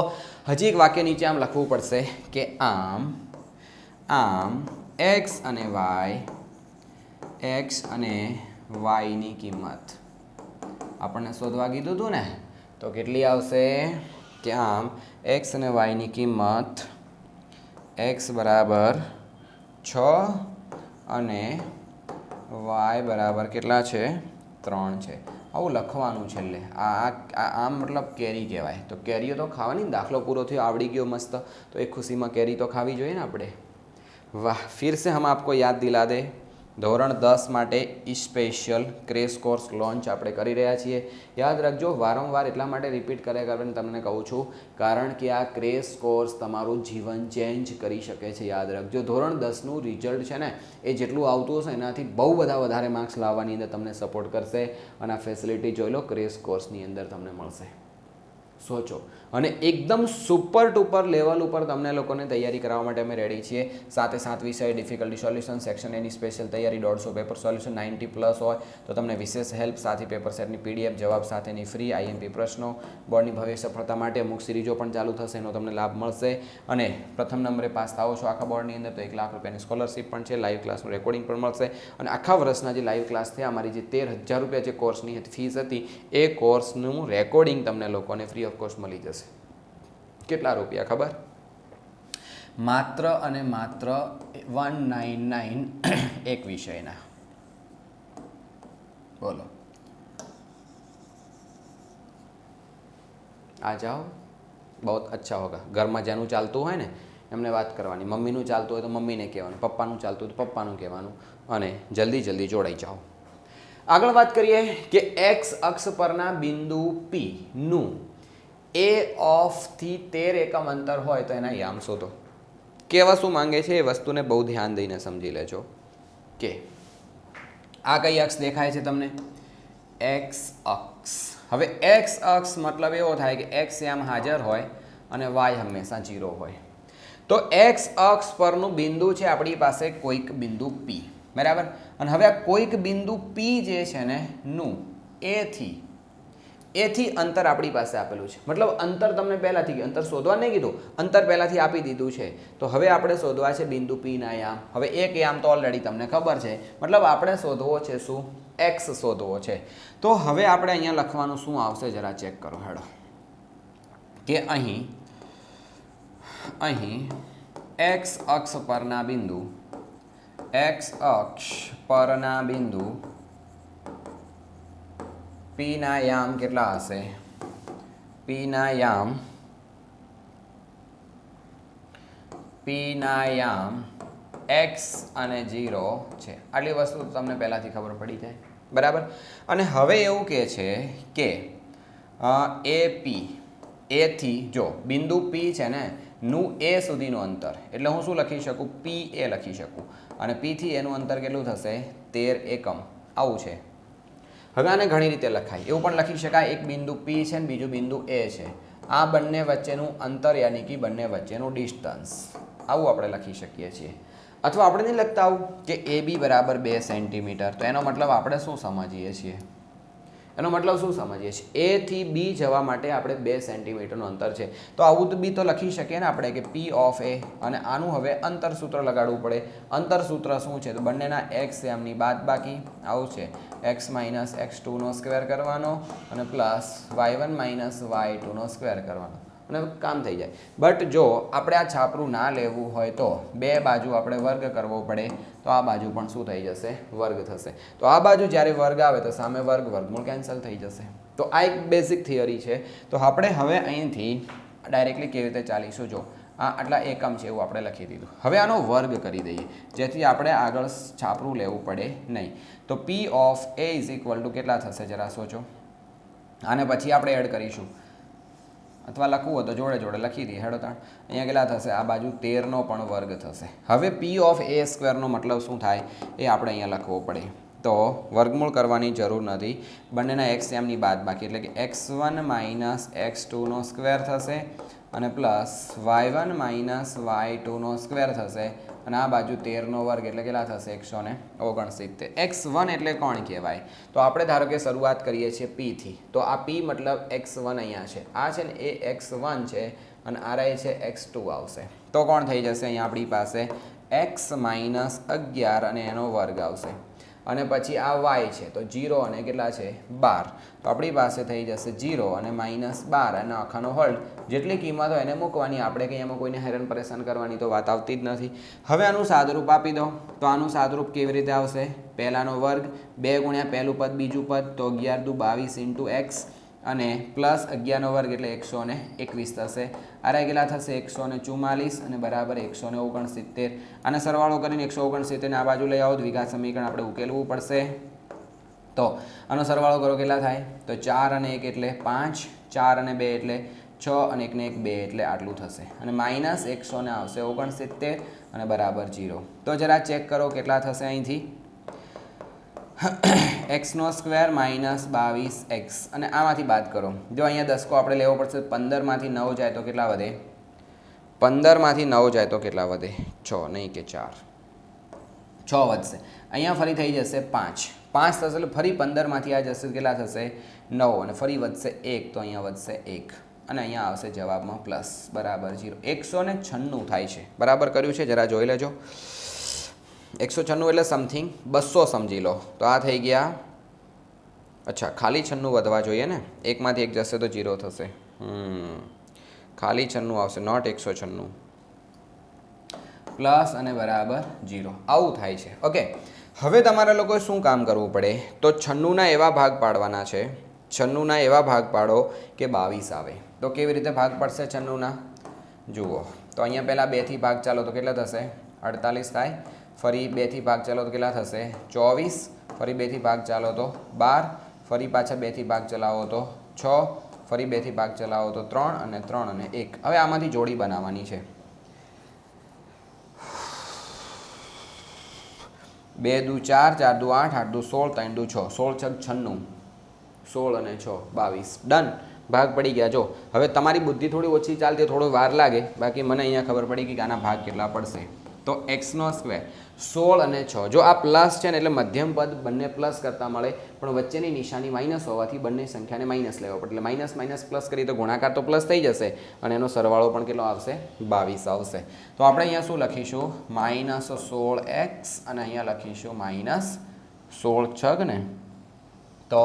હજી એક વાક્ય નીચે આમ લખવું પડશે કે આમ x અને yની કિંમત આપણને શોધવા કીધું હતું ને, તો કેટલી આવશે કે આમ x અને yની કિંમત x બરાબર 6 અને y બરાબર કેટલા છે? 3 છે. આવું લખવાનું છેલ્લે. આમ મતલબ કેરી કહેવાય. તો કેરીઓ તો ખાવાની. દાખલો પૂરો થયો, આવડી ગયો મસ્ત, તો એક ખુશીમાં કેરી તો ખાવી જોઈએ ને આપણે. वाह, फिर से हम आपको याद दिला दे ધોરણ 10 માટે સ્પેશિયલ ક્રેશ કોર્સ લોન્ચ આપણે કરી રહ્યા છીએ. યાદ રાખજો, વારંવાર એટલા માટે રિપીટ કર્યા કરીને તમને કહું છું કારણ કે આ ક્રેશ કોર્સ તમારું જીવન ચેન્જ કરી શકે છે. યાદ રાખજો, ધોરણ 10નું રિઝલ્ટ છે ને એ જેટલું આવતું હશે એનાથી બહુ બધા વધારે માર્ક્સ લાવવાની અંદર તમને સપોર્ટ કરશે અને આ ફેસિલિટી જોઈ લો ક્રેશ કોર્સની અંદર તમને મળશે. સોચો. અને એકદમ સુપર ટુપર લેવલ ઉપર તમને લોકોને તૈયારી કરાવવા માટે અમે રેડી છીએ. 7 વિષય ડિફિકલ્ટી સોલ્યુશન, સેક્શન એની સ્પેશિયલ તૈયારી, 150 પેપર સોલ્યુશન, 90+ હોય તો તમને વિશેષ હેલ્પ સાથે પેપર સેટની PDF, જવાબ સાથેની ફ્રી IMP પ્રશ્નો, બોર્ડની ભવ્ય સફળતા માટે અમુક સિરીઝો પણ ચાલુ થશે, એનો તમને લાભ મળશે. અને પ્રથમ નંબરે પાસ થાઓ છો આખા બોર્ડની અંદર તો 1 લાખ રૂપિયાની સ્કોલરશિપ પણ છે. લાઈવ ક્લાસનું રેકોર્ડિંગ પણ મળશે. અને આખા વર્ષના જે લાઈવ ક્લાસ થયા, અમારી જે 13,000 રૂપિયા જે કોર્સની ફીસ હતી એ કોર્સનું રેકોર્ડિંગ તમને લોકોને ફ્રી ફ્રી ઓફ કોસ્ટ મળી જશે. કેટલા રૂપિયા ખબર? માત્ર અને માત્ર 199 એક વિષયના. બોલો, आ जाओ, बहुत अच्छा होगा. ઘરમાં જેનું ચાલતું હોય ને એમને વાત કરવાની, મમ્મીનું ચાલતું હોય તો મમ્મીને કહેવાનું, પપ્પાનું ચાલતું હોય તો પપ્પાનું કહેવાનું, અને જલ્દી જલ્દી જોડાઈ જાઓ. આગળ વાત કરીએ કે એક્સ અક્ષ પરના બિંદુ પી નું એ ઓફથી 13 એકમ અંતર હોય તો એના યામ શોધો. કેવા શું માંગે છે એ વસ્તુને બહુ ધ્યાન દઈને સમજી લેજો. કે આ કઈ અક્ષ દેખાય છે તમને? એક્સ અક્ષ. હવે એક્સ અક્ષ મતલબ એવો થાય કે એક્સ યામ હાજર હોય અને વાય હંમેશા 0 હોય. તો એક્સ અક્ષ પરનું બિંદુ છે આપણી પાસે કોઈક બિંદુ પી, બરાબર. અને હવે આ કોઈક બિંદુ પી જે છે ને નું એથી અંતર આપણી પાસે આપેલું છે. મતલબ અંતર તમને પહેલાંથી અંતર શોધવા નહીં કીધું, અંતર પહેલાંથી આપી દીધું છે. તો હવે આપણે શોધવા છે બિંદુ પીના યામ. હવે એક યામ તો ઓલરેડી તમને ખબર છે, મતલબ આપણે શોધવો છે શું? એક્સ શોધવો છે. તો હવે આપણે અહીંયા લખવાનું શું આવશે જરા ચેક કરો હેડો. કે અહીં એક્સ અક્ષ પરના બિંદુ પીના યામ કેટલા હશે? પીના યામ એક્સ અને 0 છે. આટલી વસ્તુ તમને પહેલાંથી ખબર પડી જાય, બરાબર. અને હવે એવું કહે છે કે એથી જો બિંદુ પી છે ને નું એ સુધીનું અંતર, એટલે હું શું લખી શકું? પી એ લખી શકું. અને પીથી એનું અંતર કેટલું થશે? 13 એકમ. આવું છે. હવે આને ઘણી રીતે લખાય. એવું પણ લખી શકાય, એક બિંદુ પી છે ને બીજું બિંદુ એ છે, આ બંને વચ્ચેનું અંતર યાની કે બંને વચ્ચેનું ડિસ્ટન્સ, આવું આપણે લખી શકીએ છીએ. અથવા આપણે નહીં લખતા આવું કે એ બી બરાબર 2 સેન્ટીમીટર. તો એનો મતલબ આપણે શું સમજીએ છીએ? એ થી બી જવા માટે આપણે 2 સેન્ટીમીટરનું અંતર છે. તો આવું તો બી તો લખી શકીએ ને આપણે કે પી ઓફ એ, અને આનું હવે અંતર સૂત્ર લગાડવું પડે. અંતર સૂત્ર શું છે? તો બંનેના એક્સ એમની બાદબાકી, આવું છે. એક્સ માઇનસ x2 નો સ્ક્વેર કરવાનો અને પ્લસ y1 માઇનસ y2 નો સ્ક્વેર કરવાનો, અને કામ થઈ જાય. બટ જો આપણે આ છાપરું ના લેવું હોય તો બે બાજુ આપણે વર્ગ કરવો પડે. તો આ બાજુ પણ શું થઈ જશે? વર્ગ થશે. તો આ બાજુ જ્યારે વર્ગ આવે તો સામે વર્ગમૂળ કેન્સલ થઈ જશે. તો આ એક બેઝિક થિયરી છે. તો આપણે હવે અહીંથી ડાયરેક્ટલી કેવી રીતે ચાલીશું? જો આ આટલા એકમ છે એવું આપણે લખી દીધું. હવે આનો વર્ગ કરી દઈએ જેથી આપણે આગળ છાપરું લેવું પડે નહીં. તો પી of A is equal to કેટલા થશે જરા સોચો. આને પછી આપણે એડ કરીશું, અથવા લખવું હોય તો જોડે જોડે લખી દઈએ. હેડો તાણ અહીંયા કેટલા થશે? આ બાજુ 13નો પણ વર્ગ થશે. હવે પી ઓફ એ સ્ક્વેરનો મતલબ શું થાય એ આપણે અહીંયા લખવો પડે. તો વર્ગમૂળ કરવાની જરૂર નથી. બંનેના એક્સ એમની બાદબાકી, એટલે કે x1 માઇનસ x2 નો સ્ક્વેર થશે અને પ્લસ y1 માઇનસ y2 નો સ્ક્વેર થશે. અને આ બાજુ 13નો વર્ગ એટલે કેટલા થશે? 169. x1 એટલે કોણ કહેવાય? તો આપણે ધારો કે શરૂઆત કરીએ છીએ પીથી. તો આ પી મતલબ x1 અહીંયા છે, આ છે ને એ x1 છે, અને આ રહે છે x2 આવશે. તો કોણ થઈ જશે અહીંયા આપણી પાસે? x માઇનસ 11 અને એનો વર્ગ આવશે. અને પછી આ y છે તો 0 અને કેટલા છે? 12. તો આપણી પાસે થઈ જશે 0 અને માઇનસ 12 અને આખાનો હોલ્ડ. જેટલી કિંમત હોય એને મૂકવાની. આપણે કંઈ એમાં કોઈને હેરાન પરેશાન કરવાની તો વાત આવતી જ નથી. હવે આનું સાદરૂપ આપી દો. તો આનું સાદરૂપ કેવી રીતે આવશે? પહેલાનો વર્ગ 2 ગુણ્યા પહેલું પદ બીજું પદ, તો 11 દુ 22 ઇન્ટુ એક્સ, અને પ્લસ 11નો વર્ગ એટલે 121 થશે. આરે કેટલા થશે? 144 અને બરાબર 169. આને સરવાળો કરીને 169 ને આ બાજુ લઈ આવો. દ્વિઘાત સમીકરણ આપણે ઉકેલવું પડશે. તો આનો સરવાળો કરો કેટલા થાય? તો 4 અને 1 એટલે 5, 4 અને 2 એટલે 6, અને 1 ને 1 2 એટલે આટલું થશે. અને માઇનસ 100 ને આવશે 69 અને બરાબર 0. તો જરા ચેક કરો કેટલા થશે અહીંથી? x² માઇનસ 22x, અને આમાંથી બાદ કરો. જો અહીંયા દસકો આપણે લેવો પડશે. 15માંથી 9 જાય તો કેટલા વધે? 15માંથી 9 જાય તો કેટલા વધે? 6, નહીં કે 4, 6 વધશે. અહીંયા ફરી થઈ જશે 5, 5 થશે એટલે ફરી 15માંથી આ જશે કેટલા થશે? 9, અને ફરી વધશે 1, તો અહીંયા વધશે 1, અને અહીંયા આવશે જવાબમાં પ્લસ બરાબર 0. 196 થાય છે. બરાબર કર્યું છે? જરા જોઈ લેજો. 196 એટલે સમથિંગ 200 સમજી લો. તો આ થઈ ગયા. અચ્છા, ખાલી 96 વધવા જોઈએ ને, એકમાંથી 1 જશે તો 0 થશે. ખાલી 96 આવશે, નોટ 196 પ્લસ અને બરાબર 0 આવું થાય છે. ઓકે, હવે તમારા લોકોએ શું કામ કરવું પડે તો 96ના એવા ભાગ પાડવાના છે, 96ના એવા ભાગ પાડો કે 22 આવે. તો કેવી રીતે ભાગ પડશે 96ના? જુઓ તો અહીંયા પહેલાં 2થી ભાગ ચાલો તો કેટલા થશે? 48 થાય. ફરી 2થી ભાગ ચાલો તો કેટલા થશે? 24. ફરી 2થી ભાગ ચાલો તો 12. ફરી પાછા 2થી ભાગ ચલાવો તો 6. ફરી 2થી ભાગ ચલાવો તો 3 અને 3 અને 1. હવે આમાંથી જોડી બનાવવાની છે. 2 દુ 4, 4 દુ 8, 8 દુ 16, 3 દુ 6, 16 છગ 96, 16 અને 6 22. ડન, ભાગ પડી ગયા. જો હવે તમારી બુદ્ધિ થોડી ઓછી ચાલતી, થોડો વાર લાગે, બાકી મને અહીંયા ખબર પડી કે આના ભાગ કેટલા પડશે. તો એક્સનો સ્ક્વેર 16 અને 6, જો આ પ્લસ છે ને એટલે મધ્યમ પદ બંને પ્લસ કરતા મળે, પણ વચ્ચેની નિશાની માઇનસ હોવાથી બંને સંખ્યાને માઇનસ લેવો પડે. એટલે માઇનસ માઇનસ પ્લસ કરી તો ગુણાકાર તો પ્લસ થઈ જશે અને એનો સરવાળો પણ કેટલો આવશે? 22 આવશે. તો આપણે અહીંયા શું લખીશું? -16x અને અહીંયા લખીશું -16 છગ ને તો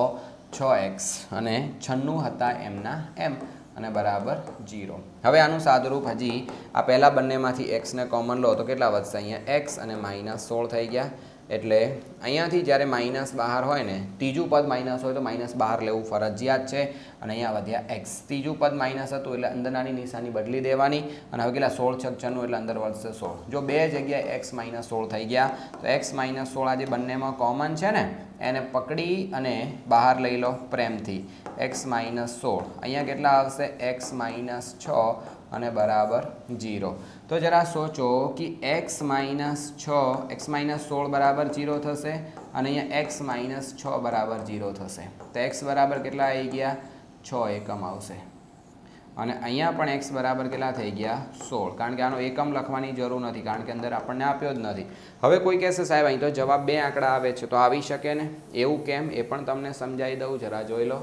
6x અને 96 હતા એમના એમ અને બરાબર 0. હવે આનું સાદુરૂપ હજી આ પહેલાં બંનેમાંથી એક્સને કોમન લો તો કેટલા વધશે? અહીંયા એક્સ અને -16 થઈ ગયા. એટલે અહીંયાથી જ્યારે માઇનસ બહાર હોય ને, ત્રીજું પદ માઇનસ હોય તો માઇનસ બહાર લેવું ફરજિયાત છે. અને અહીંયા વધ્યા એક્સ. ત્રીજું પદ માઇનસ હતું એટલે અંદરની નિશાની બદલી દેવાની. અને હવે કેટલા? 16 છગ 96 એટલે અંદર વધશે 16. જો બે જગ્યાએ એક્સ -16 થઈ ગયા તો એક્સ -16 આ જે બંનેમાં કોમન છે ને એને પકડી અને બહાર લઈ લો પ્રેમથી. એક્સ -16 અહીંયા કેટલા આવશે? એક્સ -6 અને બરાબર 0. તો જરા સોચો કે એક્સ -16 બરાબર 0 થશે અને અહીંયા એક્સ -6 બરાબર 0 થશે. તો એક્સ બરાબર કેટલા આવી ગયા? 6 એકમ આવશે. અને અહીંયા પણ એક્સ બરાબર કેટલા થઈ ગયા? 16. કારણ કે આનો એકમ લખવાની જરૂર નથી, કારણ કે અંદર આપણને આપ્યો જ નથી. હવે કોઈ કહેશે સાહેબ અહીં તો જવાબ 2 આંકડા આવે છે, તો આવી શકે ને? એવું કેમ એ પણ તમને સમજાવી દઉં, જરા જોઈ લો.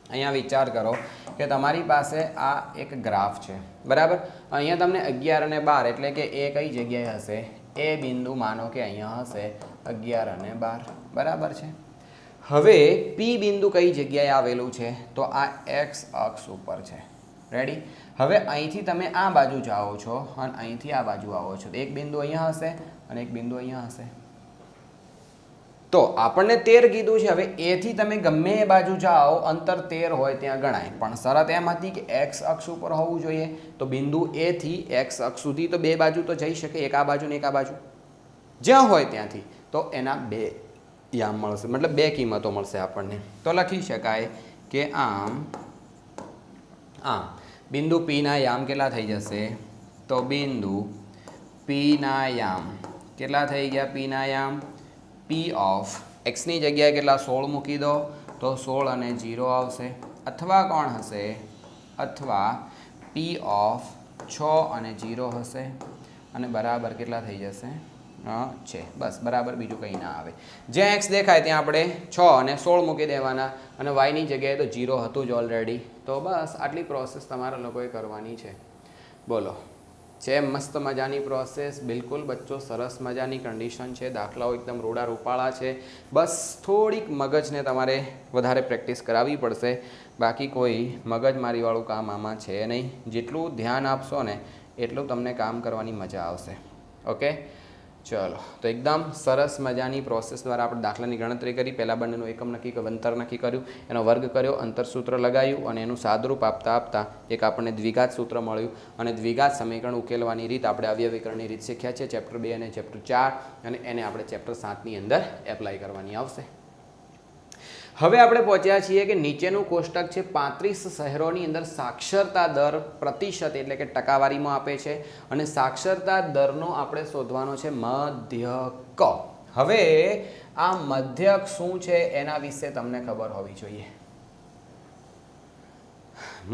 અહીંયા વિચાર કરો કે તમારી પાસે આ એક ગ્રાફ છે, બરાબર? અહીંયા તમને 11 અને 12 એટલે કે એ કઈ જગ્યાએ હશે? એ બિંદુ માનો કે અહીંયા હશે 11 અને 12, બરાબર છે. હવે પી બિંદુ કઈ જગ્યાએ આવેલું છે? તો આ એક્સ અક્ષ ઉપર છે. રેડી? હવે અહીંથી તમે આ બાજુ જાઓ છો અને અહીંથી આ બાજુ આવો છો. એક બિંદુ અહીંયા હશે અને એક બિંદુ અહીંયા હશે. તો આપણને 13 કીધું છે. હવે એથી તમે ગમે એ બાજુ જાઓ, અંતર 13 હોય ત્યાં ગણાય, પણ શરત એમ હતી કે એક્સ અક્ષ ઉપર હોવું જોઈએ. તો બિંદુ એ થી એક્સ અક્ષ સુધી તો બે બાજુ તો જઈ શકે, એક આ બાજુ ને એક આ બાજુ, જ્યાં હોય ત્યાંથી. તો એના 2 યામ મળશે, મતલબ 2 કિંમતો મળશે આપણને. તો લખી શકાય કે આમ બિંદુ પી ના યામ કેટલા થઈ જશે? તો બિંદુ પી ના યામ કેટલા થઈ ગયા? પી ના યામ પી ઓફ એક્સની જગ્યાએ કેટલા? 16 મૂકી દો તો 16 અને 0 આવશે. અથવા કોણ હશે? અથવા પી ઓફ 6 અને 0 હશે અને બરાબર કેટલા થઈ જશે? છે. બસ, બરાબર, બીજું કંઈ ના આવે. જ્યાં એક્સ દેખાય ત્યાં આપણે 6 અને 16 મૂકી દેવાના અને વાયની જગ્યાએ તો 0 હતું જ ઓલરેડી. તો બસ આટલી પ્રોસેસ તમારા લોકોએ કરવાની છે. બોલો, છે મસ્ત મજાની પ્રોસેસ? બિલકુલ બચ્ચો, સરસ મજાની કન્ડિશન છે. દાખલાઓ એકદમ રૂડા રૂપાળા છે. બસ થોડીક મગજને તમારે વધારે પ્રેક્ટિસ કરાવવી પડશે, બાકી કોઈ મગજમારીવાળું કામ આમાં છે નહીં. જેટલું ધ્યાન આપશો ને એટલું તમને કામ કરવાની મજા આવશે. ઓકે, ચલો. તો એકદમ સરસ મજાની પ્રોસેસ દ્વારા આપણે દાખલાની ગણતરી કરી. પહેલાં બંનેનું એકમ નક્કી કર્યું, અંતર નક્કી કર્યું, એનો વર્ગ કર્યો, અંતર સૂત્ર લગાવ્યું અને એનું સાદુરૂપ આપતા આપતા એક આપણને દ્વિઘાત સૂત્ર મળ્યું અને દ્વિઘાત સમીકરણ ઉકેલવાની રીત આપણે અવયવીકરણની રીત શીખ્યા છે ચેપ્ટર 2 અને ચેપ્ટર 4, અને એને આપણે ચેપ્ટર 7ની અંદર એપ્લાય કરવાની આવશે. હવે આપણે પહોંચ્યા છીએ કે નીચેનું કોષ્ટક છે 35 શહેરોની અંદર સાક્ષરતા દર પ્રતિશત એટલે કે ટકાવારીમાં આપે છે અને સાક્ષરતા દરનો આપણે શોધવાનો છે મધ્યક. હવે આ મધ્યક શું છે એના વિશે તમને ખબર હોવી જોઈએ.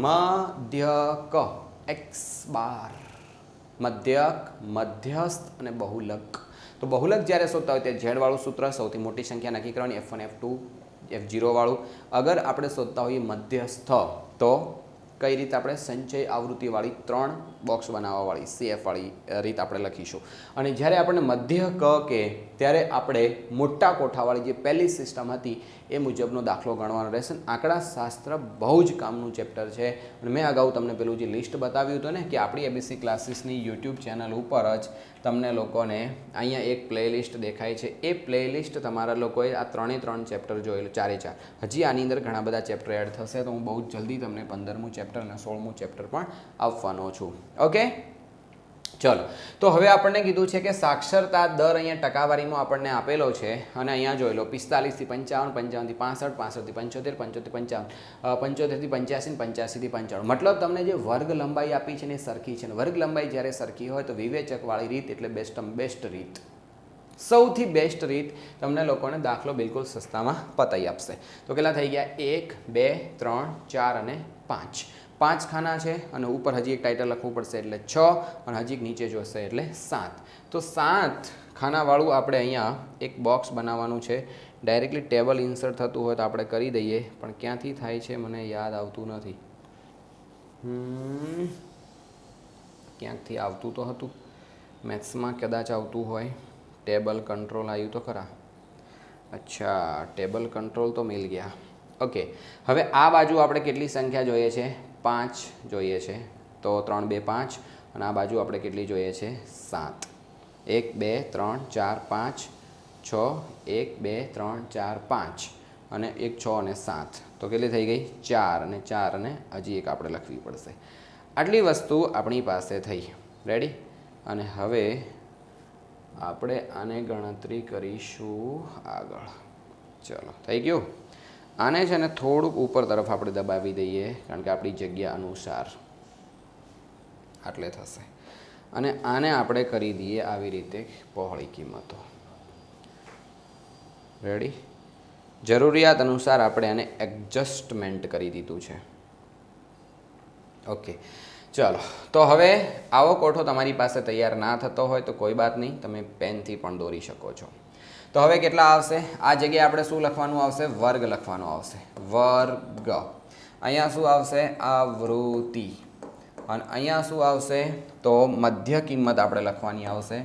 મધ્યક એક્સ બાર, મધ્યક, મધ્યસ્થ અને બહુલક. તો બહુલક જ્યારે શોધતા હોય ત્યારે ઝેડ વાળું સૂત્ર, સૌથી મોટી સંખ્યા નક્કી કરવાની, F1 F2 F0 વાળું. અગર આપણે શોધતા હોઈએ મધ્યસ્થ તો કઈ રીતે? આપણે સંચય આવૃત્તિવાળી 3 બોક્સ બનાવવાવાળી CF વાળી રીત આપણે લખીશું. અને જ્યારે આપણને મધ્યક કે ત્યારે આપણે મોટા કોઠાવાળી જે પહેલી સિસ્ટમ હતી એ મુજબનો દાખલો ગણવાનો રહેશે. આંકડાશાસ્ત્ર બહુ જ કામનું ચેપ્ટર છે અને મેં અગાઉ તમને પેલું જે લિસ્ટ બતાવ્યું હતું ને કે આપણી એબીસી ક્લાસીસની યુટ્યુબ ચેનલ ઉપર જ તમને લોકોને અહીંયા એક પ્લેલિસ્ટ દેખાય છે. એ પ્લેલિસ્ટ તમારા લોકોએ આ 3 ચેપ્ટર જોયેલું, 4 હજી આની અંદર ઘણા બધા ચેપ્ટર એડ થશે તો હું બહુ જલ્દી તમને 15મું ચેપ્ટર અને 16મું ચેપ્ટર પણ આપવાનો છું. ઓકે, ચલો. તો હવે આપણને કીધું છે કે સાક્ષરતા દર અહીંયા ટકાવારીનો આપણને આપેલો છે અને અહીંયા જોઈ લો 45 થી 55, 55 થી 65, 65 થી 75, 75 થી 55, 75 થી 85 મતલબ તમને જે વર્ગ લંબાઈ આપી છે ને એ સરખી છે. ને વર્ગ લંબાઈ જ્યારે સરખી હોય તો વિવેચકવાળી રીત એટલે બેસ્ટ રીત, સૌથી બેસ્ટ રીત તમને લોકોને દાખલો બિલકુલ સસ્તામાં પતાવી આપશે. તો કેટલા થઈ ગયા? 1, 2, 3, 4 અને 5. 5 ખાના છે અને ઉપર હજી એક ટાઇટલ લખવું પડશે એટલે 6 અને હજી એક નીચે જોશે એટલે 7. તો 7 ખાનાવાળું આપણે અહીંયા એક બોક્સ બનાવવાનું છે. ડાયરેક્ટલી ટેબલ ઇન્સર્ટ થતું હોય તો આપણે કરી દઈએ, પણ ક્યાંથી થાય છે મને યાદ આવતું નથી. ક્યાંકથી આવતું તો હતું, મેથ્સમાં કદાચ આવતું હોય. ટેબલ કંટ્રોલ આવ્યું તો ખરા. અચ્છા, ટેબલ કંટ્રોલ તો મિલ ગયા. ઓકે, હવે આ બાજુ આપણે કેટલી સંખ્યા જોઈએ છે? 5 જોઈએ છે. તો 3, 2, 5 અને આ બાજુ આપણે કેટલી જોઈએ છે? 7. 1, 2, 3, 4, 5, 6. 1, 2, 3, 4, 5 અને 1, 6 અને 7. તો કેટલી થઈ ગઈ? 4 અને 4 અને હજી એક આપણે લખવી પડશે. આટલી વસ્તુ આપણી પાસે થઈ. રેડી? અને હવે આપણે આને ગણતરી કરીશું આગળ. ચલો, થઈ ગયું. આને છે ને થોડુંક ઉપર તરફ આપણે દબાવી દઈએ કારણ કે આપણી જગ્યા અનુસાર આટલે થશે. અને આને આપણે કરી દઈએ આવી રીતે પહોળી કિંમતો. રેડી? જરૂરિયાત અનુસાર આપણે આને એડજસ્ટમેન્ટ કરી દીધું છે. ઓકે, ચલો. તો હવે આવો કોઠો તમારી પાસે તૈયાર ના થતો હોય તો કોઈ વાત નહીં, તમે પેનથી પણ દોરી શકો છો. તો હવે કેટલા આવશે? આ જગ્યાએ આપણે શું લખવાનું આવશે? વર્ગ લખવાનો આવશે. વર્ગ. અહીંયા શું આવશે? આવૃત્તિ. અને અહીંયા શું આવશે? તો મધ્ય કિંમત આપણે લખવાની આવશે.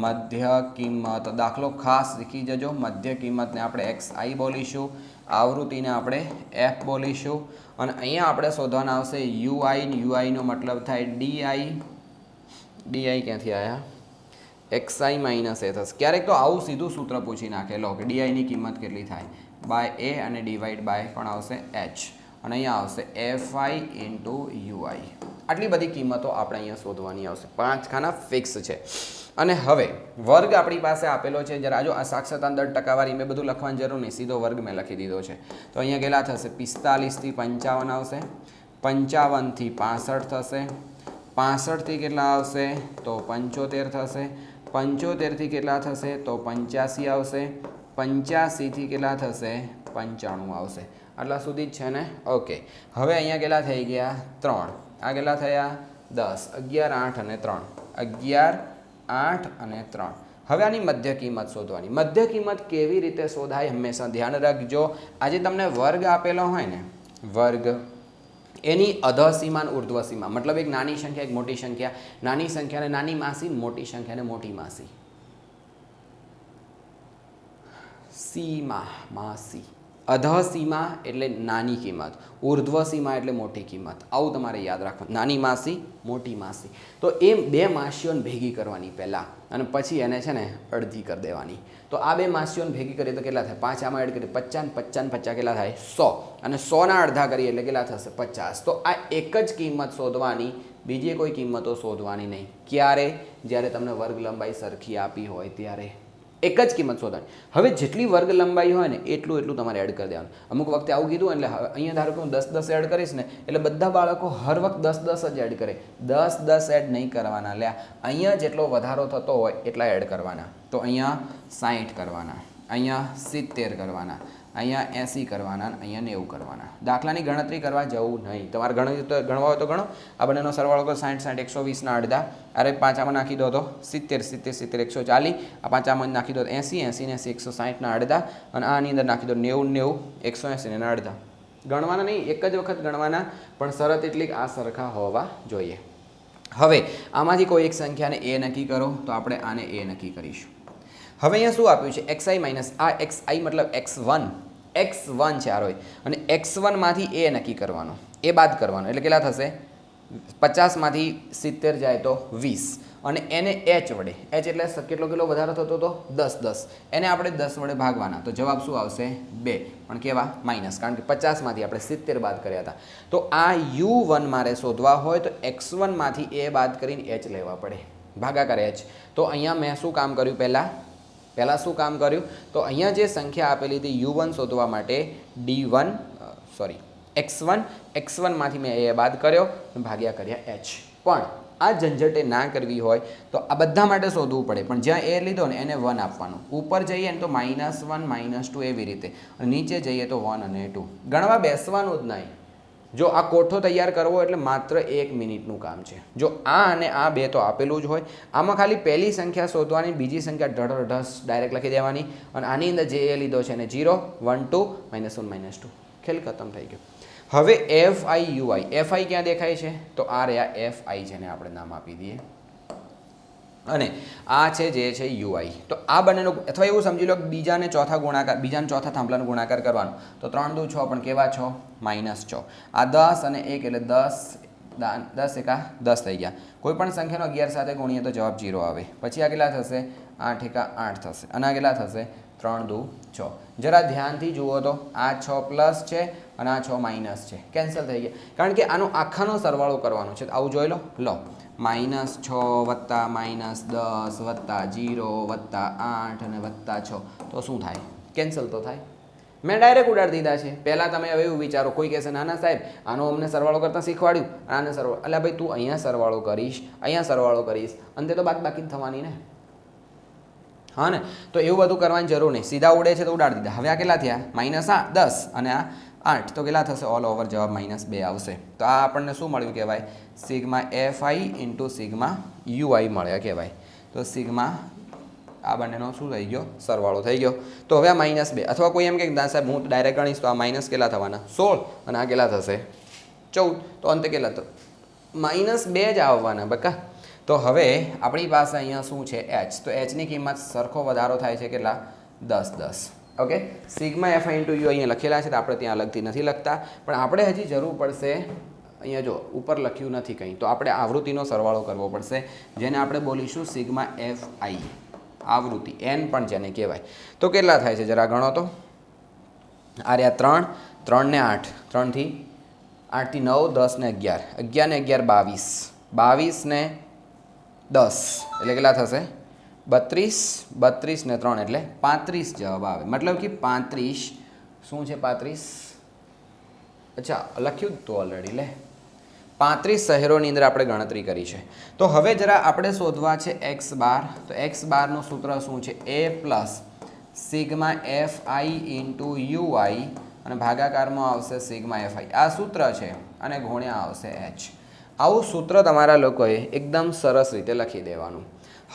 મધ્ય કિંમત. દાખલો ખાસ શીખી જજો. મધ્ય કિંમતને આપણે XI બોલીશું, આવૃત્તિને આપણે F બોલીશું અને અહીંયા આપણે શોધવાના આવશે UI. UIનો મતલબ થાય DI. DI ક્યાંથી આવ્યા? XI માઇનસ એ થશે. ક્યારેક તો આવું સીધું સૂત્ર પૂછી નાખે લો કે DIની કિંમત કેટલી થાય? બાય A અને ડિવાઈડ બાય પણ આવશે H અને અહીંયા આવશે FI ઇન્ટુ UI. આટલી બધી કિંમતો આપણે અહીંયા શોધવાની આવશે. 5 ખાના ફિક્સ છે. અને હવે વર્ગ આપણી પાસે આપેલો છે. જરા જો આ સાક્ષરતા દર ટકાવારી મેં બધું લખવાની જરૂર નહીં, સીધો વર્ગ મેં લખી દીધો છે. તો અહીંયા કેટલા થશે? 45 થી 55 આવશે. 55 થી 65 થશે. 65 થી કેટલા આવશે? તો 75 થશે. 75 થી કેટલા થશે? તો 85 આવશે. 85 થી કેટલા થશે? 95 આવશે. આટલા સુધી જ છે ને? ઓકે, હવે અહીંયા કેટલા થઈ ગયા? 3. આ કેટલા થયા? 10. 11, 8 અને 3. 11, 8 અને 3. હવે આની મધ્ય કિંમત શોધવાની. મધ્ય કિંમત કેવી રીતે શોધાય હંમેશા ધ્યાન રાખજો. આજે તમને વર્ગ આપેલો હોય ને, વર્ગ એની અધસીમા અને ઉર્ધ્વસીમા, મતલબ એક નાની સંખ્યા એક મોટી સંખ્યા, નાની સંખ્યાને નાની માસી, મોટી સંખ્યાને મોટી માસી. સીમા, માસી. અધસીમા એટલે નાની કિંમત, ઉર્ધ્વસીમા એટલે મોટી કિંમત. આવું તમારે યાદ રાખવાનું. નાની માસી, મોટી માસી. તો એ બે માસીઓને ભેગી કરવાની પહેલાં અને પછી એને છે ને અડધી કરી દેવાની. તો આ બે માસીઓને ભેગી કરીએ તો કેટલા થાય? 5 આમાં એડ કરીએ 50, 50, 50 કેટલા થાય? 100 અને 100ના અડધા કરીએ એટલે કેટલા થશે? 50. તો આ એક જ કિંમત શોધવાની, બીજી કોઈ કિંમતો શોધવાની નહીં. ક્યારે? જ્યારે તમને વર્ગ લંબાઈ સરખી આપી હોય ત્યારે એક જ કિંમત શોધવાની. હવે જેટલી વર્ગ લંબાઈ હોય ને એટલું તમારે એડ કરી દેવાનું. અમુક વખતે આવું કીધું એટલે અહીંયા ધારો કે હું 10 એડ કરીશ ને એટલે બધા બાળકો હર વખત 10 જ એડ કરે. 10 એડ નહીં કરવાના. લ્યા, અહીંયા જેટલો વધારો થતો હોય એટલા એડ કરવાના. તો અહીંયા 60 કરવાના, અહીંયા 70 કરવાના, અહીંયા 80 કરવાના, અહીંયા 90 કરવાના. દાખલાની ગણતરી કરવા જવું નહીં. તમારે ગણવા હોય તો ગણો. આ બંનેનો સરવાળો કરો 60, 60, 120ના અડધા. અરે 5 આમાં નાખી દો તો 70, 70, 70, 140. આ 5 આમાં નાખી દો 80, 80 ને 80, 160ના અડધા. અને આની અંદર નાખી દો 90, 90, 180 ને અડધા. ગણવાના નહીં, એક જ વખત ગણવાના, પણ શરત એટલી આ સરખા હોવા જોઈએ. હવે આમાંથી કોઈ એક સંખ્યાને એ નક્કી કરો તો આપણે આને એ નક્કી કરીશું. હવે અહીંયા શું આપ્યું છે? XI માઇનસ આ XI મતલબ X1, x1 ચાર હોય અને x1 માંથી a નક્કી કરવાનો, એ બાદ કરવાનો, એટલે કેટલા થશે 50 માંથી 70 જાય તો 20 અને એને h વડે, h એટલે કેટલો કિલો વધારો થતો હતો 10, એને આપણે 10 વડે ભાગવાના, તો જવાબ શું આવશે 2, પણ કેવા માઇનસ, કારણ કે 50 માંથી આપણે 70 બાદ કર્યા હતા. તો આ u1 મારે શોધવા હોય તો x1 માંથી a બાદ કરીને h લેવા પડે, ભાગાકાર h. તો અહીંયા મેં શું કામ કર્યું, પહેલાં શું કામ કર્યું, તો અહીંયા જે સંખ્યા આપેલી હતી u1 શોધવા માટે x1 માંથી મેં a બાદ કર્યો, ભાગ્યા કર્યા h. પણ આ ઝંઝટે ના કરવી હોય તો આ બધા માટે શોધવું પડે, પણ જ્યાં a લીધો ને એને 1 આપવાનું, ઉપર જઈએ ને તો -1 -2 એવી રીતે, અને નીચે જઈએ તો 1 અને 2. ગણવા બેસવાનું જ નહીં. જો આ કોઠો તૈયાર કરવો એટલે માત્ર 1 મિનિટનું કામ છે. જો આ અને આ બે તો આપેલું જ હોય, આમાં ખાલી પહેલી સંખ્યા શોધવાની, બીજી સંખ્યા ઢળઢસ ડાયરેક્ટ લખી દેવાની, અને આની અંદર જે a લીધો છે એને 0 1 2 -1 -2, ખેલ ખતમ થઈ ગયો. હવે fi ui, fi ક્યાં દેખાય છે, તો આ રહ્યા fi, જેને આપણે નામ આપી દઈએ, અને આ છે જે છે ui. તો આ બંનેનો, અથવા એવું સમજી લો કે બીજાને ચોથા થાંભલાનો ગુણાકાર કરવાનો, તો 3 દુ 6, પણ કેવા 6 -6. આ 10 અને 1 એટલે 10 એકા 10 થઈ ગયા. કોઈ પણ સંખ્યાનો 11 સાથે ગુણીએ તો જવાબ 0 આવે. પછી આ કેટલા થશે, 8 એકા 8 થશે, અને આ કેટલા થશે 3 દુ 6. જરા ધ્યાનથી જુઓ તો આ 6 પ્લસ છે અને આ 6 માઇનસ છે, કેન્સલ થઈ ગયા, કારણ કે આનો આખાનો સરવાળો કરવાનો છે. આવું જોઈ લો, -6 વત્તા -10 વત્તા 0 વત્તા 8 અને વત્તા 6, તો શું થાય, કેન્સલ તો થાય. મેં ડાયરેક્ટ ઉડાડી દીધા છે. પહેલાં તમે હવે એવું વિચારો, કોઈ કહેશે ના ના સાહેબ આનો અમને સરવાળો કરતાં શીખવાડ્યું, આને સરવાળો, એટલે ભાઈ તું અહીંયા સરવાળો કરીશ, અહીંયા સરવાળો કરીશ, અંતે તો બાકી જ થવાની ને. હા ને, તો એવું બધું કરવાની જરૂર નહીં, સીધા ઉડે છે તો ઉડાડી દીધા. હવે આ કેટલા થયા, -10 અને આ 8, તો કેટલા થશે, ઓલ ઓવર જવાબ -2 આવશે. તો આ આપણને શું મળ્યું કહેવાય, sigma fi into sigma ui મળ્યા કહેવાય. તો સિગ્મા આ બંનેનો શું થઈ ગયો, સરવાળો થઈ ગયો. તો હવે આ -2, અથવા કોઈ એમ કે ના સાહેબ હું ડાયરેક્ટ ગણીશ તો આ માઇનસ કેટલા થવાના 16, અને આ કેટલા થશે 14, તો અંતે કેટલા, તો -2 જ આવવાના બકા. તો હવે આપણી પાસે અહીંયા શું છે h, તો hની કિંમત સરખો વધારો થાય છે કેટલા 10. Okay, sigma fi into u અહીંયા લખેલા છે, તો આપણે ત્યાં અલગથી નથી લખતા, પણ આપણે હજી જરૂર પડશે, અહીંયા જો ઉપર લખ્યું નથી કંઈ, તો આપણે આવૃત્તિનો સરવાળો કરવો પડશે, જેને આપણે બોલીશું સિગ્મા fi, આવૃત્તિ n પણ જેને કહેવાય. તો કેટલા થાય છે જરા ગણો તો, આ રહ્યા 3 ને 8, 3 થી 8 થી 9, 10 ને 11, 11 ને 11 22 ને 10 એટલે કેટલા થશે 32, 32 ને 3 એટલે 35 જવાબ આવે. મતલબ કે 35 શું છે 35, અચ્છા લખ્યું જ તો ઓલરેડી, લે 35 શહેરોની અંદર આપણે ગણતરી કરી છે. તો હવે જરા આપણે શોધવા છે x બાર. તો x બારનું સૂત્ર શું છે, a plus sigma fi into ui, અને ભાગાકારમાં આવશે સિગ્મા fi, આ સૂત્ર છે, અને ગુણ્યા આવશે h. આવું સૂત્ર તમારા લોકોએ એકદમ સરસ રીતે લખી દેવાનું.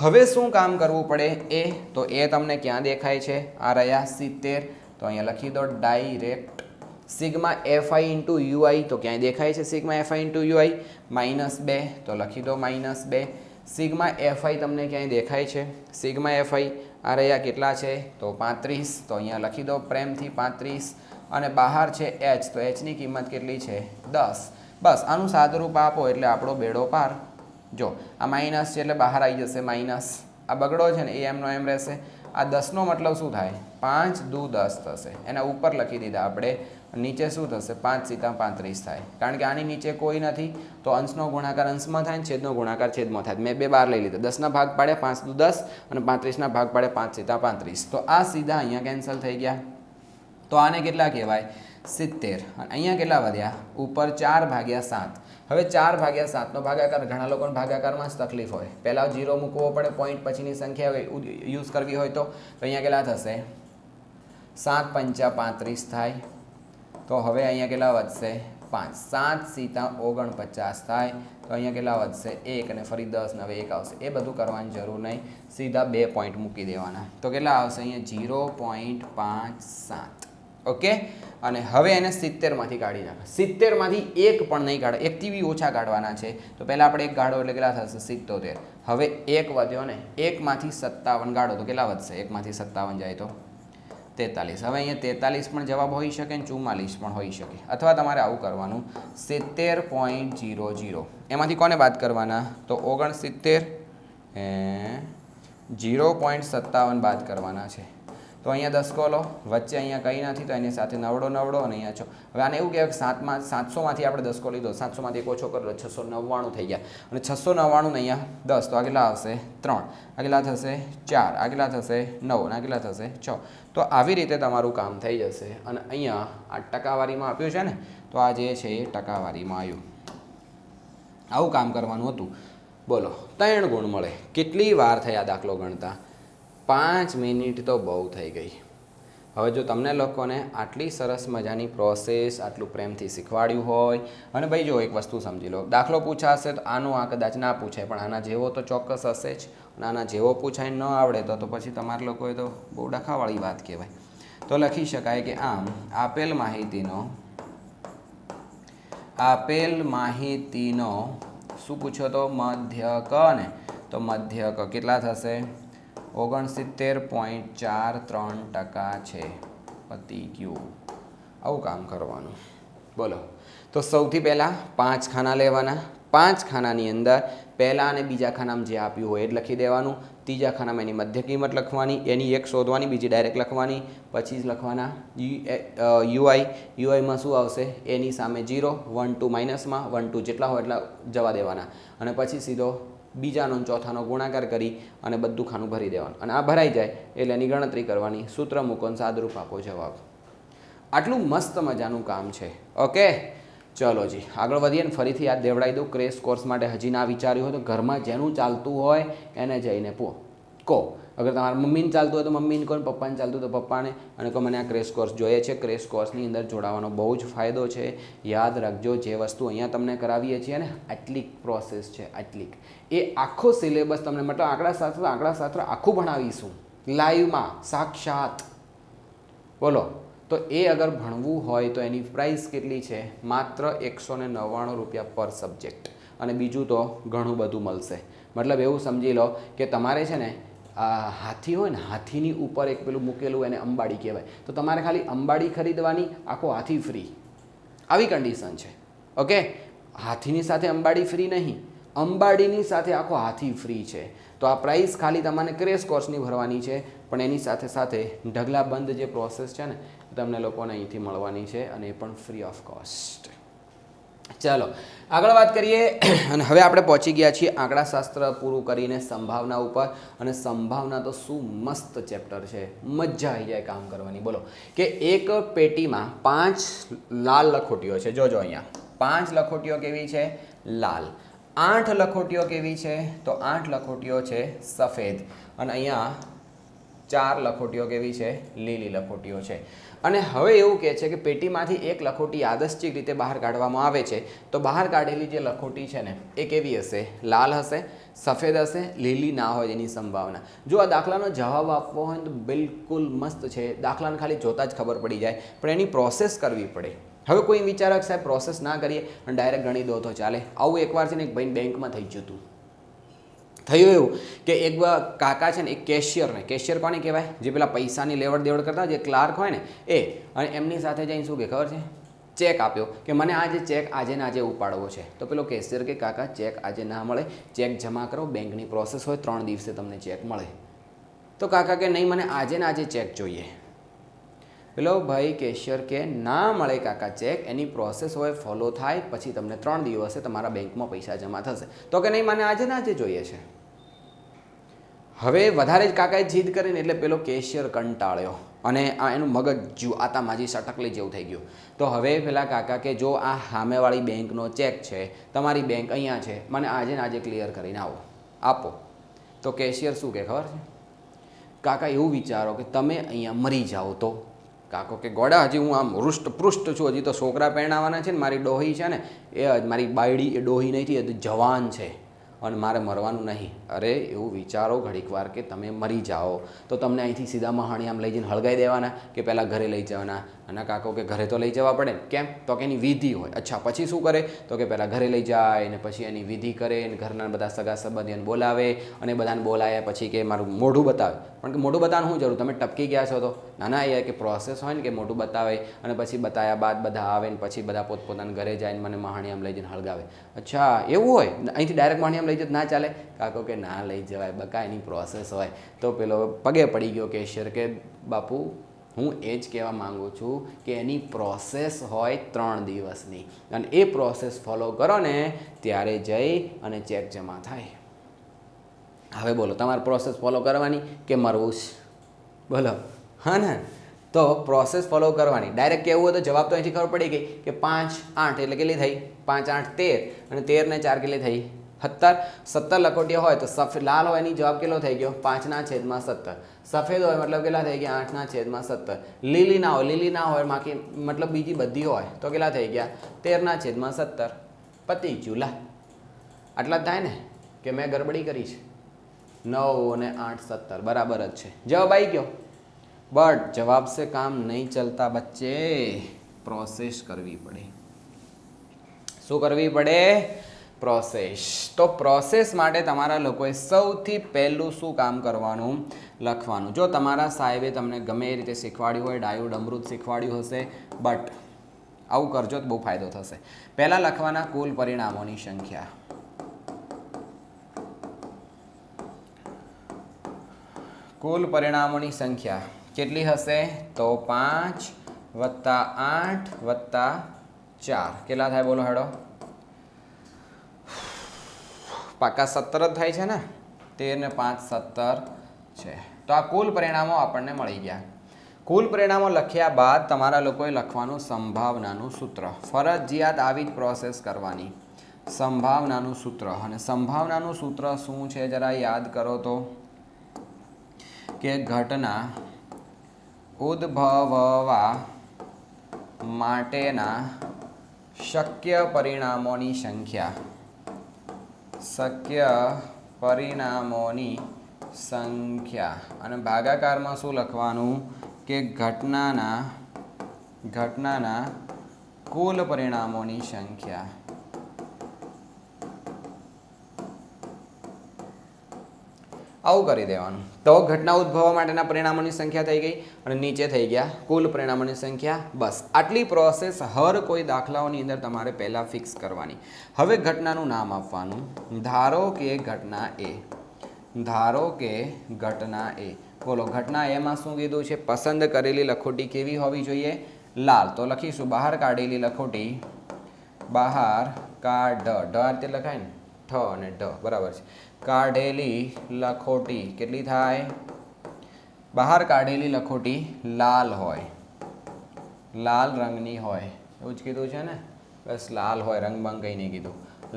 હવે શું કામ કરવું પડે, તો એ તમને ક્યાં દેખાય છે, આ રહ્યા 70, તો અહીંયા લખી દો direct. Sigma fi into ui તો ક્યાંય દેખાય છે, સિગ્મા fi ઇન્ટુ ui -2, તો લખી દો -2. સિગ્મા fi તમને ક્યાંય દેખાય છે, સિગ્મા fi આ રહ્યા કેટલા છે, તો 35, તો અહીંયા લખી દો પ્રેમથી 35, અને બહાર છે h, તો hની કિંમત કેટલી છે 10. બસ આનું સાદુરૂપ આપો એટલે આપણો બેડો પાર. જો આ માઇનસ છે એટલે બહાર આવી જશે માઇનસ, આ બગડો છે ને એ એમનો એમ રહેશે. આ 10નો મતલબ શું થાય, 5 દુ 10 થશે, એના ઉપર લખી દીધા આપણે, નીચે શું થશે 5 સીતા 35 થાય, કારણ કે આની નીચે કોઈ નથી, તો અંશનો ગુણાકાર અંશમાં થાય ને છેદનો ગુણાકાર છેદમાં થાય. મેં 2 બાર લઈ લીધા, 10ના ભાગ પાડે 5 દુ 10, અને 35ના ભાગ પાડે 5 સીતા 35, તો આ સીધા અહીંયા કેન્સલ થઈ ગયા. તો આને કેટલા કહેવાય 70, અને અહીંયા કેટલા વધ્યા, ઉપર 4/7. હવે 4/7નો ભાગાકાર, ઘણા લોકોને ભાગાકારમાં જ તકલીફ હોય, પહેલાં 0 મૂકવો પડે, પોઈન્ટ પછીની સંખ્યા યુઝ કરવી હોય તો અહીંયા કેટલા થશે 7 પંચા 35 થાય. તો હવે અહીંયા કેટલા વધશે 5, 7 સીતા 49 થાય, તો અહીંયા કેટલા વધશે 1, અને ફરી 10 ને હવે 1 આવશે. એ બધું કરવાની જરૂર નહીં, સીધા 2 પોઈન્ટ મૂકી દેવાના, તો કેટલા આવશે અહીંયા 0.57. ઓકે, અને હવે એને 70માંથી કાઢી નાખો. 70માંથી એક પણ નહીં કાઢો, એકથી બી ઓછા કાઢવાના છે, તો પહેલાં આપણે એક કાઢો એટલે કેટલા થશે 77. હવે એક વધ્યો ને, 1માંથી 57 કાઢો તો કેટલા વધશે, 1માંથી 57 જાય તો 43. હવે અહીંયા 43 પણ જવાબ હોઈ શકે ને 44 પણ હોઈ શકે, અથવા તમારે આવું કરવાનું 70.00 એમાંથી કોને બાદ કરવાના? તો 69 0.57 બાદ કરવાના છે. તો અહીંયા દસકો લો, વચ્ચે અહીંયા કંઈ નથી તો એની સાથે નવડો નવડો અને અહીંયા છો. હવે આને એવું કહેવાય કે 700માંથી આપણે દસકો લીધો, 700માંથી એક ઓછો કરો 699 થઈ ગયા, અને 699 ને અહીંયા 10 તો આગલા આવશે 3, આગલા થશે 4, આગલા થશે 9 અને આગલા થશે 6. તો આવી રીતે તમારું કામ થઈ જશે. અને અહીંયા આ ટકાવારીમાં આપ્યું છે ને, તો આ જે છે એ ટકાવારીમાં આવ્યું. આવું કામ કરવાનું હતું. બોલો 3 ગુણ મળે. કેટલી વાર થયા દાખલો ગણતા? 5 મિનિટ તો બહુ થઈ ગઈ. હવે જો તમને લોકોને આટલી સરસ મજાની પ્રોસેસ આટલું પ્રેમથી શીખવાડ્યું હોય, અને ભાઈ જો એક વસ્તુ સમજી લો, દાખલો પૂછાશે તો આનો આ કદાચ ના પૂછાય, પણ આના જેવો તો ચોક્કસ હશે જ. અને આના જેવો પૂછાય ન આવડે તો પછી તમારા લોકોએ તો બહુ ડખાવાળી વાત કહેવાય. તો લખી શકાય કે આમ આપેલ માહિતીનો શું પૂછો તો મધ્યક, ને તો મધ્યક કેટલા થશે? 69.43% છે. પતી ગયું. આવું કામ કરવાનું. બોલો, તો સૌથી પહેલાં 5 ખાના લેવાના. 5 ખાનાની અંદર પહેલા અને બીજા ખાનામાં જે આપ્યું હોય એ જ લખી દેવાનું. ત્રીજા ખાનામાં એની મધ્ય કિંમત લખવાની, એની એક શોધવાની, બીજી ડાયરેક્ટ લખવાની. પછી જ લખવાના યુઆઈમાં શું આવશે? એની સામે 0, 1 2 માઇનસમાં 1 2 જેટલા હોય એટલા જવા દેવાના, અને પછી સીધો બીજાનો ચોથાનો ગુણાકાર કરી અને બધું ખાનું ભરી દેવાનું. અને આ ભરાઈ જાય એટલે એની ગણતરી કરવાની, સૂત્ર મૂકો અને સાદરૂપ આપો જવાબ. આટલું મસ્ત મજાનું કામ છે. ઓકે, ચલો જી આગળ વધીએ. ને ફરીથી યાદ દેવડાવી દઉં, ક્રેશ કોર્સ માટે હજી ના વિચાર્યું હોય તો ઘરમાં જેનું ચાલતું હોય એને જઈને કહો. અગર તમારા મમ્મીને ચાલતું હોય તો મમ્મીને કહો, પપ્પાને ચાલતું હોય તો પપ્પાને, અને કહો મને આ ક્રેશ કોર્સ જોઈએ છે. ક્રેશ કોર્સની અંદર જોડાવાનો બહુ જ ફાયદો છે. યાદ રાખજો, જે વસ્તુ અહીંયા તમને કરાવીએ છીએ ને, આટલી પ્રોસેસ છે, આટલી એ આખો સિલેબસ તમને, મતલબ આંકડાશાસ્ત્ર આખું ભણાવીશું લાઈવમાં, સાક્ષાત. બોલો, તો એ અગર ભણવું હોય તો એની પ્રાઇસ કેટલી છે? માત્ર 199 રૂપિયા પર સબ્જેક્ટ. અને બીજું તો ઘણું બધું મળશે. મતલબ એવું સમજી લો કે તમારે છે ને હાથી હોય ને, હાથીની ઉપર એક પેલું મૂકેલું એને અંબાડી કહેવાય, તો તમારે ખાલી અંબાડી ખરીદવાની, આખો હાથી ફ્રી. આવી કન્ડિશન છે. ઓકે, હાથીની સાથે અંબાડી ફ્રી નહીં, અંબાડીની સાથે આખો હાથી ફ્રી છે. તો આ પ્રાઇસ ખાલી તમારે ક્રેશ કોર્સની ભરવાની છે, પણ એની સાથે સાથે ઢગલાબંધ જે પ્રોસેસ છે ને તમને લોકોને અહીંથી મળવાની છે, અને એ પણ ફ્રી ઓફ કોસ્ટ. ચાલો આગળ વાત કરીએ. અને હવે આપણે પહોંચી ગયા છીએ આંકડાશાસ્ત્ર પૂરું કરીને સંભાવના ઉપર. અને સંભાવના તો શું મસ્ત ચેપ્ટર છે, મજા આવી જાય કામ કરવાની. બોલો કે એક પેટીમાં 5 લાલ લખોટીઓ છે. જોજો અહીંયા 5 લખોટીઓ કેવી છે? લાલ. 8 લખોટીઓ કેવી છે? તો 8 લખોટીઓ છે સફેદ. અને અહીંયા 4 લખોટીઓ કેવી છે? લીલી લખોટીઓ છે. અને હવે એવું કહે છે કે પેટીમાંથી એક લખોટી યાદચ્છિક રીતે બહાર કાઢવામાં આવે છે, તો બહાર કાઢેલી જે લખોટી છે ને એ કેવી હશે? લાલ હશે, સફેદ હશે, લીલી ના હોય એની સંભાવના. જો આ દાખલાનો જવાબ આપવો હોય તો બિલકુલ મસ્ત છે. દાખલાને ખાલી જોતા જ ખબર પડી જાય, પણ એની પ્રોસેસ કરવી પડે. હવે કોઈ વિચારક સાહેબ પ્રોસેસ ના કરીએ અને ડાયરેક્ટ ગણી દો તો ચાલે. આવું એકવાર છે ને એક ભાઈ બેંકમાં થઈ ગયું હતું. થયું એવું કે એક કાકા છે ને એક કેશિયર કોને કહેવાય? જે પેલા પૈસાની લેવડ દેવડ કરતા જે ક્લાર્ક હોય ને એ, અને એમની સાથે જઈને શું કે ખબર છે? ચેક આપ્યો કે મને આ જે ચેક આજે ને આજે ઉપાડવો છે. તો પેલો કેશિયર કે કાકા ચેક આજે ના મળે, ચેક જમા કરો, બેંકની પ્રોસેસ હોય, 3 દિવસે તમને ચેક મળે. તો કાકા કે નહીં, મને આજે ને આજે ચેક જોઈએ. પેલો ભાઈ કેશિયર કે ના મળે કાકા ચેક, એની પ્રોસેસ હોય, ફોલો થાય, પછી તમને 3 દિવસે તમારા બેંકમાં પૈસા જમા થશે. તો કે નહીં, મને આજે ને આજે જોઈએ છે. હવે વધારે જ કાકાએ જીદ કરીને એટલે પેલો કેશિયર કંટાળ્યો અને આ એનું મગજ આતામાજી સટકલી જેવું થઈ ગયું. તો હવે પેલા કાકા કે જો આ સામેવાળી બેંકનો ચેક છે, તમારી બેંક અહીંયા છે, મને આજે ને આજે ક્લિયર કરીને આપો. તો કેશિયર શું કે ખબર છે? કાકા એવું વિચારો કે તમે અહીંયા મરી જાઓ તો. કાકો કે ગોડા, હજી હું આમ હૃષ્ટપૃષ્ટ છું, હજી તો છોકરા પહેણાવાના છે ને, મારી ડોહી છે ને એ મારી બાયડી એ ડોહી નથી, એ જવાન છે અને મારે મરવાનું નહીં. અરે એવું વિચારો ઘડીક વાર કે તમે મરી જાઓ તો તમને અહીંથી સીધા મહાણી આમ લઈ જઈને હળગાઈ દેવાના કે પહેલાં ઘરે લઈ જવાના? અને કાકો કે ઘરે તો લઈ જવા પડે ને. કેમ? તો કે એની વિધિ હોય. અચ્છા, પછી શું કરે? તો કે પહેલાં ઘરે લઈ જાય ને પછી એની વિધિ કરે ને ઘરના બધા સગા સંબંધીઓને બોલાવે અને બધાને બોલાવ્યા પછી કે મારું મોઢું બતાવે. પણ કે મોઢું બતાવવાનું શું જરૂર? તમે ટપકી ગયા છો તો ના એ કે પ્રોસેસ હોય ને કે મોઢું બતાવે અને પછી બતાવ્યા બાદ બધા આવે ને પછી બધા પોતપોતાના ઘરે જાય ને મને મહાણિયામ લઈ જઈને હળગાવે. અચ્છા, એવું હોય? અહીંથી ડાયરેક્ટ મહાણિયામ લઈ જતો ના ચાલે? કાકો કે ના લઈ જવાય બકા, એની પ્રોસેસ હોય. તો પેલો પગે પડી ગયો કેશિયર કે બાપુ હું એ જ કહેવા માગું છું કે એની પ્રોસેસ હોય 3 દિવસની અને એ પ્રોસેસ ફોલો કરો ને ત્યારે જઈ અને ચેક જમા થાય. હવે બોલો, તમારે પ્રોસેસ ફોલો કરવાની કે મરવું છે? બોલો. હા ને? તો પ્રોસેસ ફોલો કરવાની. ડાયરેક્ટ કહેવું હોય તો જવાબ તો અહીંથી ખબર પડી ગઈ કે 5 8 એટલે કેટલી થઈ? 5 8 13 અને 13 ને 4 કેટલી થઈ? 17 લખોટિયા હોય તો સફેદ લાલ હોય એની જવાબ કેટલો થઈ ગયો? 5/17. સફેદ હોય મતલબ કેટલા થઈ ગયા? 8/17. લીલી ના હોય, લીલી ના હોય બાકી મતલબ બીજી બધી હોય તો કેટલા થઈ ગયા? 13/17. પતી ગયું. લા આટલા જ થાય ને કે મેં ગડબડી કરી છે? 9 અને 8 17 બરાબર જ છે. જવાબ આવી ગયો. બટ જવાબ से काम नहीं चलता बच्चे, प्रोसेस करवी પડે. શું કરવી પડે? પ્રોસેસ. તો પ્રોસેસ માટે તમારા લોકોએ સૌથી પહેલું શું કામ કરવાનું? લખવાનું. જો તમારા સાહેબે તમને ગમે એ રીતે શીખવાડ્યું હોય, ડાયોડ અમૃત શીખવાડ્યું હશે, બટ આવું કરજો તો બહુ ફાયદો થશે. પહેલાં લખવાના કુલ પરિણામોની સંખ્યા. કુલ પરિણામોની સંખ્યા કેટલી હશે? તો 5 + 8 + 4 કેટલા થાય? બોલો હેડો. પાકા 17 જ થાય છે ને? 13 ને 5 17 છે. તો આ કુલ પરિણામો આપણને મળી ગયા. કુલ પરિણામો લખ્યા બાદ તમારા લોકોએ લખવાનું સંભાવનાનું સૂત્ર. ફરજિયાત આવી જ પ્રોસેસ કરવાની. સંભાવનાનું સૂત્ર. અને સંભાવનાનું સૂત્ર શું છે જરા યાદ કરો તો કે ઘટના ઉદ્ભવવા માટેના શક્ય પરિણામોની સંખ્યા. શક્ય પરિણામોની સંખ્યા અને ભાગાકારમાં શું લખવાનું? કે ઘટનાના કુલ પરિણામોની સંખ્યા. આવું કરી દેવાનું. તો ઘટના ઉદ્ભવવા માટેના પરિણામોની સંખ્યા થઈ ગઈ અને નીચે થઈ ગયા કુલ પરિણામોની સંખ્યા. બસ આટલી પ્રોસેસ હર કોઈ દાખલાઓની અંદર તમારે પહેલાં ફિક્સ કરવાની. હવે ઘટનાનું નામ આપવાનું. ધારો કે ઘટના એ. ધારો કે ઘટના એ. બોલો ઘટના એમાં શું કીધું છે? પસંદ કરેલી લખોટી કેવી હોવી જોઈએ? લાલ. તો લખીશું બહાર કાઢેલી લખોટી. બહાર કાઢ ઢ રીતે લખાય ને? ઠ અને ઢ બરાબર છે. કાઢેલી લખોટી કેટલી થાય? બહાર કાઢેલી લખોટી લાલ હોય. લાલ રંગની હોય. એવું જ કીધું છે ને? બસ લાલ હોય, રંગ બંગ કંઈ નહીં કીધું.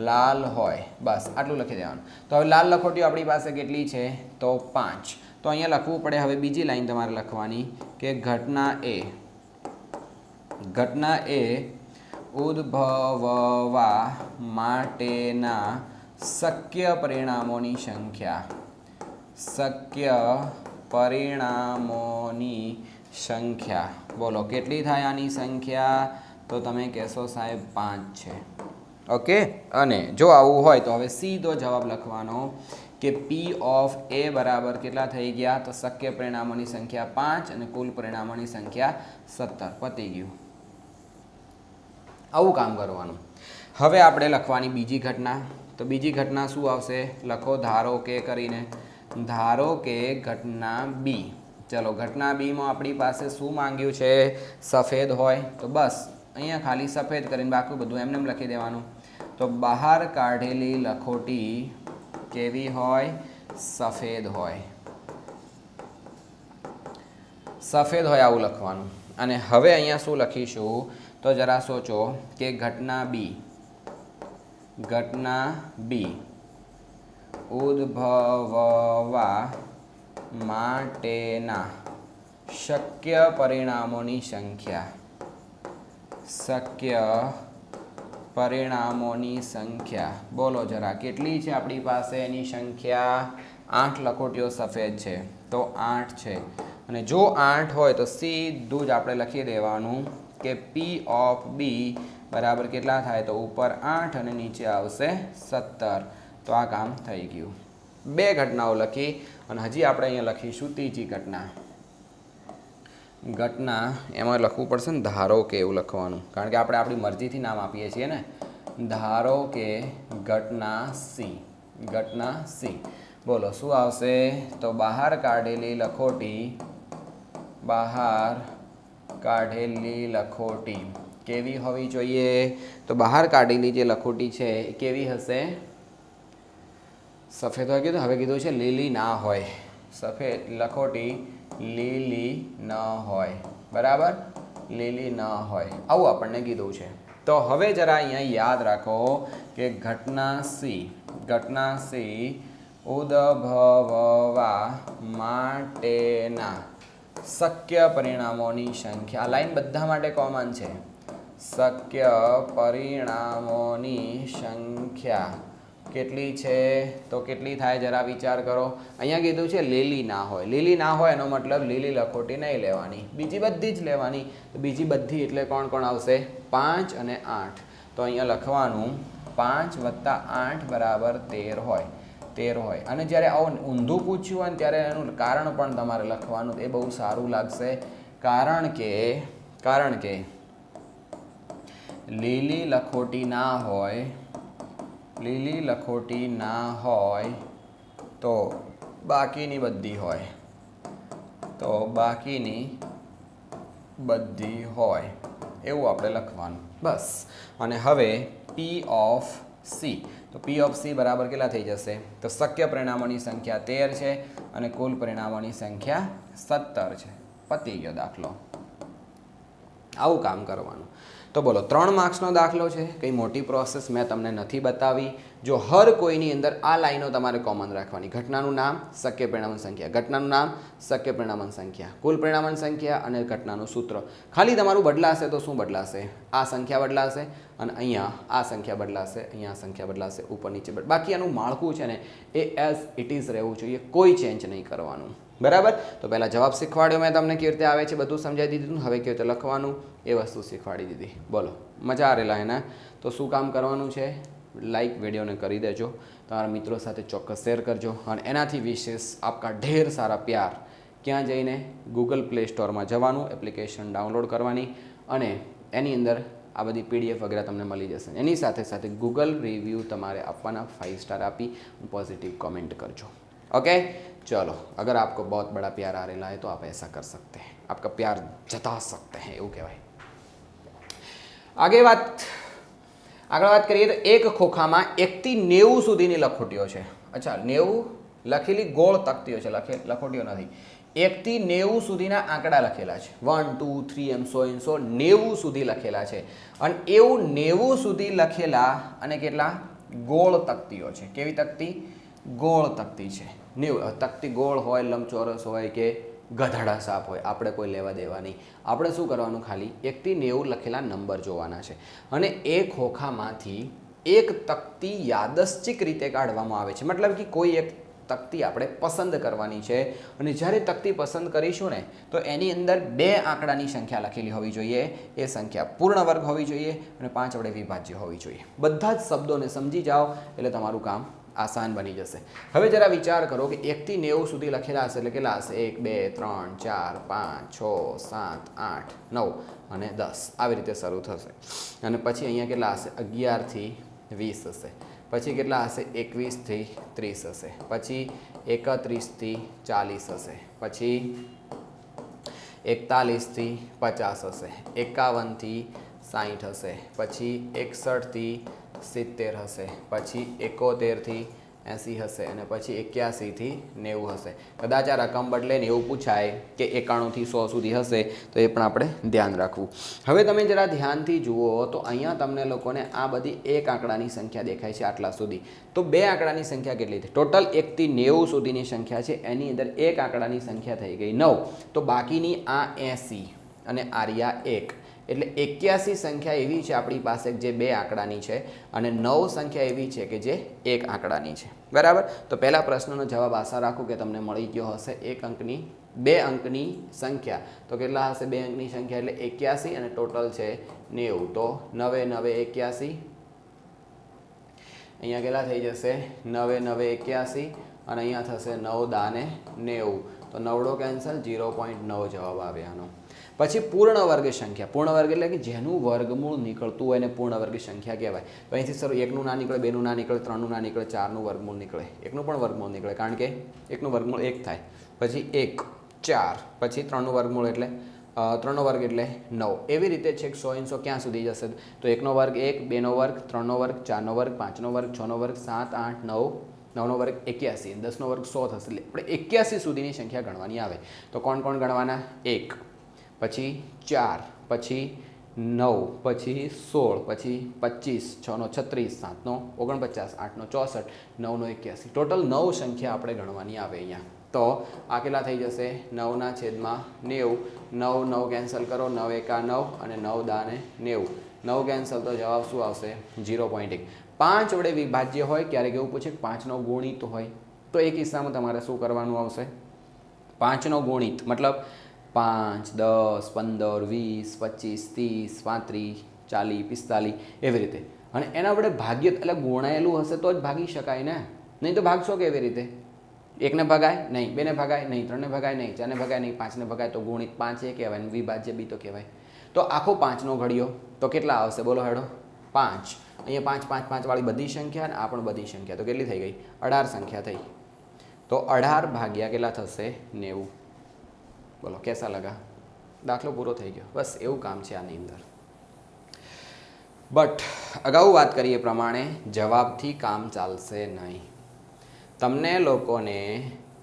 લાલ હોય. બસ આટલું લખી દેવાનું. તો હવે લાલ લખોટીઓ આપણી પાસે કેટલી છે? તો 5. તો અહીંયા લખવું પડે. હવે બીજી લાઈન તમારે લખવાની કે ઘટના એ. ઘટના એ ઉદ્ભવવા માટેના શક્ય પરિણામોની સંખ્યા. શક્ય પરિણામોની સંખ્યા. બોલો કેટલી થાય આની સંખ્યા? તો તમે કહેશો સાહેબ 5 છે. ઓકે. અને જો આવું હોય તો હવે સીધો જવાબ લખવાનો કે P ઓફ A બરાબર કેટલા થઈ ગયા? તો શક્ય પરિણામોની સંખ્યા 5 અને કુલ પરિણામોની સંખ્યા 17. પતી ગયું. આવું કામ કરવાનું. હવે આપણે લખવાની બીજી ઘટના. તો બીજી ઘટના શું આવશે? લખો ધારો કે કરીને. ધારો કે ઘટના બી. ચલો ઘટના બીમાં આપણી પાસે શું માંગ્યું છે? સફેદ હોય. તો બસ અહીંયા ખાલી સફેદ કરીને બાકી બધું એમને એમ લખી દેવાનું. તો બહાર કાઢેલી લખોટી કેવી હોય? સફેદ હોય. સફેદ હોય આવું લખવાનું. અને હવે અહીંયા શું લખીશું? તો જરા સોચો કે ઘટના બી. ઘટના બી ઉદ્ભવવા માટેના શક્ય પરિણામોની સંખ્યા. શક્ય પરિણામોની સંખ્યા. બોલો જરા કેટલી છે આપણી પાસે એની સંખ્યા? 8 લખોટીઓ સફેદ છે તો 8 છે. અને જો 8 હોય તો સીધું જ આપણે લખી દેવાનું કે પી ઓફ બી બરાબર કેટલા થાય તો ઉપર 8 અને નીચે આવશે 17. તો આ કામ થઈ ગયું. 2 ઘટનાઓ લખી અને હજી આપણે અહીંયા લખીશું ત્રીજી ઘટના. એમાં લખવું પડશે ને ધારો કે એવું લખવાનું, કારણ કે આપણે આપણી મરજીથી નામ આપીએ છીએ ને. ધારો કે ઘટના સી. બોલો શું આવશે તો બહાર કાઢેલી લખોટી કેવી હોવી જોઈએ? તો બહાર કાઢેલી જે લખોટી છે એ કેવી હશે? સફેદ હોય કીધું, હવે કીધું છે લીલી ના હોય. સફેદ લખોટી લીલી ન હોય, બરાબર, લીલી ન હોય આવું આપણને કીધું છે. તો હવે જરા અહીંયા યાદ રાખો કે ઘટના સી ઉદ્ભવવા માટેના શક્ય પરિણામોની સંખ્યા. લાઈન બધા માટે કોમન છે. શક્ય પરિણામોની સંખ્યા કેટલી છે? તો કેટલી થાય જરા વિચાર કરો. અહીંયા કીધું છે લીલી ના હોય. લીલી ના હોય એનો મતલબ લીલી લખોટી નહીં લેવાની, બીજી બધી જ લેવાની. બીજી બધી એટલે કોણ કોણ આવશે? 5 અને 8. તો અહીંયા લખવાનું 5 + 8 બરાબર 13 હોય. અને જ્યારે આવું ઊંધું પૂછ્યું હોય ને ત્યારે એનું કારણ પણ તમારે લખવાનું. એ બહુ સારું લાગશે, કારણ કે લીલી લખોટી ના હોય તો બાકીની બધી હોય એવું આપણે લખવાનું બસ. અને હવે પી ઓફ સી, તો પી ઓફ સી બરાબર કેટલા થઈ જશે? તો શક્ય પરિણામોની સંખ્યા 13 છે અને કુલ પરિણામોની સંખ્યા 17 છે. પતી ગયો દાખલો. આવું કામ કરવાનું. તો બોલો 3 માર્ક્સનો દાખલો છે, કંઈ મોટી પ્રોસેસ મેં તમને નથી બતાવી. જો હર કોઈની અંદર આ લાઈનો તમારે કોમન રાખવાની. ઘટનાનું નામ, શક્ય પરિણામોની સંખ્યા, ઘટનાનું નામ, શક્ય પરિણામોની સંખ્યા, કુલ પરિણામોની સંખ્યા અને ઘટનાનું સૂત્ર. ખાલી તમારું બદલાશે તો શું બદલાશે? આ સંખ્યા બદલાશે અને અહીંયા આ સંખ્યા બદલાશે, અહીંયા આ સંખ્યા બદલાશે, ઉપર નીચે બાકી આનું માળખું છે ને એ એઝ ઇટ ઇઝ રહેવું જોઈએ, કોઈ ચેન્જ નહીં કરવાનું. બરાબર. તો પહેલાં જવાબ શીખવાડ્યો મેં તમને, કેવી રીતે આવે છે બધું સમજાવી દીધું. હવે કેવી રીતે લખવાનું એ વસ્તુ શીખવાડી દીધી. બોલો મજા આવેલા એના? તો શું કામ કરવાનું છે? લાઈક વિડીયોને કરી દેજો, તમારા મિત્રો સાથે ચોક્કસ શેર કરજો. અને એનાથી વિશેષ આપકા ઢેર સારા પ્યાર. ક્યાં જઈને? ગૂગલ પ્લે સ્ટોરમાં જવાનું, એપ્લિકેશન ડાઉનલોડ કરવાની અને એની અંદર આ બધી PDF વગેરે તમને મળી જશે. એની સાથે સાથે ગૂગલ રિવ્યૂ તમારે આપવાના, 5 સ્ટાર આપી पॉजिटिव कमेंट करजो. ओके चलो, अगर आपको बहुत बड़ा प्यार आ रहा है तो आप ऐसा कर सकते हैं, आपका प्यार जता सकते हैं એવું કહેવાય. આગળ વાત કરીએ તો એક ખોખામાં 1 થી 90 સુધીની લખોટીઓ છે. અચ્છા, 90 લખેલી ગોળ તકતીઓ છે, લખોટીઓ નથી. 1 થી 90 સુધીના આંકડા લખેલા છે. 1 2 3 એમ 100 90 સુધી લખેલા છે. અને એવું 90 સુધી લખેલા અને કેટલા ગોળ તકતીઓ છે. કેવી તકતી? ગોળ તકતી છે. 90 તકતી ગોળ હોય, લંબચોરસ હોય કે ગધાડા સાપ હોય, આપણે કોઈ લેવા દેવા નહીં. આપણે શું કરવાનું? ખાલી 1 થી 90 લખેલા નંબર જોવાના છે. અને એ ખોખામાંથી એક તકતી યાદચ્છિક રીતે કાઢવામાં આવે છે. મતલબ કે કોઈ એક તકતી આપણે પસંદ કરવાની છે અને જ્યારે તકતી પસંદ કરીશું ને તો એની અંદર 2 આંકડાની સંખ્યા લખેલી હોવી જોઈએ. એ સંખ્યા પૂર્ણ વર્ગ હોવી જોઈએ અને 5 વડે વિભાજ્ય હોવી જોઈએ. બધા જ શબ્દોને સમજી જાઓ એટલે તમારું કામ આસાન બની જશે. હવે જરા વિચાર કરો કે 1 થી 90 સુધી લખેલા હશે એટલે કેટલા હશે? 1 2 3 4 5 6 7 8 9 અને 10 આવી રીતે શરૂ થશે. અને પછી અહીંયા કેટલા હશે? 11 થી 20 હશે. પછી કેટલા હશે? 21 થી 30 હશે. પછી 31 થી 40 હશે. પછી 41 થી 50 હશે. 51 થી 60 હશે. પછી 61 થી 70 હશે. પછી 71 થી 80 હશે અને પછી 81 થી 90 હશે. કદાચ આ રકમ બદલે ને એવું પૂછાય કે 91 થી 100 સુધી હશે તો એ પણ આપણે ધ્યાન રાખવું. હવે તમે જરા ધ્યાનથી જુઓ તો અહીંયા તમને લોકોને આ બધી એક આંકડાની સંખ્યા દેખાય છે આટલા સુધી. તો 2 આંકડાની સંખ્યા કેટલી થઈ? ટોટલ 1 થી 90 સુધીની સંખ્યા છે, એની અંદર એક આંકડાની સંખ્યા થઈ ગઈ 9. તો બાકીની આ 80 અને આર્યા 1 એટલે 81 સંખ્યા એવી છે આપણી પાસે જે 2 આંકડાની છે અને 9 સંખ્યા એવી છે કે જે 1 આંકડાની છે. બરાબર. તો પહેલા પ્રશ્નનો જવાબ આશા રાખું કે તમને મળી ગયો હશે. 1 અંકની 2 અંકની સંખ્યા. તો કેટલા હશે 2 અંકની સંખ્યા? એટલે 81 અને ટોટલ છે 90. તો 9 9 81. અહીંયા કેટલા થઈ જશે? 9 9 81 અને અહીંયા થશે 9 દાને 90. તો 9 કેન્સલ, 0.9 જવાબ આવે આનો. પછી પૂર્ણ વર્ગ સંખ્યા. પૂર્ણ વર્ગ એટલે કે જેનું વર્ગમૂળ નીકળતું હોય એને પૂર્ણ વર્ગ સંખ્યા કહેવાય. તો અહીંથી સર 1નું ના નીકળે, 2નું ના નીકળે, 3નું ના નીકળે, 4નું વર્ગમૂળ નીકળે, 1નું પણ વર્ગમૂળ નીકળે, કારણ કે 1નું વર્ગમૂળ 1 થાય. પછી 1 4, પછી 3નું વર્ગમૂળ એટલે 3નો વર્ગ એટલે 9. એવી રીતે છેક 100 100 ક્યાં સુધી જશે? તો 1નો વર્ગ 1, 2નો વર્ગ, 3નો વર્ગ, 4નો વર્ગ, 5નો વર્ગ, 6નો વર્ગ, 7 8 9, 9નો વર્ગ 81, 10નો વર્ગ 100 થશે. એટલે આપણે 81 સુધીની સંખ્યા ગણવાની આવે. તો કોણ કોણ ગણવાના? 1, પછી 4, પછી 9, પછી 16, પછી 25, 6નો 36, 7નો 49, 8નો 64, 9નો 81. ટોટલ 9 સંખ્યા આપણે ગણવાની આવે અહીંયા. તો આ કેટલા થઈ જશે? 9 / 90. 9 9 કેન્સલ કરો, 9 1 9 અને 9 દાને 90. 9 કેન્સલ, તો જવાબ શું આવશે? 0.1. 5 વડે વિભાજ્ય હોય, ક્યારેક એવું પૂછે 5નો ગુણિત હોય, તો એ કિસ્સામાં તમારે શું કરવાનું આવશે? 5નો ગુણિત મતલબ 5 10 15 20 25 30 35 40 45 એવી રીતે. અને એના વડે ભાગ્ય એટલે ગુણાયેલું હશે તો જ ભાગી શકાય ને, નહીં તો ભાગશો કેવી રીતે? 1ને ભગાય નહીં, 2ને ભગાય નહીં, 3ને ભગાય નહીં, 4ને ભગાય નહીં, 5ને ભગાય તો ગુણિત 5 એ કહેવાય ને વિભાજ્ય બી તો કહેવાય. તો આખો 5નો ઘડિયો તો કેટલા આવશે? બોલો હેડો. 5. અહીંયા 5 5 5 વાળી બધી સંખ્યા ને આ પણ બધી સંખ્યા, તો કેટલી થઈ ગઈ? 18 સંખ્યા થઈ. તો 18 ભાગ્યા કેટલા થશે? 90. બોલો કેસા લગા? દાખલો પૂરો થઈ ગયો. બસ એવું કામ છે આની અંદર. બટ અગાઉ વાત કરીએ પ્રમાણે જવાબથી કામ ચાલશે નહીં. તમને લોકોને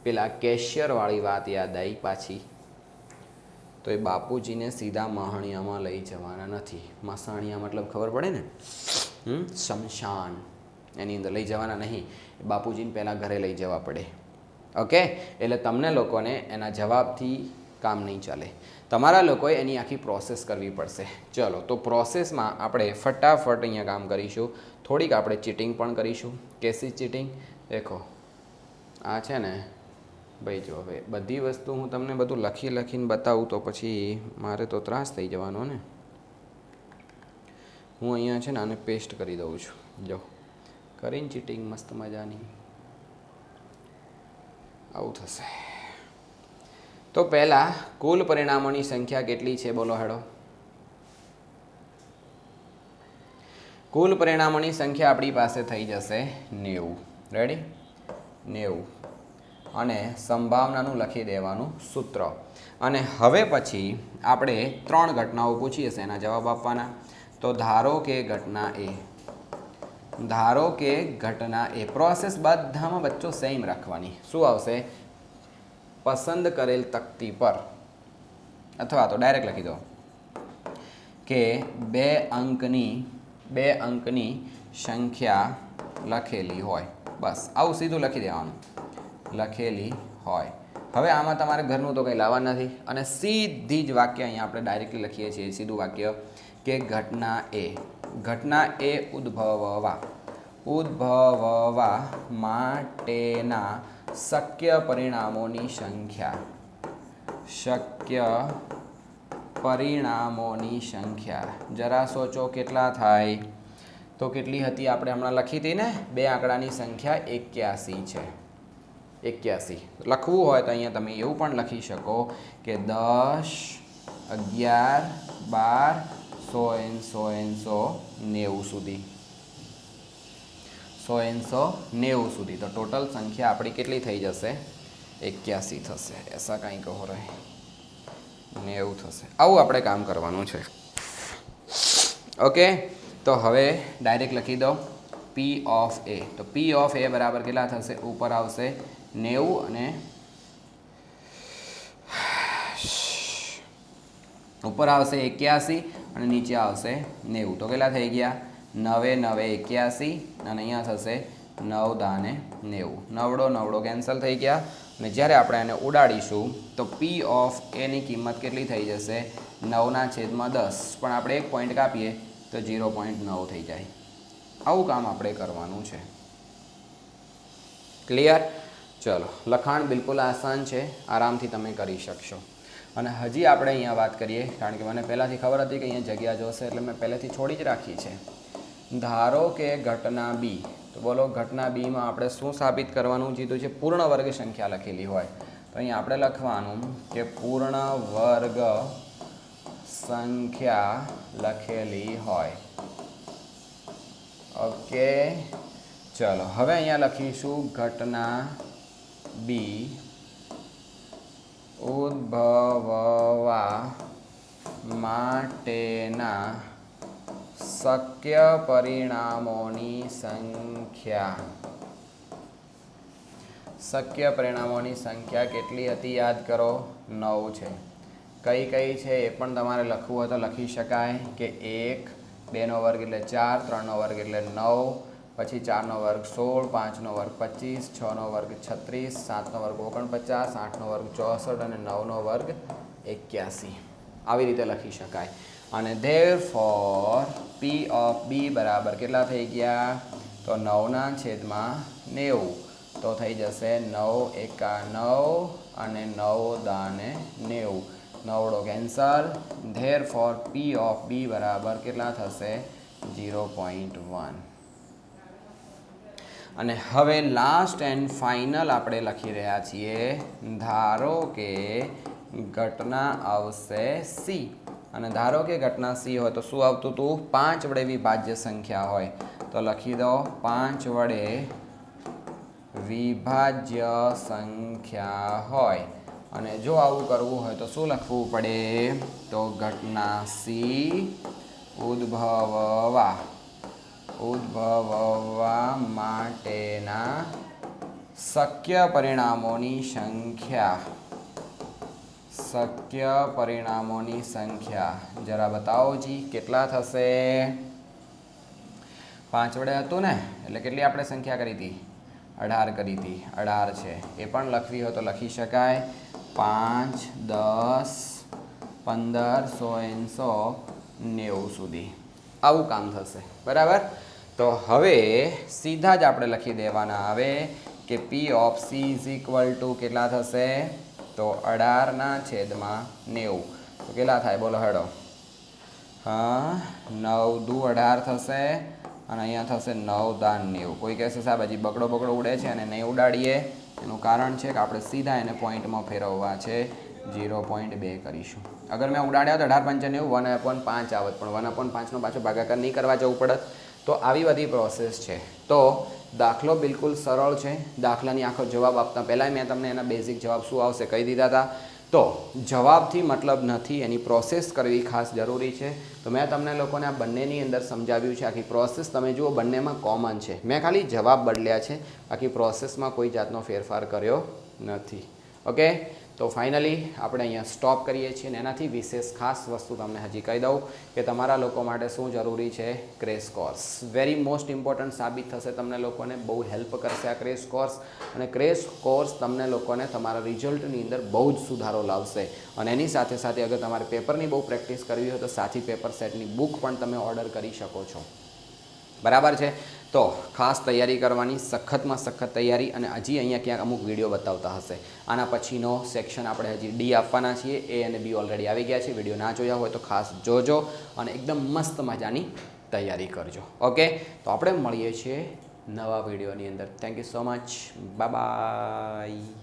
પેલા કેશિયરવાળી વાત યાદ આવી પાછી? તો એ બાપુજીને સીધા મહાણિયામાં લઈ જવાના નથી. મસાણિયા મતલબ ખબર પડે ને? શમશાન. એની અંદર લઈ જવાના નહીં. બાપુજીને પહેલાં ઘરે લઈ જવા પડે. ઓકે, એટલે તમને લોકોને એના જવાબથી કામ નહીં ચાલે. તમારા લોકોએ એની આખી પ્રોસેસ કરવી પડશે. ચલો, તો પ્રોસેસમાં આપણે ફટાફટ અહીંયા કામ કરીશું. થોડીક આપણે ચીટિંગ પણ કરીશું. કેસી ચીટિંગ? દેખો આ છે ને ભાઈ, જો હવે બધી વસ્તુ હું તમને બધું લખીને બતાવું તો પછી મારે તો ત્રાસ થઈ જવાનો ને. હું અહીંયા છે ને આને પેસ્ટ કરી દઉં છું. જો કરીને ચીટિંગ મસ્ત મજાની આવું થશે. તો પહેલાં કુલ પરિણામોની સંખ્યા કેટલી છે? બોલો હેડો. કુલ પરિણામોની સંખ્યા આપણી પાસે થઈ જશે 90. રેડી? 90. અને સંભાવનાનું લખી દેવાનું સૂત્ર. અને હવે પછી આપણે 3 ઘટનાઓ પૂછી હશે, એના જવાબ આપવાના. તો ધારો કે ઘટના એ, ધારો કે ઘટના એ. પ્રોસેસ બધામાં બચ્ચો સેમ રાખવાની. શું આવશે? પસંદ કરેલ તકતી પર અથવા તો ડાયરેક્ટ લખી દો કે 2 અંકની સંખ્યા લખેલી હોય. બસ આવું સીધું લખી દેવાનું, લખેલી હોય. હવે આમાં તમારે ઘરનું તો કંઈ લાવવાનું નથી અને સીધી જ વાક્ય અહીંયા આપણે ડાયરેક્ટલી લખીએ છીએ. સીધું વાક્ય કે ઘટના એ ઉદ્ભવવા માટેના શક્ય પરિણામોની સંખ્યા. જરા સોચો કેટલા થાય? તો કેટલી હતી? આપણે હમણાં લખી હતી ને, 2 આંકડાની સંખ્યા 81 છે. 81 લખવું હોય તો અહીંયા તમે એવું પણ લખી શકો કે 10 11 12 100 સુધી. 100 સુધી. તો ટોટલ સંખ્યા આપણી કેટલી થઈ જશે? 81 થશે. એસા કાંઈ કહો રહે 90 થશે. આવું આપણે કામ કરવાનું છે. ઓકે, તો હવે ડાયરેક્ટ લખી દો P of A. તો P of A બરાબર કેટલા થશે? ઉપર આવશે 90 અને ઉપર આવશે 81 અને નીચે આવશે 90. તો કેટલા થઈ ગયા? 9 9 81 અને અહીંયા થશે 9 દાને 90. 9 કેન્સલ થઈ ગયા. અને જ્યારે આપણે એને ઉડાડીશું તો P of A ની કિંમત કેટલી થઈ જશે? 9/10. પણ આપણે 1 પોઈન્ટ કાપીએ તો 0.9 થઈ જાય. આવું કામ આપણે કરવાનું છે. ક્લિયર? ચલો, લખાણ બિલકુલ આસાન છે, આરામથી તમે કરી શકશો. અને હજી આપણે અહીંયા વાત કરીએ, કારણ કે મને પહેલાંથી ખબર હતી કે અહીંયા જગ્યા જોશે એટલે મેં પહેલેથી છોડી જ રાખી છે. ધારો કે ઘટના બી, તો બોલો ઘટના બીમાં આપણે શું સાબિત કરવાનું કીધું છે? પૂર્ણ વર્ગ સંખ્યા લખેલી હોય તો અહીંયા આપણે લખવાનું કે પૂર્ણ વર્ગ સંખ્યા લખેલી હોય. ઓકે, ચલો હવે અહીંયા લખીશું ઘટના બી ઉદ્ભવવા માટેના શક્ય પરિણામોની સંખ્યા. શક્ય પરિણામોની સંખ્યા કેટલી હતી? યાદ કરો, 9 છે. કઈ કઈ છે એ પણ તમારે લખવું હોય તો લખી શકાય કે 1, 2નો વર્ગ એટલે 4, 3નો વર્ગ એટલે 9, પછી 4નો વર્ગ 16, 5નો વર્ગ 25, 6નો વર્ગ 36, 7નો વર્ગ 49, 8નો વર્ગ 64 અને 9નો વર્ગ 81. આવી રીતે લખી શકાય. અને ધેરફોર પી ઓફ બી બરાબર કેટલા થઈ ગયા? તો 9/90, તો થઈ જશે 9 એકા 9 અને 9 દાને 90. 9 cancel. Therefore P of B બરાબર કેટલા થશે? 0.1. અને હવે લાસ્ટ એન્ડ ફાઇનલ આપણે લખી રહ્યા છીએ. ધારો કે ઘટના આવશે સી, અને ધારો કે ઘટના સી હોય તો શું આવતું હતું? 5 વડે વિભાજ્ય સંખ્યા હોય તો લખી દો 5 વડે વિભાજ્ય સંખ્યા હોય. અને જો આવું કરવું હોય તો શું લખવું પડે? તો ઘટના સી ઉદ્ભવવા માટેના શક્ય પરિણામોની સંખ્યા. જરા બતાવો જી, કેટલા થશે? 5 વડે હતું ને, એટલે કેટલી આપણે સંખ્યા કરી હતી? 18 કરી હતી. 18 છે. એ પણ લખવી હોય તો લખી શકાય. 5, 10, 15, 100, 90 સુધી આવું કામ થશે. બરાબર. તો હવે સીધા જ આપણે લખી દેવાના આવે કે પી of she is equal to કેટલા થશે? તો 18/90. તો કેટલા થાય બોલો હેડો? હા, 9 દુ 18 થશે અને અહીંયા થશે 9 દાન 90. કોઈ કહેશે સાહેબ હજી બગડો ઉડે છે અને નહીં ઉડાડીએ. એનું કારણ છે કે આપણે સીધા એને પોઈન્ટમાં ફેરવવા છે. 0.2 કરીશું. અગર મેં ઉડાડ્યા તો 18×5 = 1/5 આવત, પણ 1/5નો પાછો ભાગાકાર નહીં કરવા જવું પડત. તો આવી બધી પ્રોસેસ છે. તો દાખલો બિલકુલ સરળ છે. દાખલાની આખો જવાબ આપતા પહેલાં મેં તમને એના બેઝિક જવાબ શું આવશે કહી દીધા હતા. તો જવાબથી મતલબ નથી, એની પ્રોસેસ કરવી ખાસ જરૂરી છે. તો મેં તમને લોકોને આ બંનેની અંદર સમજાવ્યું છે. આખી પ્રોસેસ તમે જુઓ બંનેમાં કોમન છે. મેં ખાલી જવાબ બદલ્યા છે, આખી પ્રોસેસમાં કોઈ જાતનો ફેરફાર કર્યો નથી. ઓકે, તો ફાઇનલી આપણે અહીંયા સ્ટોપ કરીએ છીએ. અને એનાથી વિશેષ ખાસ વસ્તુ તમને હજી કહી દઉં કે તમારા લોકો માટે શું જરૂરી છે? Crash course. Very most important સાબિત થશે. તમને લોકોને બહુ હેલ્પ કરશે આ ક્રેશ કોર્સ. અને ક્રેશ કોર્સ તમને લોકોને તમારા રિઝલ્ટની અંદર બહુ જ સુધારો લાવશે. અને એની સાથે સાથે અગર તમારે પેપરની બહુ પ્રેક્ટિસ કરવી હોય તો સાથી પેપર સેટની બુક પણ તમે ઓર્ડર કરી શકો છો. બરાબર છે. તો ખાસ તૈયારી કરવાની, સખતમાં સખત તૈયારી. અને હજી અહીંયા ક્યાંક અમુક વિડીયો બતાવતા હશે. આના પછીનો સેક્શન આપણે હજી ડી આપવાના છીએ. એ અને બી ઓલરેડી આવી ગયા છે. વિડીયો ના જોયા હોય તો ખાસ જોજો અને એકદમ મસ્ત મજાની તૈયારી કરજો. ઓકે, તો આપણે મળીએ છીએ નવા વિડીયોની અંદર. Thank you so much. Bye bye.